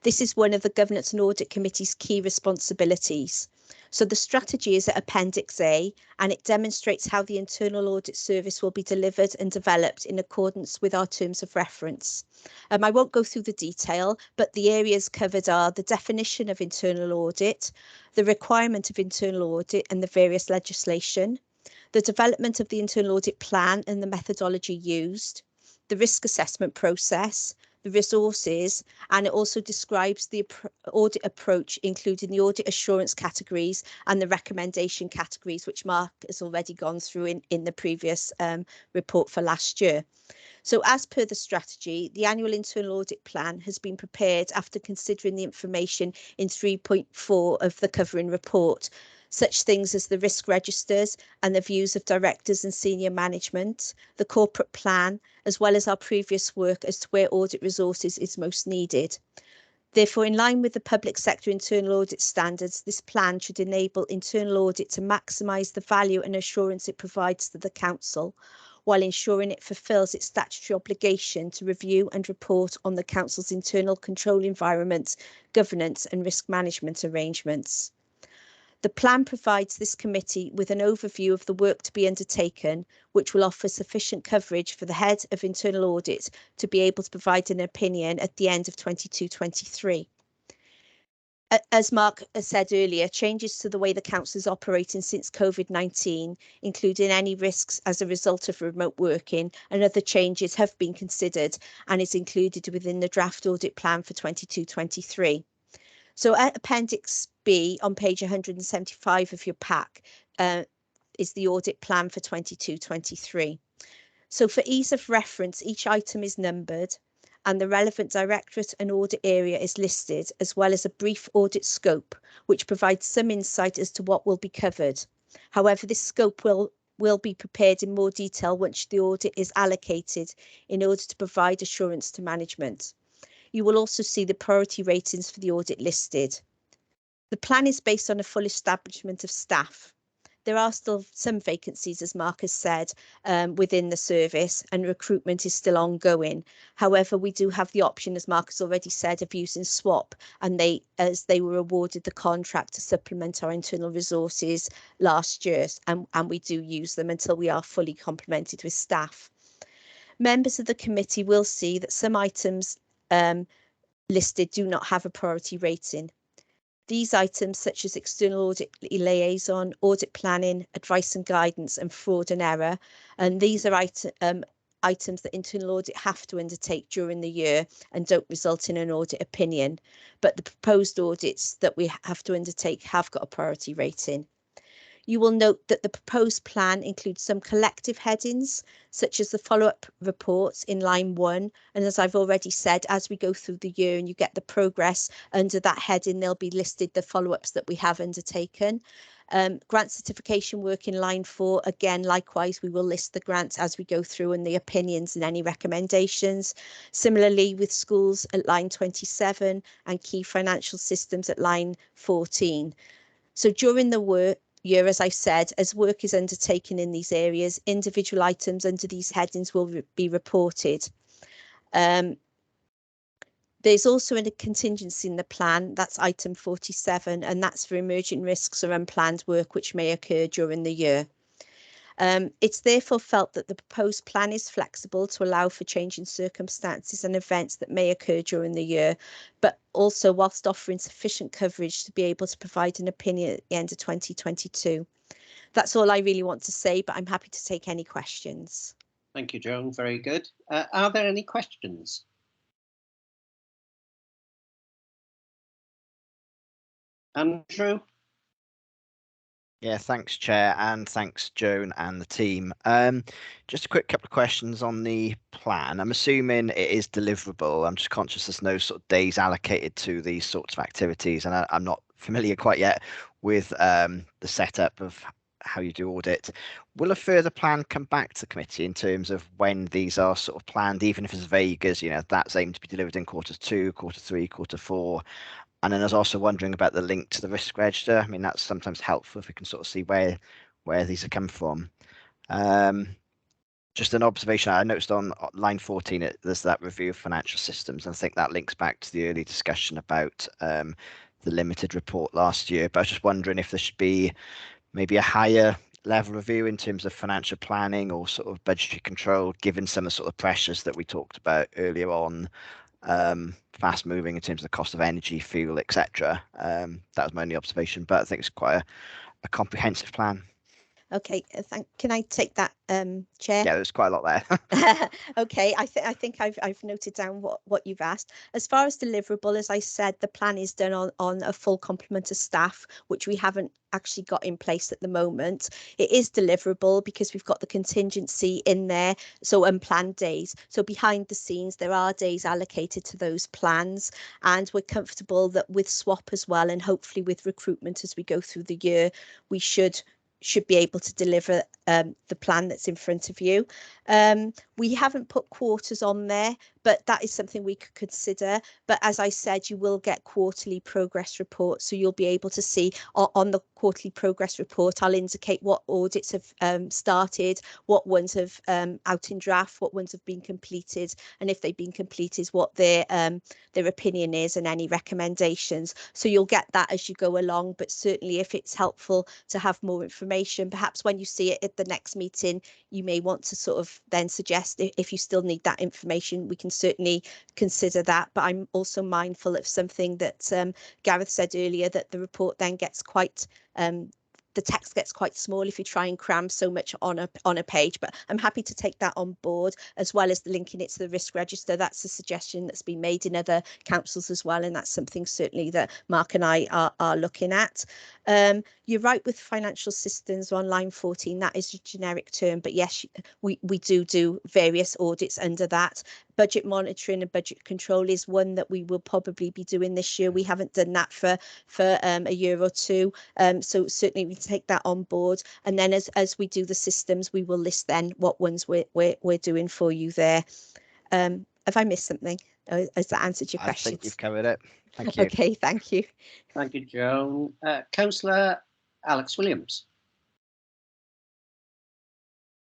This is one of the Governance and Audit Committee's key responsibilities. So the strategy is at Appendix A, and it demonstrates how the Internal Audit Service will be delivered and developed in accordance with our terms of reference. I won't go through the detail, but the areas covered are the definition of internal audit, the requirement of internal audit and the various legislation, the development of the internal audit plan and the methodology used, the risk assessment process, the resources, and it also describes the audit approach, including the audit assurance categories and the recommendation categories, which Mark has already gone through in the previous report for last year. So as per the strategy, the annual internal audit plan has been prepared after considering the information in 3.4 of the covering report, such things as the risk registers and the views of directors and senior management, the corporate plan, as well as our previous work as to where audit resources is most needed. Therefore, in line with the public sector internal audit standards, this plan should enable internal audit to maximise the value and assurance it provides to the Council, while ensuring it fulfils its statutory obligation to review and report on the Council's internal control environment, governance and risk management arrangements. The plan provides this committee with an overview of the work to be undertaken, which will offer sufficient coverage for the head of internal audit to be able to provide an opinion at the end of 22-23. As Mark said earlier, changes to the way the Council is operating since COVID-19, including any risks as a result of remote working and other changes, have been considered and is included within the draft audit plan for 22-23. So at Appendix B on page 175 of your pack is the audit plan for 22-23. So for ease of reference, each item is numbered and the relevant directorate and audit area is listed, as well as a brief audit scope, which provides some insight as to what will be covered. However, this scope will be prepared in more detail once the audit is allocated in order to provide assurance to management. You will also see the priority ratings for the audit listed. The plan is based on a full establishment of staff. There are still some vacancies, as Mark has said, within the service, and recruitment is still ongoing. However, we do have the option, as Mark has already said, of using swap, and as they were awarded the contract to supplement our internal resources last year, and we do use them until we are fully complemented with staff. Members of the committee will see that some items listed do not have a priority rating. These items, such as external audit liaison, audit planning, advice and guidance, and fraud and error, and these are items that internal audit have to undertake during the year and don't result in an audit opinion. But the proposed audits that we have to undertake have got a priority rating. You will note that the proposed plan includes some collective headings, such as the follow-up reports in line 1. And as I've already said, as we go through the year and you get the progress under that heading, there'll be listed the follow-ups that we have undertaken. Grant certification work in line 4, again, likewise, we will list the grants as we go through and the opinions and any recommendations. Similarly, with schools at line 27 and key financial systems at line 14. So during the year, as I said, as work is undertaken in these areas, individual items under these headings will be reported. There's also a contingency in the plan, that's item 47, and that's for emerging risks or unplanned work which may occur during the year. It's therefore felt that the proposed plan is flexible to allow for changing circumstances and events that may occur during the year, but also whilst offering sufficient coverage to be able to provide an opinion at the end of 2022. That's all I really want to say, but I'm happy to take any questions. Thank you, Joan. Very good. Are there any questions? Andrew? Yeah, thanks, Chair, and thanks, Joan and the team. Just a quick couple of questions on the plan. I'm assuming it is deliverable. I'm just conscious there's no sort of days allocated to these sorts of activities, and I'm not familiar quite yet with the setup of how you do audit. Will a further plan come back to the committee in terms of when these are sort of planned, even if it's vague as, you know, that's aimed to be delivered in Q2, Q3, Q4? And then I was also wondering about the link to the risk register. I mean, that's sometimes helpful if we can sort of see where these are come from. Just an observation, I noticed on line 14, there's that review of financial systems. And I think that links back to the early discussion about the limited report last year. But I was just wondering if there should be maybe a higher level review in terms of financial planning or sort of budgetary control, given some of the sort of pressures that we talked about earlier on. Fast moving in terms of the cost of energy, fuel, etc. That was my only observation, but I think it's quite a comprehensive plan. Okay, can I take that, Chair? Yeah, there's quite a lot there. Okay, I think I've noted down what you've asked. As far as deliverable, as I said, the plan is done on a full complement of staff, which we haven't actually got in place at the moment. It is deliverable because we've got the contingency in there, so unplanned days. So behind the scenes, there are days allocated to those plans, and we're comfortable that with swap as well, and hopefully with recruitment as we go through the year, we should be able to deliver the plan that's in front of you. We haven't put quarters on there, but that is something we could consider. But as I said, you will get quarterly progress reports, so you'll be able to see on the quarterly progress report, I'll indicate what audits have started, what ones have out in draft, what ones have been completed, and if they've been completed, what their opinion is and any recommendations. So you'll get that as you go along, but certainly if it's helpful to have more information, perhaps when you see it at the next meeting, you may want to sort of then suggest if you still need that information, we can certainly consider that. But I'm also mindful of something that Gareth said earlier, that the report then gets quite the text gets quite small if you try and cram so much on a page. But I'm happy to take that on board, as well as linking it to the risk register. That's a suggestion that's been made in other councils as well, and that's something certainly that Mark and I are looking at. You're right with financial systems on line 14, that is a generic term, but yes, we do various audits under that. Budget monitoring and budget control is one that we will probably be doing this year. We haven't done that for a year or two, so certainly we take that on board. And then as we do the systems, we will list then what ones we're doing for you there. Have I missed something? Has that answered your question? I think you've covered it. Thank you. Okay, thank you. Thank you, Joan. Councillor Alex Williams.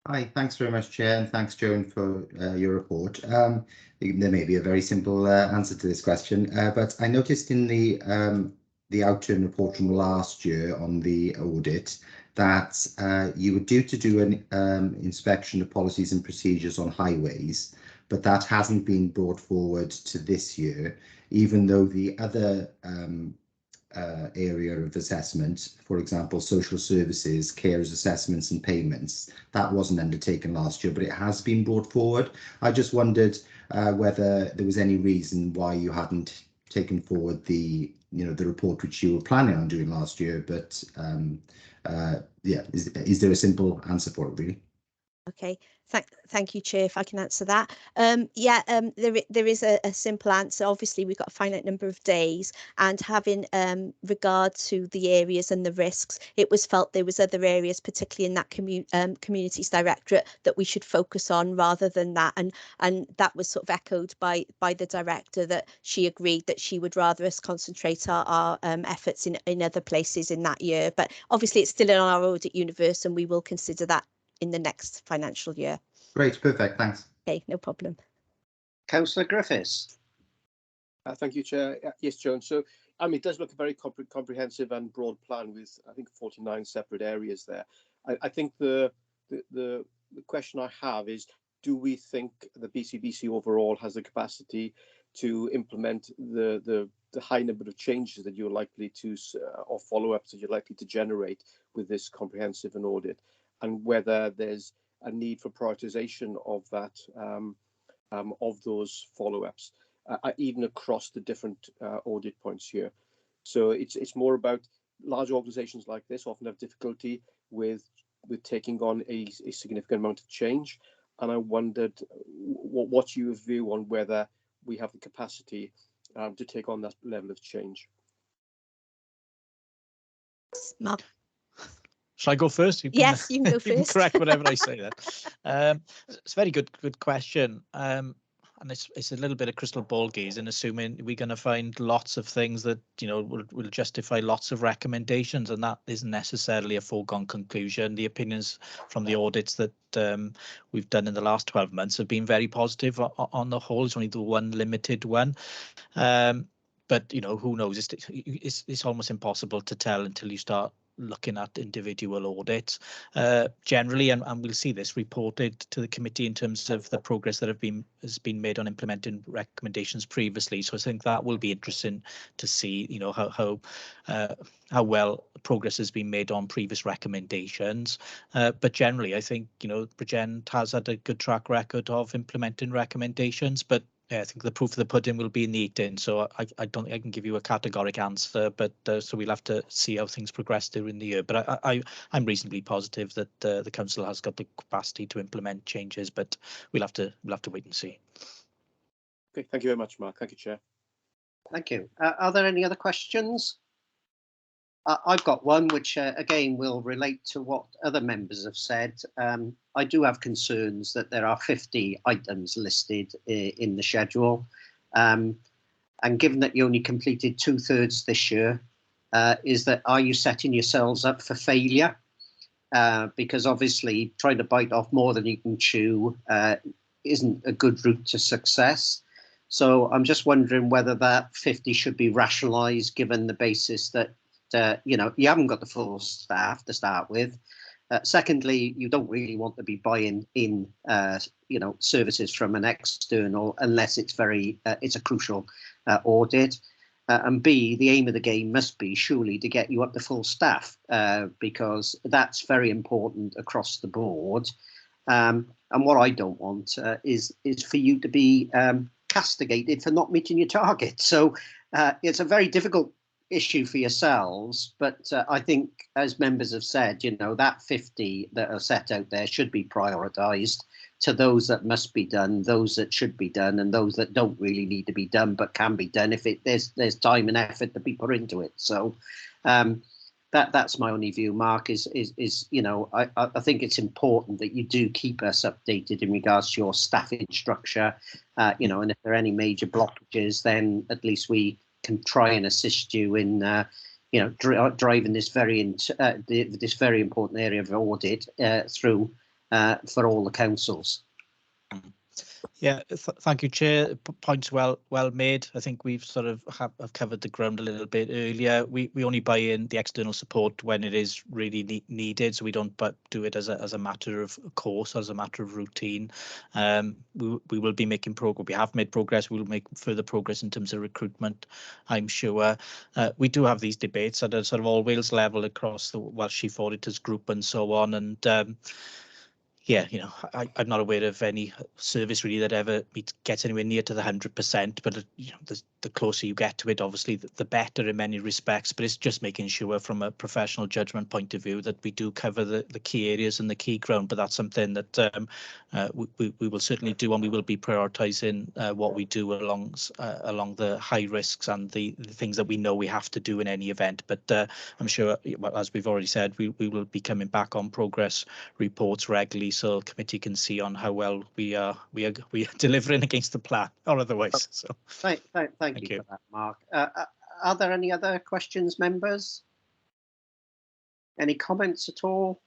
Hi, thanks very much, Chair, and thanks, Joan, for your report. There may be a very simple answer to this question, but I noticed in the outturn report from last year on the audit that you were due to do an inspection of policies and procedures on highways, but that hasn't been brought forward to this year, even though the other area of assessment, for example, social services, carers assessments and payments, that wasn't undertaken last year, but it has been brought forward. I just wondered whether there was any reason why you hadn't taken forward the report which you were planning on doing last year, but yeah, is there a simple answer for it, really? Okay, thank you, Chair, if I can answer that. There is a simple answer. Obviously, we've got a finite number of days, and having regard to the areas and the risks, it was felt there was other areas, particularly in that communities directorate, that we should focus on rather than that. And that was sort of echoed by the director, that she agreed that she would rather us concentrate our efforts in other places in that year. But obviously, it's still in our audit universe, and we will consider that in the next financial year. Great, perfect, thanks. Okay, no problem. Councillor Griffiths. Thank you, Chair. Yes, Joan. So, I mean, it does look a very comprehensive and broad plan with, I think, 49 separate areas there. I think the question I have is, do we think the BCBC overall has the capacity to implement the high number of changes that you're likely to, or follow-ups that you're likely to generate with this comprehensive an audit, and whether there's a need for prioritization of that, of those follow-ups, even across the different audit points here. So it's more about large organisations like this often have difficulty with taking on a significant amount of change, and I wondered what's your view on whether we have the capacity to take on that level of change. Mark. Shall I go first? Yes, you can go you can first. correct whatever I say then. It's a very good question. And it's a little bit of crystal ball gazing, assuming we're going to find lots of things that, you know, will justify lots of recommendations, and that isn't necessarily a foregone conclusion. The opinions from the audits that we've done in the last 12 months have been very positive on the whole. It's only the one limited one. But, you know, who knows? It's almost impossible to tell until you start looking at individual audits generally, and we'll see this reported to the committee in terms of the progress that has been made on implementing recommendations previously. So I think that will be interesting to see, you know, how well progress has been made on previous recommendations. But generally, I think, you know, Bridgend has had a good track record of implementing recommendations, but yeah, I think the proof of the pudding will be in the eating. So I don't think I can give you a categoric answer, but so we'll have to see how things progress during the year. But I'm reasonably positive that the council has got the capacity to implement changes, but we'll have to wait and see. Okay, thank you very much, Mark. Thank you, Chair. Thank you. Are there any other questions? I've got one which again will relate to what other members have said. I do have concerns that there are 50 items listed in the schedule, and given that you only completed 2/3 this year, are you setting yourselves up for failure? Because obviously trying to bite off more than you can chew isn't a good route to success. So I'm just wondering whether that 50 should be rationalised, given the basis that you know, you haven't got the full staff to start with. Secondly, you don't really want to be buying in, you know, services from an external unless it's it's a crucial audit. And B, the aim of the game must be surely to get you up to full staff, because that's very important across the board. And what I don't want is for you to be castigated for not meeting your target. So it's a very difficult issue for yourselves, but I think, as members have said, you know, that 50 that are set out there should be prioritised to those that must be done, those that should be done, and those that don't really need to be done but can be done if there's time and effort to be put into it. So that's my only view, Mark, is you know, I think it's important that you do keep us updated in regards to your staffing structure, you know, and if there are any major blockages, then at least we can try and assist you in, you know, driving this very important area of audit through for all the councils. Yeah, thank you, Chair. Points well made. I think we've sort of have covered the ground a little bit earlier. We only buy in the external support when it is really needed, so we don't do it as a matter of course, as a matter of routine. We will be making progress. We have made progress. We will make further progress in terms of recruitment, I'm sure. We do have these debates at a sort of all Wales level across the Welsh Chief Auditors Group and so on, and yeah, you know, I'm not aware of any service really that ever gets anywhere near to the 100%, but you know, the closer you get to it, obviously, the better in many respects. But it's just making sure from a professional judgment point of view that we do cover the key areas and the key ground. But that's something that we will certainly do, and we will be prioritising what we do along the high risks and the things that we know we have to do in any event. But I'm sure, as we've already said, we will be coming back on progress reports regularly, so committee can see on how well we are delivering against the plan or otherwise. So thank you for that, Mark. Are there any other questions, members? Any comments at all?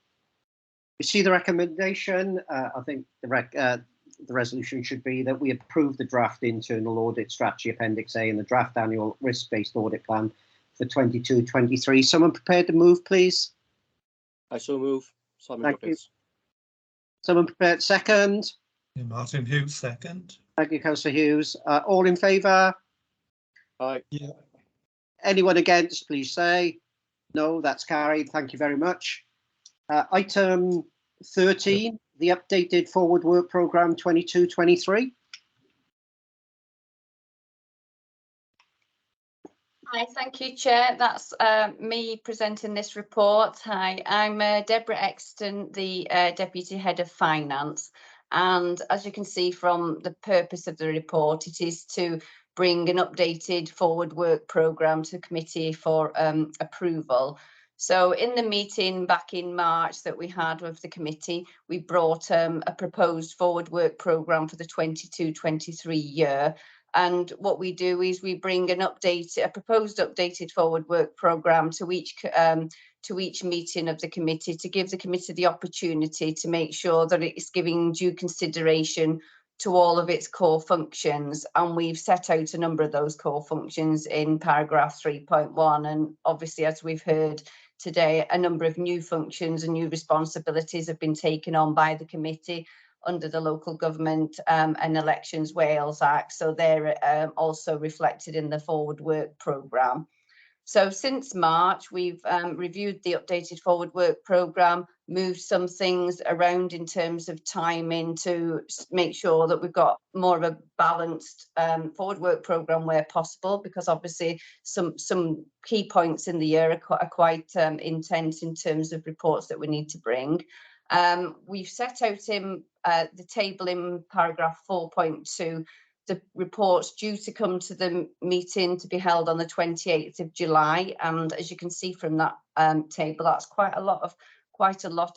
You see the recommendation. I think the resolution should be that we approve the draft internal audit strategy appendix A and the draft annual risk-based audit plan for 22-23. Someone prepared to move, please? I so move. Simon Thank you. Griffiths. Someone prepared second? Martin Hughes second. Thank you, Councillor Hughes. All in favour? Aye. Yeah. Anyone against, please say. No, that's carried. Thank you very much. Item 13, the updated forward work programme 22-23. Hi, thank you, Chair. That's me presenting this report. Hi, I'm Deborah Exton, the Deputy Head of Finance. And as you can see from the purpose of the report, it is to bring an updated forward work programme to committee for approval. So in the meeting back in March that we had with the committee, we brought a proposed forward work programme for the 22-23 year. And what we do is we bring a proposed updated forward work programme to each meeting of the committee, to give the committee the opportunity to make sure that it's giving due consideration to all of its core functions. And we've set out a number of those core functions in paragraph 3.1. And obviously, as we've heard today, a number of new functions and new responsibilities have been taken on by the committee under the Local Government and Elections Wales Act. So they're also reflected in the forward work programme. So since March, we've reviewed the updated forward work programme, moved some things around in terms of timing to make sure that we've got more of a balanced forward work programme where possible, because obviously some key points in the year are quite intense in terms of reports that we need to bring. We've set out in the table in paragraph 4.2 the report's due to come to the meeting to be held on the 28th of July, and as you can see from that table, that's quite a lot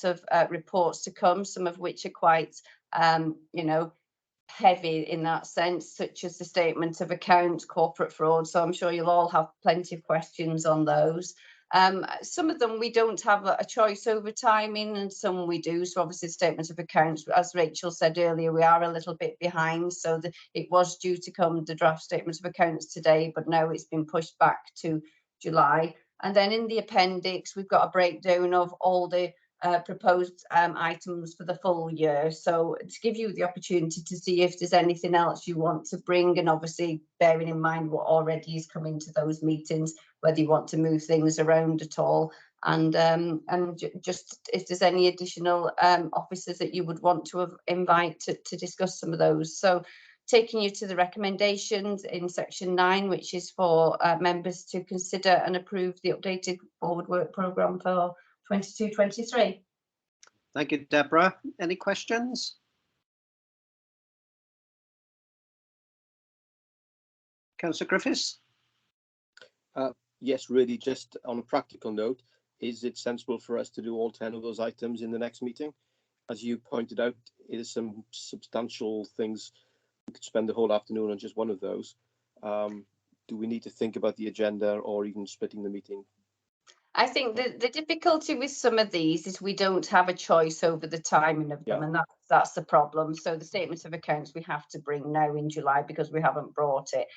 of reports to come, some of which are quite heavy in that sense, such as the statement of accounts, corporate fraud. So I'm sure you'll all have plenty of questions on those. Some of them we don't have a choice over timing, and some we do. So obviously statements of accounts, as Rachel said earlier, we are a little bit behind. So it was due to come, the draft statements of accounts today, but now it's been pushed back to July. And then in the appendix, we've got a breakdown of all the proposed items for the full year. So to give you the opportunity to see if there's anything else you want to bring, and obviously bearing in mind what already is coming to those meetings, whether you want to move things around at all, and just if there's any additional officers that you would want to invite to discuss some of those. So taking you to the recommendations in section 9, which is for members to consider and approve the updated forward work programme for 22-23. Thank you, Deborah. Any questions? Councillor Griffiths? Yes, really, just on a practical note, is it sensible for us to do all 10 of those items in the next meeting? As you pointed out, it is some substantial things. We could spend the whole afternoon on just one of those. Do we need to think about the agenda or even splitting the meeting? I think the difficulty with some of these is we don't have a choice over the timing of them, and that's the problem. So the statements of accounts we have to bring now in July because we haven't brought it.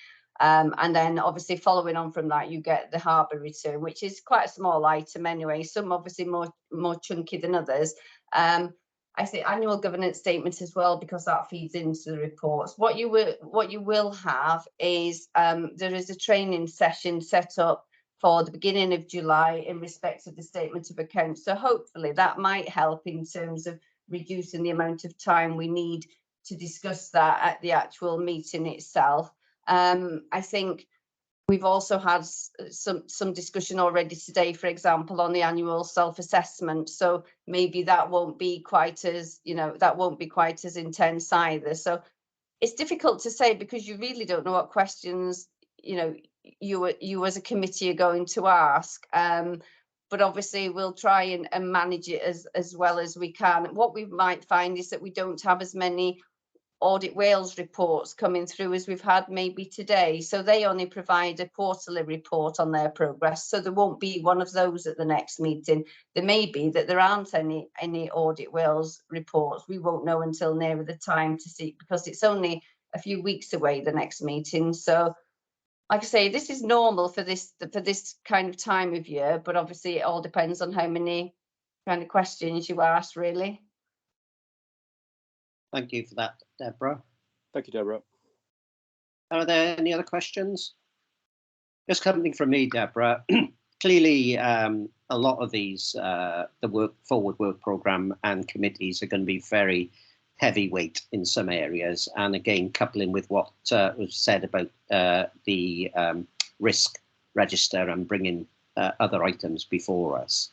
And then obviously following on from that, you get the harbour return, which is quite a small item anyway, some obviously more chunky than others. I say annual governance statements as well, because that feeds into the reports. What you will have is there is a training session set up for the beginning of July in respect of the statement of accounts. So hopefully that might help in terms of reducing the amount of time we need to discuss that at the actual meeting itself. I think we've also had some discussion already today, for example, on the annual self-assessment. So maybe that won't be quite as, intense either. So it's difficult to say because you really don't know what questions, you as a committee are going to ask. But obviously we'll try and manage it as well as we can. What we might find is that we don't have as many Audit Wales reports coming through as we've had maybe today. So they only provide a quarterly report on their progress. So there won't be one of those at the next meeting. There may be that there aren't any Audit Wales reports. We won't know until nearer the time to see, because it's only a few weeks away, the next meeting. So like I say, this is normal for this kind of time of year, but obviously it all depends on how many kind of questions you ask, really. Thank you for that, Deborah. Thank you, Deborah. Are there any other questions? Just coming from me, Deborah. Clearly, a lot of these, the forward work programme and committees are going to be very heavyweight in some areas. And again, coupling with what was said about the risk register and bringing other items before us.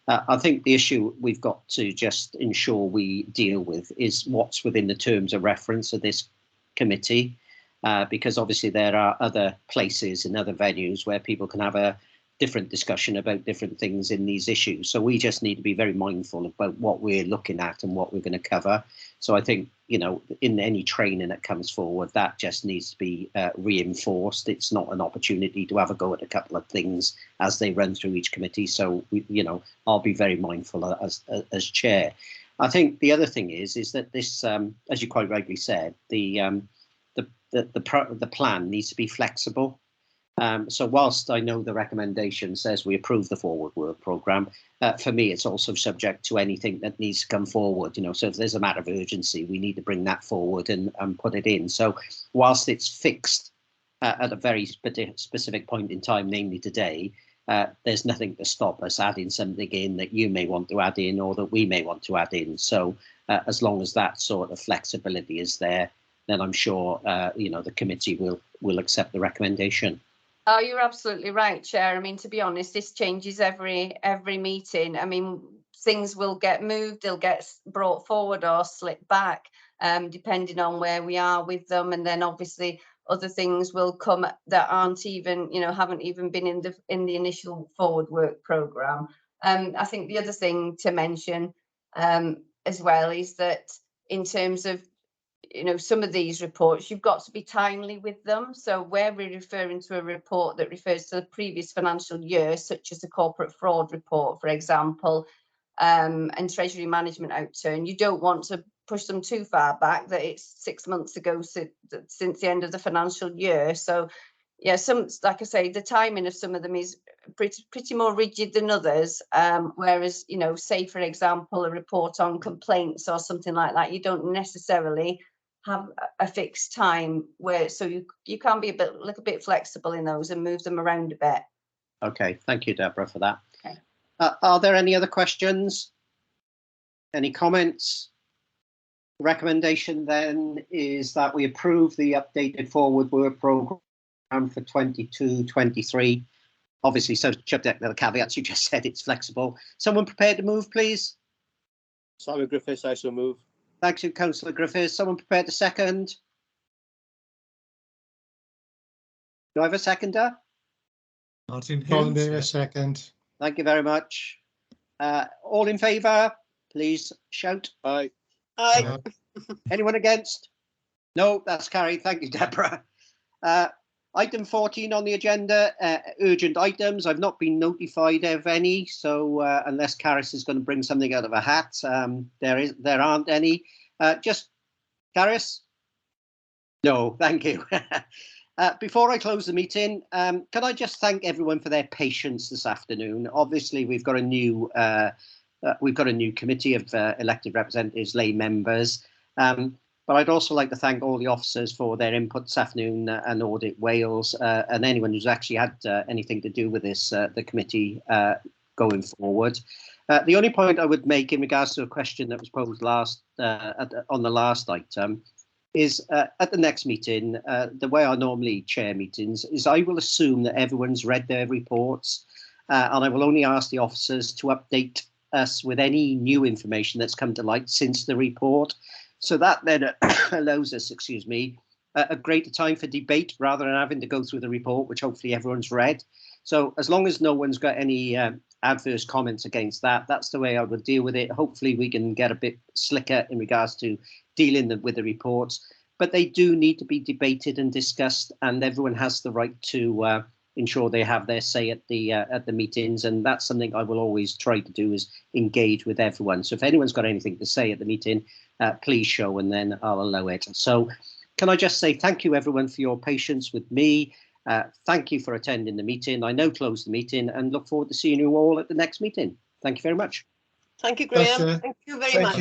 I think the issue we've got to just ensure we deal with is what's within the terms of reference of this committee, because obviously there are other places and other venues where people can have a different discussion about different things in these issues. So we just need to be very mindful about what we're looking at and what we're going to cover. So I think, you know, in any training that comes forward, that just needs to be reinforced. It's not an opportunity to have a go at a couple of things as they run through each committee. So, you know, I'll be very mindful as chair. I think the other thing is that this, as you quite rightly said, the plan needs to be flexible. So whilst I know the recommendation says we approve the forward work programme, for me it's also subject to anything that needs to come forward. You know, so if there's a matter of urgency, we need to bring that forward and put it in. So whilst it's fixed at a very specific point in time, namely today, there's nothing to stop us adding something in that you may want to add in or that we may want to add in. So as long as that sort of flexibility is there, then I'm sure you know, the committee will accept the recommendation. Oh, you're absolutely right, Chair. I mean, to be honest, this changes every meeting. I mean, things will get moved, they'll get brought forward or slipped back, depending on where we are with them. And then obviously other things will come that aren't even, you know, haven't even been in the initial forward work programme. I think the other thing to mention as well is that in terms of, you know, some of these reports, you've got to be timely with them. So where we're referring to a report that refers to the previous financial year, such as the corporate fraud report, for example, and treasury management outturn, you don't want to push them too far back, that it's 6 months ago since the end of the financial year. So yeah, some, like I say, the timing of some of them is pretty more rigid than others. Whereas, you know, say for example, a report on complaints or something like that, you don't necessarily have a fixed time where, so you can be a little bit flexible in those and move them around a bit. Okay, thank you, Deborah, for that. Okay. Are there any other questions? Any comments? The recommendation then is that we approve the updated forward work programme for 22-23. Obviously, so subject to the caveats you just said, it's flexible. Someone prepared to move, please? Simon Griffiths, I so move. Thank you, Councillor Griffiths. Someone prepared to second? Do I have a seconder? Martin Colin Hills, there, yeah. second. Thank you very much. All in favour, please shout. Aye. Aye. Anyone against? No, that's carried. Thank you, Deborah. Item 14 on the agenda, urgent items. I've not been notified of any, so unless Caris is going to bring something out of a hat, there aren't any. Just Caris? No, thank you. Before I close the meeting, can I just thank everyone for their patience this afternoon? Obviously, we've got a new committee of elected representatives, lay members. But I'd also like to thank all the officers for their input this afternoon and Audit Wales and anyone who's actually had anything to do with this, the committee going forward. The only point I would make in regards to a question that was posed on the last item is at the next meeting, the way I normally chair meetings is I will assume that everyone's read their reports and I will only ask the officers to update us with any new information that's come to light since the report. So that then allows us, a greater time for debate rather than having to go through the report, which hopefully everyone's read. So as long as no one's got any adverse comments against that, that's the way I would deal with it. Hopefully we can get a bit slicker in regards to dealing with the reports, but they do need to be debated and discussed, and everyone has the right to ensure they have their say at the meetings, and that's something I will always try to do, is engage with everyone. So if anyone's got anything to say at the meeting, please show, and then I'll allow it. So can I just say thank you everyone for your patience with me. Thank you for attending the meeting. I now close the meeting and look forward to seeing you all at the next meeting. Thank you very much. Thank you, Graham. Thank you very much.